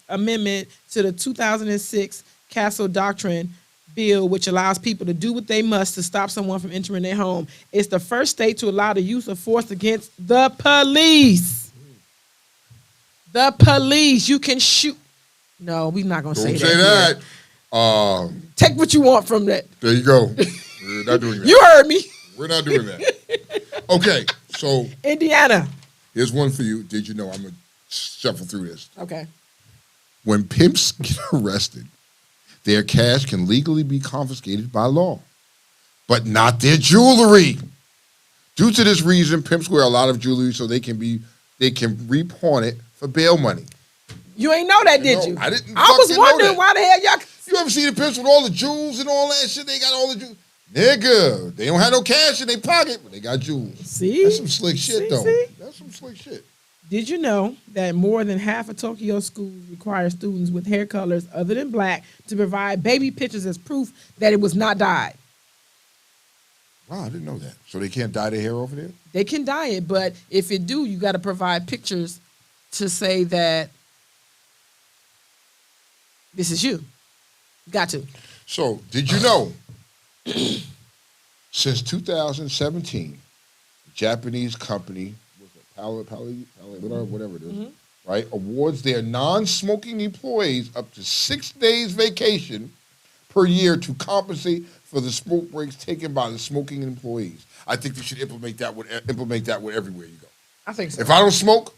amendment to the 2006 Castle Doctrine bill, which allows people to do what they must to stop someone from entering their home. It's the first state to allow the use of force against the police. The police. You can shoot. No, we're not going to don't say say that. that. Here. Take what you want from that. There you go. We're not doing that. You heard me. We're not doing that. Okay, so Indiana. here's one for you. Did you know? I'm going to shuffle through this. Okay. When pimps get arrested, their cash can legally be confiscated by law, but not their jewelry. Due to this reason, pimps wear a lot of jewelry so they can repawn it for bail money. You ain't know that, did No, you? I didn't I was fucking know wondering that. why the hell y'all. You ever see the pimps with all the jewels and all that shit? They got all the jewels. Nigga, they don't have no cash in their pocket, but they got jewels. See? That's some slick shit, though. See? That's some slick shit. Did you know that more than half of Tokyo schools require students with hair colors other than black to provide baby pictures as proof that it was not dyed? Wow, I didn't know that. So they can't dye their hair over there? They can dye it, but if it do, you got to provide pictures to say that this is you. Got to. So, did you know, since 2017, the Japanese company, whatever it is, right, awards their non-smoking employees up to 6 days vacation per year to compensate for the smoke breaks taken by the smoking employees. I think they should implement that with everywhere you go. I think so. If I don't smoke,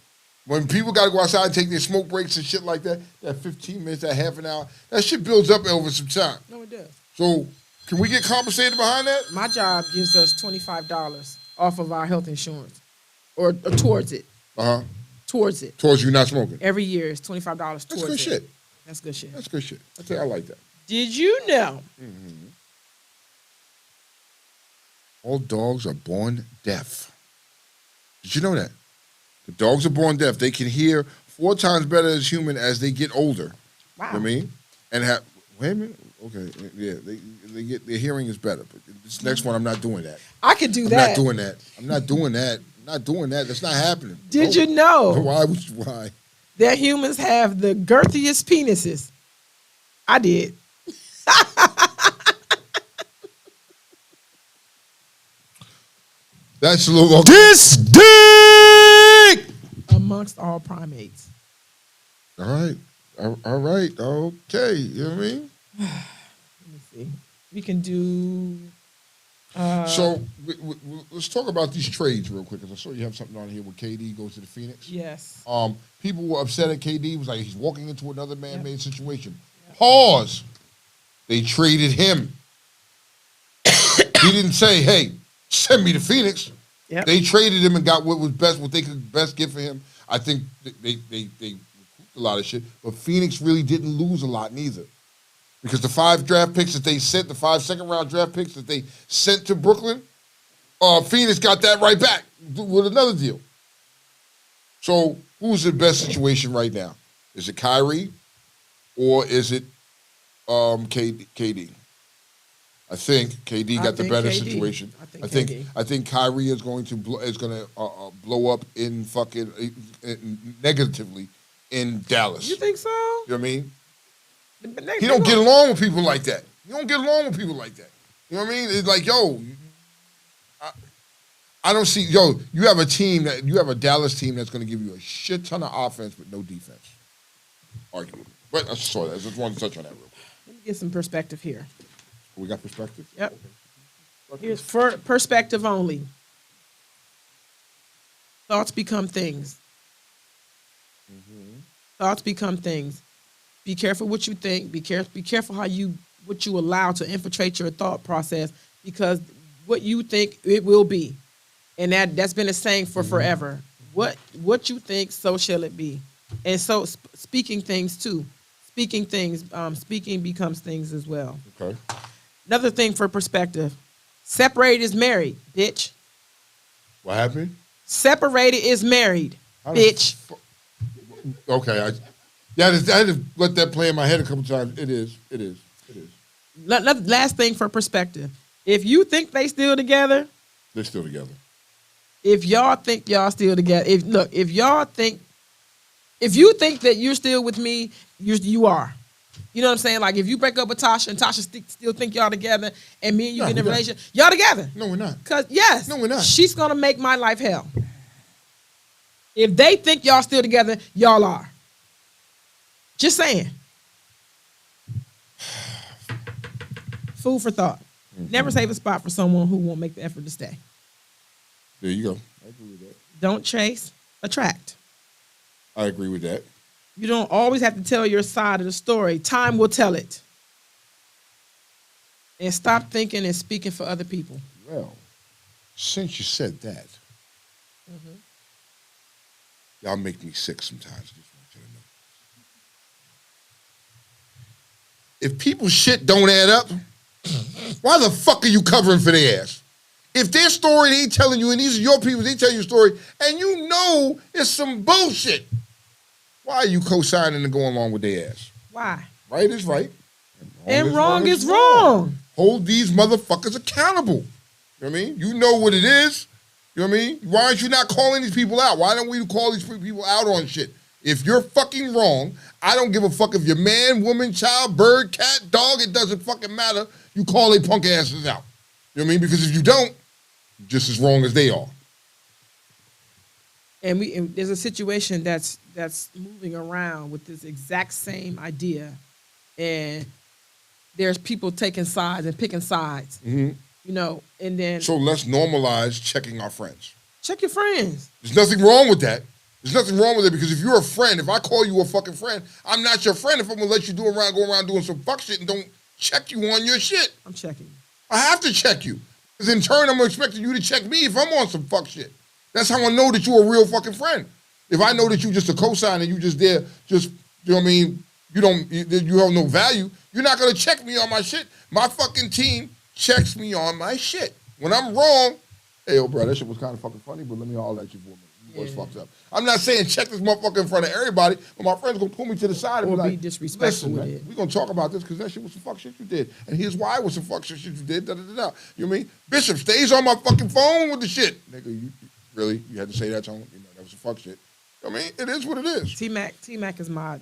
when people got to go outside and take their smoke breaks and shit like that, that 15 minutes, that half an hour, that shit builds up over some time. No, it does. So can we get compensated behind that? My job gives us $25 off of our health insurance, or towards it. Towards it. Towards you not smoking. Every year it's $25 towards That's good it. shit. That's good shit. That's good shit. I like that. Did you know? All dogs are born deaf. Did you know that? The dogs are born deaf. They can hear 4 times better as human as they get older. Wow. You know what I mean? And have, wait a minute. Okay, yeah, they get, their hearing is better. But this next one, I'm not doing that. I could do I'm that. not doing that. I'm not doing that. I'm not doing that. That's not happening. Did you know Why? that humans have the girthiest penises? I did. That's a little. This dick! Amongst all primates. All right. All right. Okay. You know what I mean? Let me see. We can do. So let's talk about these trades real quick, because I saw you have something on here where KD goes to the Phoenix. Yes. People were upset at KD. It was like he's walking into another man-made situation. Pause. They traded him. He didn't say, "Hey, send me to Phoenix." Yep. They traded him and got what was best, what they could best get for him. I think they recouped a lot of shit, but Phoenix really didn't lose a lot neither. Because the 5 draft picks that they sent, the 5 second-round draft picks that they sent to Brooklyn, Phoenix got that right back with another deal. So who's the best situation right now? Is it Kyrie or is it KD. I think KD got the better situation. I think Kyrie is going to blow up in fucking negatively in Dallas. You think so? You know what I mean? He don't get along with people like that. You know what I mean? It's like, yo, I don't see, you have a Dallas team that's going to give you a shit ton of offense but no defense. Arguably. But I saw that. I just wanted to touch on that real quick. Let me get some perspective here. We got perspective? Yep. Here's for perspective only. Thoughts become things. Thoughts become things. Be careful what you think. Be careful what you allow to infiltrate your thought process, because what you think, it will be. And that's been a saying for forever. What you think, so shall it be. And so speaking things too. Speaking becomes things as well. Okay. Another thing for perspective. Separated is married, bitch. What happened? Separated is married, bitch. Okay. I had to let that play in my head a couple times. It is. Last thing for perspective. If you think they still together, they're still together. If y'all think y'all still together, if you think that you're still with me, you are. You know what I'm saying? Like, if you break up with Tasha and Tasha still think y'all together, and me and you get in a relationship, y'all together. No, we're not. Cause yes, no, we're not. She's gonna make my life hell. If they think y'all still together, y'all are. Just saying. Food for thought. Never save a spot for someone who won't make the effort to stay. There you go. I agree with that. Don't chase, attract. I agree with that. You don't always have to tell your side of the story. Time will tell it. And stop thinking and speaking for other people. Well, since you said that, y'all make me sick sometimes. I just want you to know. If people's shit don't add up, why the fuck are you covering for their ass? If their story they telling you, and these are your people, they tell you a story, and you know it's some bullshit, why are you co-signing and going along with their ass? Why? Right is right. And wrong is wrong. Hold these motherfuckers accountable. You know what I mean? You know what it is. You know what I mean? Why aren't you not calling these people out? Why don't we call these people out on shit? If you're fucking wrong, I don't give a fuck if you're man, woman, child, bird, cat, dog, it doesn't fucking matter. You call they punk asses out. You know what I mean? Because if you don't, you're just as wrong as they are. And there's a situation that's moving around with this exact same idea, and there's people taking sides and picking sides. You know, and then so let's normalize checking our friends. Check your friends. There's nothing wrong with that. There's nothing wrong with it, because if you're a friend, if I call you a fucking friend, I'm not your friend if I'm gonna let you go around doing some fuck shit and don't check you on your shit. I'm checking you. I have to check you. Because in turn, I'm expecting you to check me if I'm on some fuck shit. That's how I know that you're a real fucking friend. If I know that you just a cosign and you just there, just, you know what I mean, you have no value, you're not gonna check me on my shit. My fucking team checks me on my shit. When I'm wrong, hey, yo, bro, that shit was kind of fucking funny, but let me holler at you for a minute. You was fucked up. I'm not saying check this motherfucker in front of everybody, but my friend's gonna pull me to the side and Or be like, be disrespectful with it. We're gonna talk about this because that shit was some fuck shit you did. And here's why it was some fuck shit you did, da da da da. You know what I mean? Bishop stays on my fucking phone with the shit. Nigga, you really? You had to say that to him? You know, that was some fuck shit. You know what I mean? It is what it is. T-Mac is my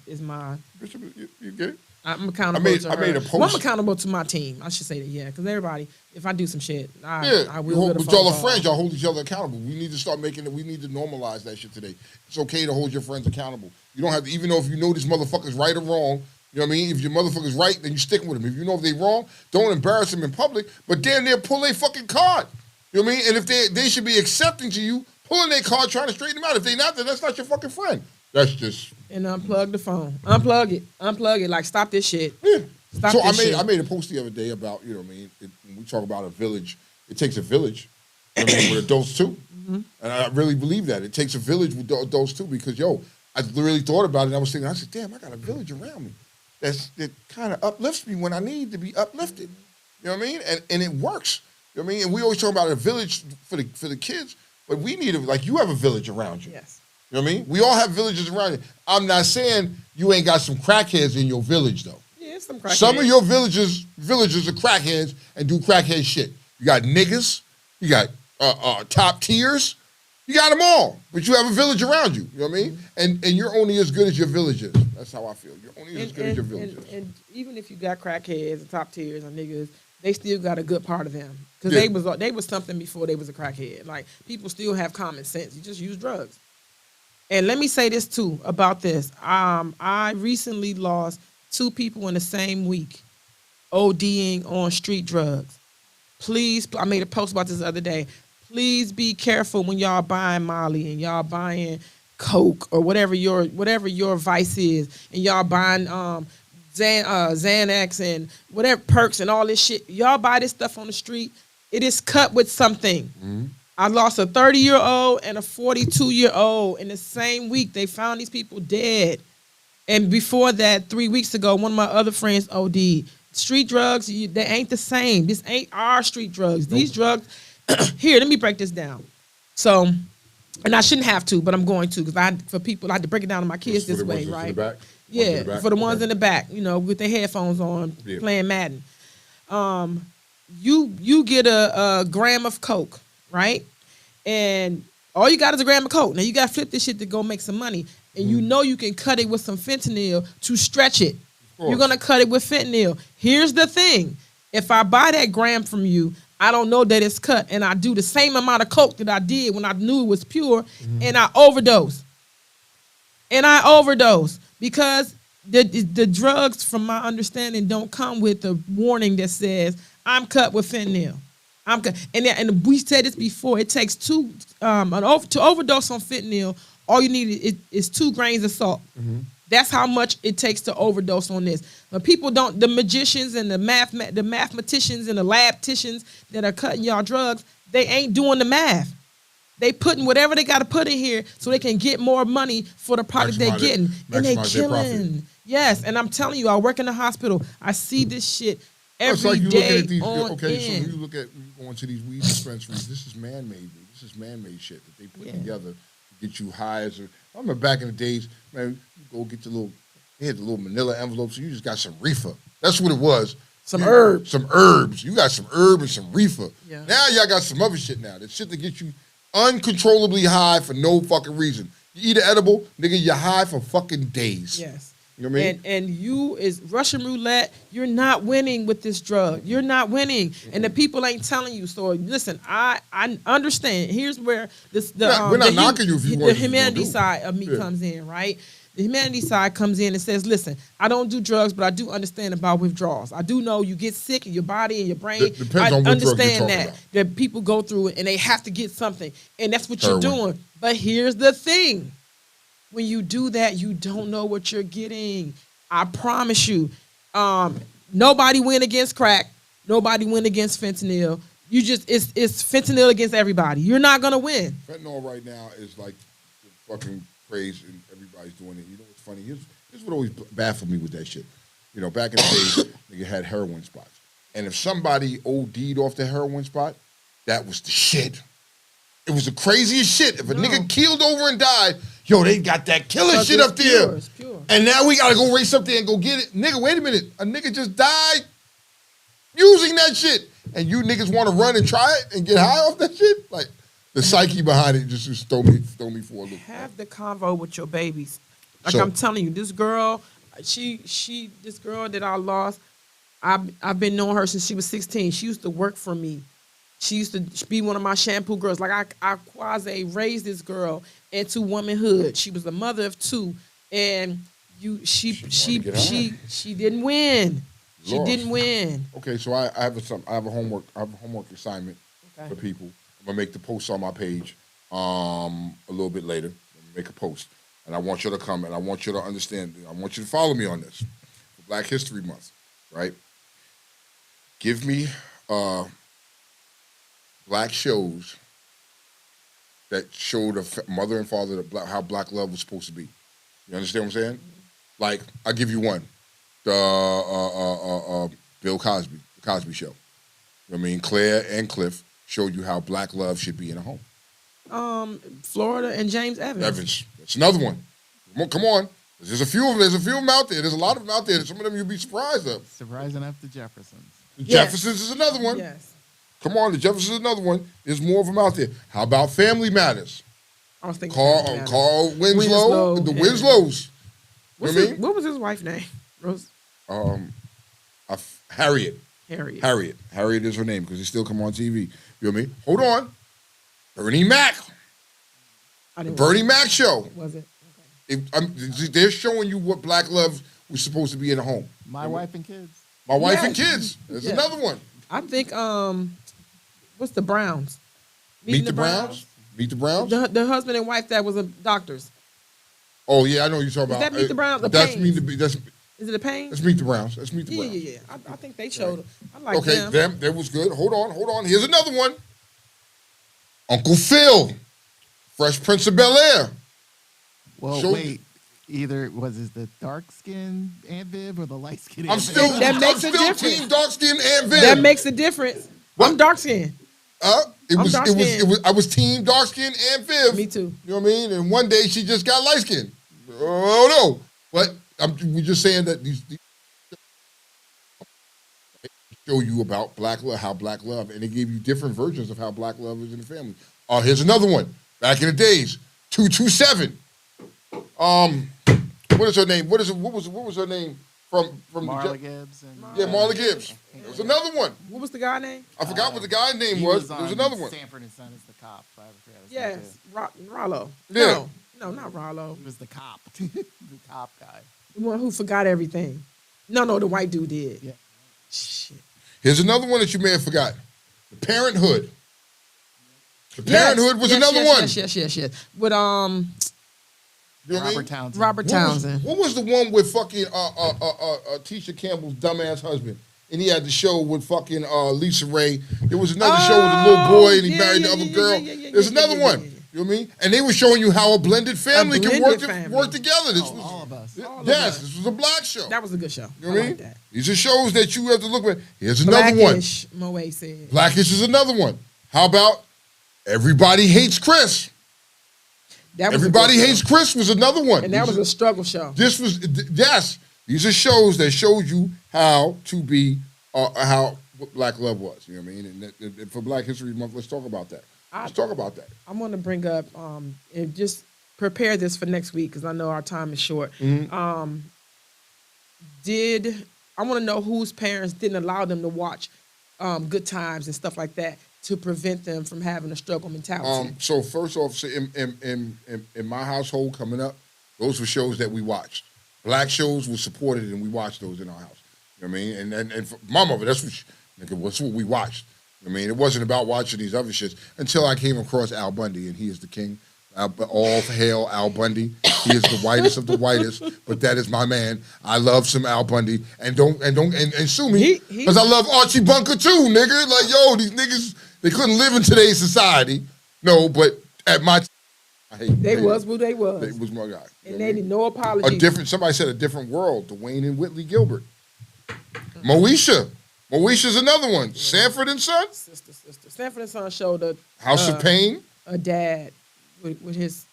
Bishop, you get it? I'm accountable to her. I made a post. Well, I'm accountable to my team. I should say that, yeah, because everybody, if I do some shit, I will. But y'all are friends. Y'all hold each other accountable. We need to start making it. We need to normalize that shit today. It's okay to hold your friends accountable. You don't have to, even though if you know this motherfucker's right or wrong, you know what I mean? If your motherfucker's right, then you stick with him. If you know if they wrong, don't embarrass them in public, but damn near pull their fucking card. You know what I mean? And if they should be accepting to you, pulling their card, trying to straighten them out. If they not, then that's not your fucking friend. That's just... And unplug the phone. Unplug it. Like, stop this shit. Yeah. Stop so this shit. I made a post the other day about, you know what I mean, when we talk about a village, it takes a village, you know what I mean, with adults too. And I really believe that. It takes a village with adults too, because, yo, I really thought about it, and I was thinking, I said, damn, I got a village around me that kind of uplifts me when I need to be uplifted. You know what I mean? And it works. You know what I mean? And we always talk about a village for the kids, but we need like you have a village around you. Yes. You know what I mean? We all have villages around you. I'm not saying you ain't got some crackheads in your village, though. Yeah, There's some crackheads. Some of your villagers are crackheads and do crackhead shit. You got niggas, you got top tiers, you got them all. But you have a village around you. You know what I mean? And you're only as good as your village is. That's how I feel. You're only as good as your village is. And even if you got crackheads and top tiers and niggas, they still got a good part of them because they was something before they was a crackhead. Like people still have common sense. You just use drugs. And let me say this too about this. I recently lost 2 people in the same week ODing on street drugs. Please, I made a post about this the other day. Please be careful when y'all buying Molly and y'all buying Coke or whatever your vice is, and y'all buying Xanax and whatever perks and all this shit. Y'all buy this stuff on the street. It is cut with something. Mm-hmm. I lost a 30-year-old and a 42-year-old in the same week. They found these people dead. And before that, 3 weeks ago, one of my other friends OD'd. Street drugs, they ain't the same. This ain't our street drugs. Nope. These drugs, here, let me break this down. So, and I shouldn't have to, but I'm going to, because I had to break it down to my kids this way, right? Yeah, for the ones in the back, with their headphones on, playing Madden. You get a gram of Coke, right? And all you got is a gram of Coke. Now you got to flip this shit to go make some money. And you know you can cut it with some fentanyl to stretch it. You're going to cut it with fentanyl. Here's the thing. If I buy that gram from you, I don't know that it's cut, and I do the same amount of Coke that I did when I knew it was pure, and I overdose. Because the drugs, from my understanding, don't come with a warning that says, I'm cut with fentanyl. And we said this before. It takes to overdose on fentanyl. All you need is 2 grains of salt. Mm-hmm. That's how much it takes to overdose on this. But people don't. The magicians and the mathematicians and the labticians that are cutting y'all drugs, they ain't doing the math. They putting whatever they got to put in here so they can get more money for the product they're getting, and they killing. Yes, and I'm telling you, I work in the hospital. I see this shit every day. So you look at going to these weed dispensaries. This is man-made. This is man-made shit that they put together to get you high as a. I remember back in the days, man, you go get they had the little manila envelopes, so you just got some reefer. That's what it was. Some herbs. Some herbs. You got some herb and some reefer. Yeah. Now y'all got some other shit now. That shit that gets you uncontrollably high for no fucking reason. You eat an edible, nigga, you're high for fucking days. Yes. You know what I mean? And you is Russian roulette. You're not winning with this drug. You're not winning, and the people ain't telling you. So listen, I understand. Here's where we're not knocking you if you want the humanity side of me comes in, right? The humanity side comes in and says, listen, I don't do drugs, but I do understand about withdrawals. I do know you get sick in your body and your brain. Depends I on what drug you're understand talking about. that people go through it and they have to get something, and that's what you're doing. But here's the thing. When you do that, you don't know what you're getting. I promise you. Nobody win against crack. Nobody win against fentanyl. It's fentanyl against everybody. You're not going to win. Fentanyl right now is like the fucking craze, and everybody's doing it. You know what's funny? Here's what always baffled me with that shit. Back in the day, nigga had heroin spots. And if somebody OD'd off the heroin spot, that was the shit. It was the craziest shit. If a nigga keeled over and died, yo, they got that killer shit up there. It's pure. And now we gotta go race up there and go get it. Nigga, wait a minute. A nigga just died using that shit. And you niggas wanna run and try it and get high off that shit? Like, the psyche behind it just throw me for a loop. Have the convo with your babies. Like I'm telling you, this girl, this girl that I lost, I've been knowing her since she was 16. She used to work for me. She used to be one of my shampoo girls. Like I quasi raised this girl into womanhood. She was the mother of 2, and she didn't win. She didn't win. Okay, so I have a homework assignment for people. I'm gonna make the post on my page a little bit later. I'm gonna make a post, and I want you to come and I want you to understand. I want you to follow me on this for Black History Month, right? Give me Black shows that showed the mother and father how black love was supposed to be. You understand what I'm saying? Like, I'll give you one. The Bill Cosby, the Cosby Show. You know what I mean? Claire and Cliff showed you how black love should be in a home. Florida and James Evans. That's another one. Come on. There's a few of them. There's a few of them out there. There's a lot of them out there. Some of them you'll be surprised of. Surprising enough, the Jeffersons. The Yes. Jeffersons is another one. Yes. Come on, the Jeffersons is another one. There's more of them out there. How about Family Matters? I was thinking Carl Winslow, the and- Winslows. You know what I mean? What was his wife's name? Rose Harriet. Harriet. Harriet is her name because they still come on TV. You know what I mean? Hold on. Bernie Mac. I The didn't Bernie Mac show. Was it? They're showing you what black love was supposed to be in a home. My wife and kids. My wife Yes. and kids. There's Yes. another one. I think what's the Browns? Meet the Browns. Meet the Browns. The husband and wife that was doctors. Oh yeah, I know what you're talking about. That Meet the Browns? The That's Paynes? Meet the that's Is it a pain? Let's Meet the Browns. Let's Meet the Yeah, Browns. yeah, yeah. I think they showed. I like Okay, them. that was good. Hold on. Here's another one. Uncle Phil, Fresh Prince of Bel-Air. Well, Show- wait. Either was it the dark skin Aunt Viv or the light skin I'm Aunt still, Viv? That I'm makes a still difference. team dark skin and Viv. That makes a difference. What? I'm dark skinned. It was. I was team dark skin and Viv. Me too. You know what I mean? And one day she just got light skin. Oh no! But we're just saying that these show you about black love, how black love, and they gave you different versions of how black love is in the family. Here's another one. Back in the days, 227. What is her name? What was her name from Marla Gibbs and Marla Gibbs. There was another one. What was the guy name? I forgot what the guy's name he was. There was on another one. Sanford and Son is the cop. I forgot his name, Yes, too. Rollo. Yeah. No, not Rollo. He was the cop. The cop guy. The one who forgot everything. No, the white dude did. Yeah. Shit. Here's another one that you may have forgotten. The Parenthood. The Parenthood was another one. Yes. With You know what I mean? Robert Townsend. Robert Townsend. What was the one with fucking Tisha Campbell's dumbass husband? And he had the show with fucking Lisa Ray. There was another show with a little boy and he married the other girl. There's another one. You know what I mean? And they were showing you how a blended family can work together. This was All of us. this was a black show. That was a good show. You know what I I mean? like that. These are shows that you have to look at. Here's another one. Blackish, Moe said. Blackish is another one. How about Everybody Hates Chris? That was a Everybody good Hates show. Chris was another one. And that was a struggle show. This was yes. These are shows that showed you how to be how what black love was. You know what I mean? And for Black History Month, let's talk about that. Let's talk about that. I'm going to bring up and just prepare this for next week because I know our time is short. Mm-hmm. I want to know whose parents didn't allow them to watch Good Times and stuff like that to prevent them from having a struggle mentality. So first off, so in my household coming up, those were shows that we watched. Black shows were supported, and we watched those in our house. You know what I mean? And for my mother, that's what we watched. I mean, it wasn't about watching these other shits until I came across Al Bundy, and he is the king. All hail Al Bundy. He is the whitest of the whitest, but that is my man. I love some Al Bundy, and don't sue me because I love Archie Bunker too, nigga. Like yo, these niggas they couldn't live in today's society. No, but at my They was who they was. They was my guy. And they need no apology. Somebody said a different world. Dwayne and Whitley Gilbert. Moesha's another one. Sanford and Son. Sister. Sanford and Son showed a House of Pain. A dad with his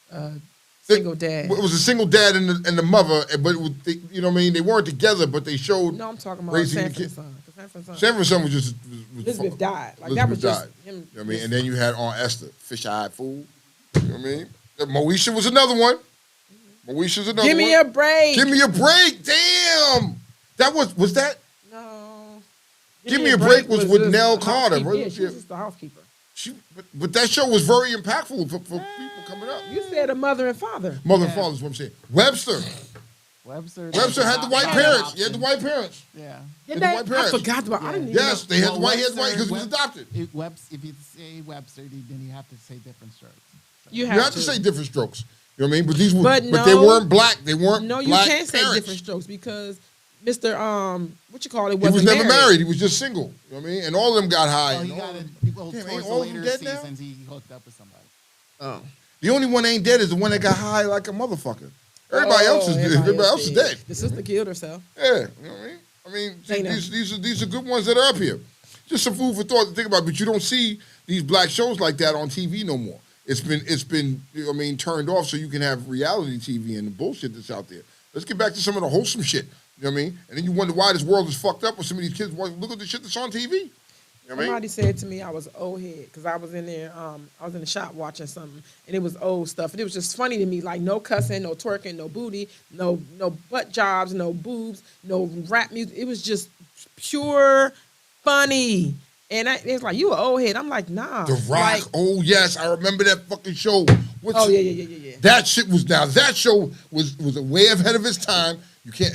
single dad. It was a single dad and the mother, but it was, you know what I mean? They weren't together, but they showed. No, I'm talking about raising Sanford the and kid. Son. Sanford and Son. Sanford and Son was just. Elizabeth died. Like Elizabeth that was just died. him. You know what I mean? And then you had Aunt Esther, fish-eyed fool. You know what I mean? Moesha was another one. Moesha's another one. Give me a break. Give me a break. Damn. That was that? No. Give me a break was with just Nell the Carter. housekeeper. Right? Yeah, she was just the housekeeper. But that show was very impactful for people coming up. You said a mother and father. Mother and father is what I'm saying. Webster had the white parents. He had the white parents. Yeah. Did the they? white parents. I forgot about. I didn't even Yes, know. they had the white because he was adopted. If you say Webster, then you have to say different strokes. You You have to say different strokes. You know what I mean? But these were, But they no. weren't black. They weren't. No, you black can't say parents. different strokes because Mr. What you call it? He was never married. He was just single. You know what I mean? And all of them got high. Well, and he all got of them- well, Damn, ain't towards the all of them later dead now? seasons, he hooked up with somebody. Oh. The only one that ain't dead is the one that got high like a motherfucker. Everybody else is dead. The sister killed herself. Yeah, you know what I mean? I mean, these are good ones that are up here. Just some food for thought to think about. But you don't see these black shows like that on TV no more. It's been turned off so you can have reality TV and the bullshit that's out there. Let's get back to some of the wholesome shit. You know what I mean? And then you wonder why this world is fucked up with some of these kids. Look at the shit that's on TV. You know what I mean? Somebody said to me I was old head because I was in there. I was in the shop watching something, and it was old stuff. And it was just funny to me, like no cussing, no twerking, no booty, no butt jobs, no boobs, no rap music. It was just pure funny. And it was like, you an old head. I'm like, nah. The Rock. Like, Oh yes, I remember that fucking show. oh yeah. That shit was that show was a way ahead of its time. You can't.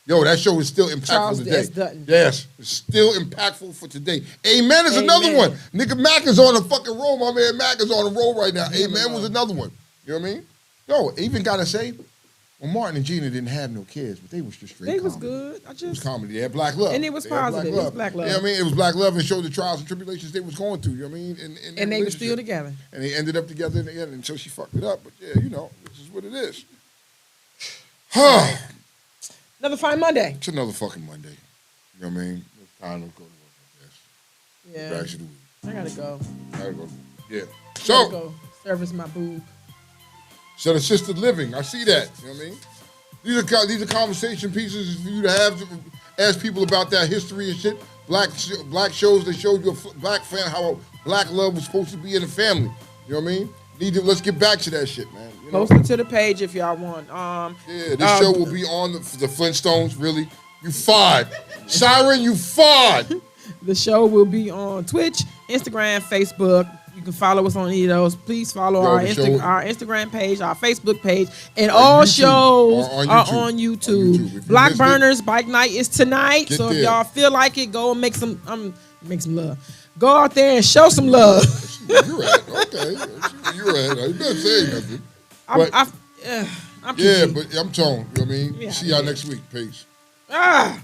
Yo, that show is still impactful Charles today. S. Dutton. Yes, it's still impactful for today. Amen is another one. Nigga Mac is on a fucking roll. My man Mac is on a roll right now. Amen was another one. You know what I mean? Yo, even gotta say, well, Martin and Gina didn't have no kids, but they was just straight. They comedy. was good. It was comedy. They had black love. And it was positive. It was black love. You know what I mean? It was black love and showed the trials and tribulations they was going through. You know what I mean? And they were still together. And they ended up together in the end until she fucked it up. But yeah, you know, this is what it is. Another fine Monday. It's another fucking Monday. You know what I mean? It's time to go to work, I guess. Yeah. Back to the week. I gotta go. Gotta go. Yeah. Gotta So, go service my boob. so the assisted living, I see that. You know what I mean? These are conversation pieces for you to have to ask people about that history and shit. Black shows that showed you a black fan how black love was supposed to be in the family. You know what I mean? Let's get back to that shit, man. You know? Post it to the page if y'all want. Yeah, this show will be on the Flintstones. Really, you fired, Siren. You fired. The show will be on Twitch, Instagram, Facebook. You can follow us on any of those. Please follow our Instagram page, our Facebook page, and all shows are on YouTube. Block Burners Bike Night is tonight, so if y'all feel like it, go and make some love. Go out there and show some love. You're right. Okay, you're right. I ain't not saying nothing. I'm Kiki. But I'm Tone. You know what I mean? Yeah, See y'all next week. Peace. Ah.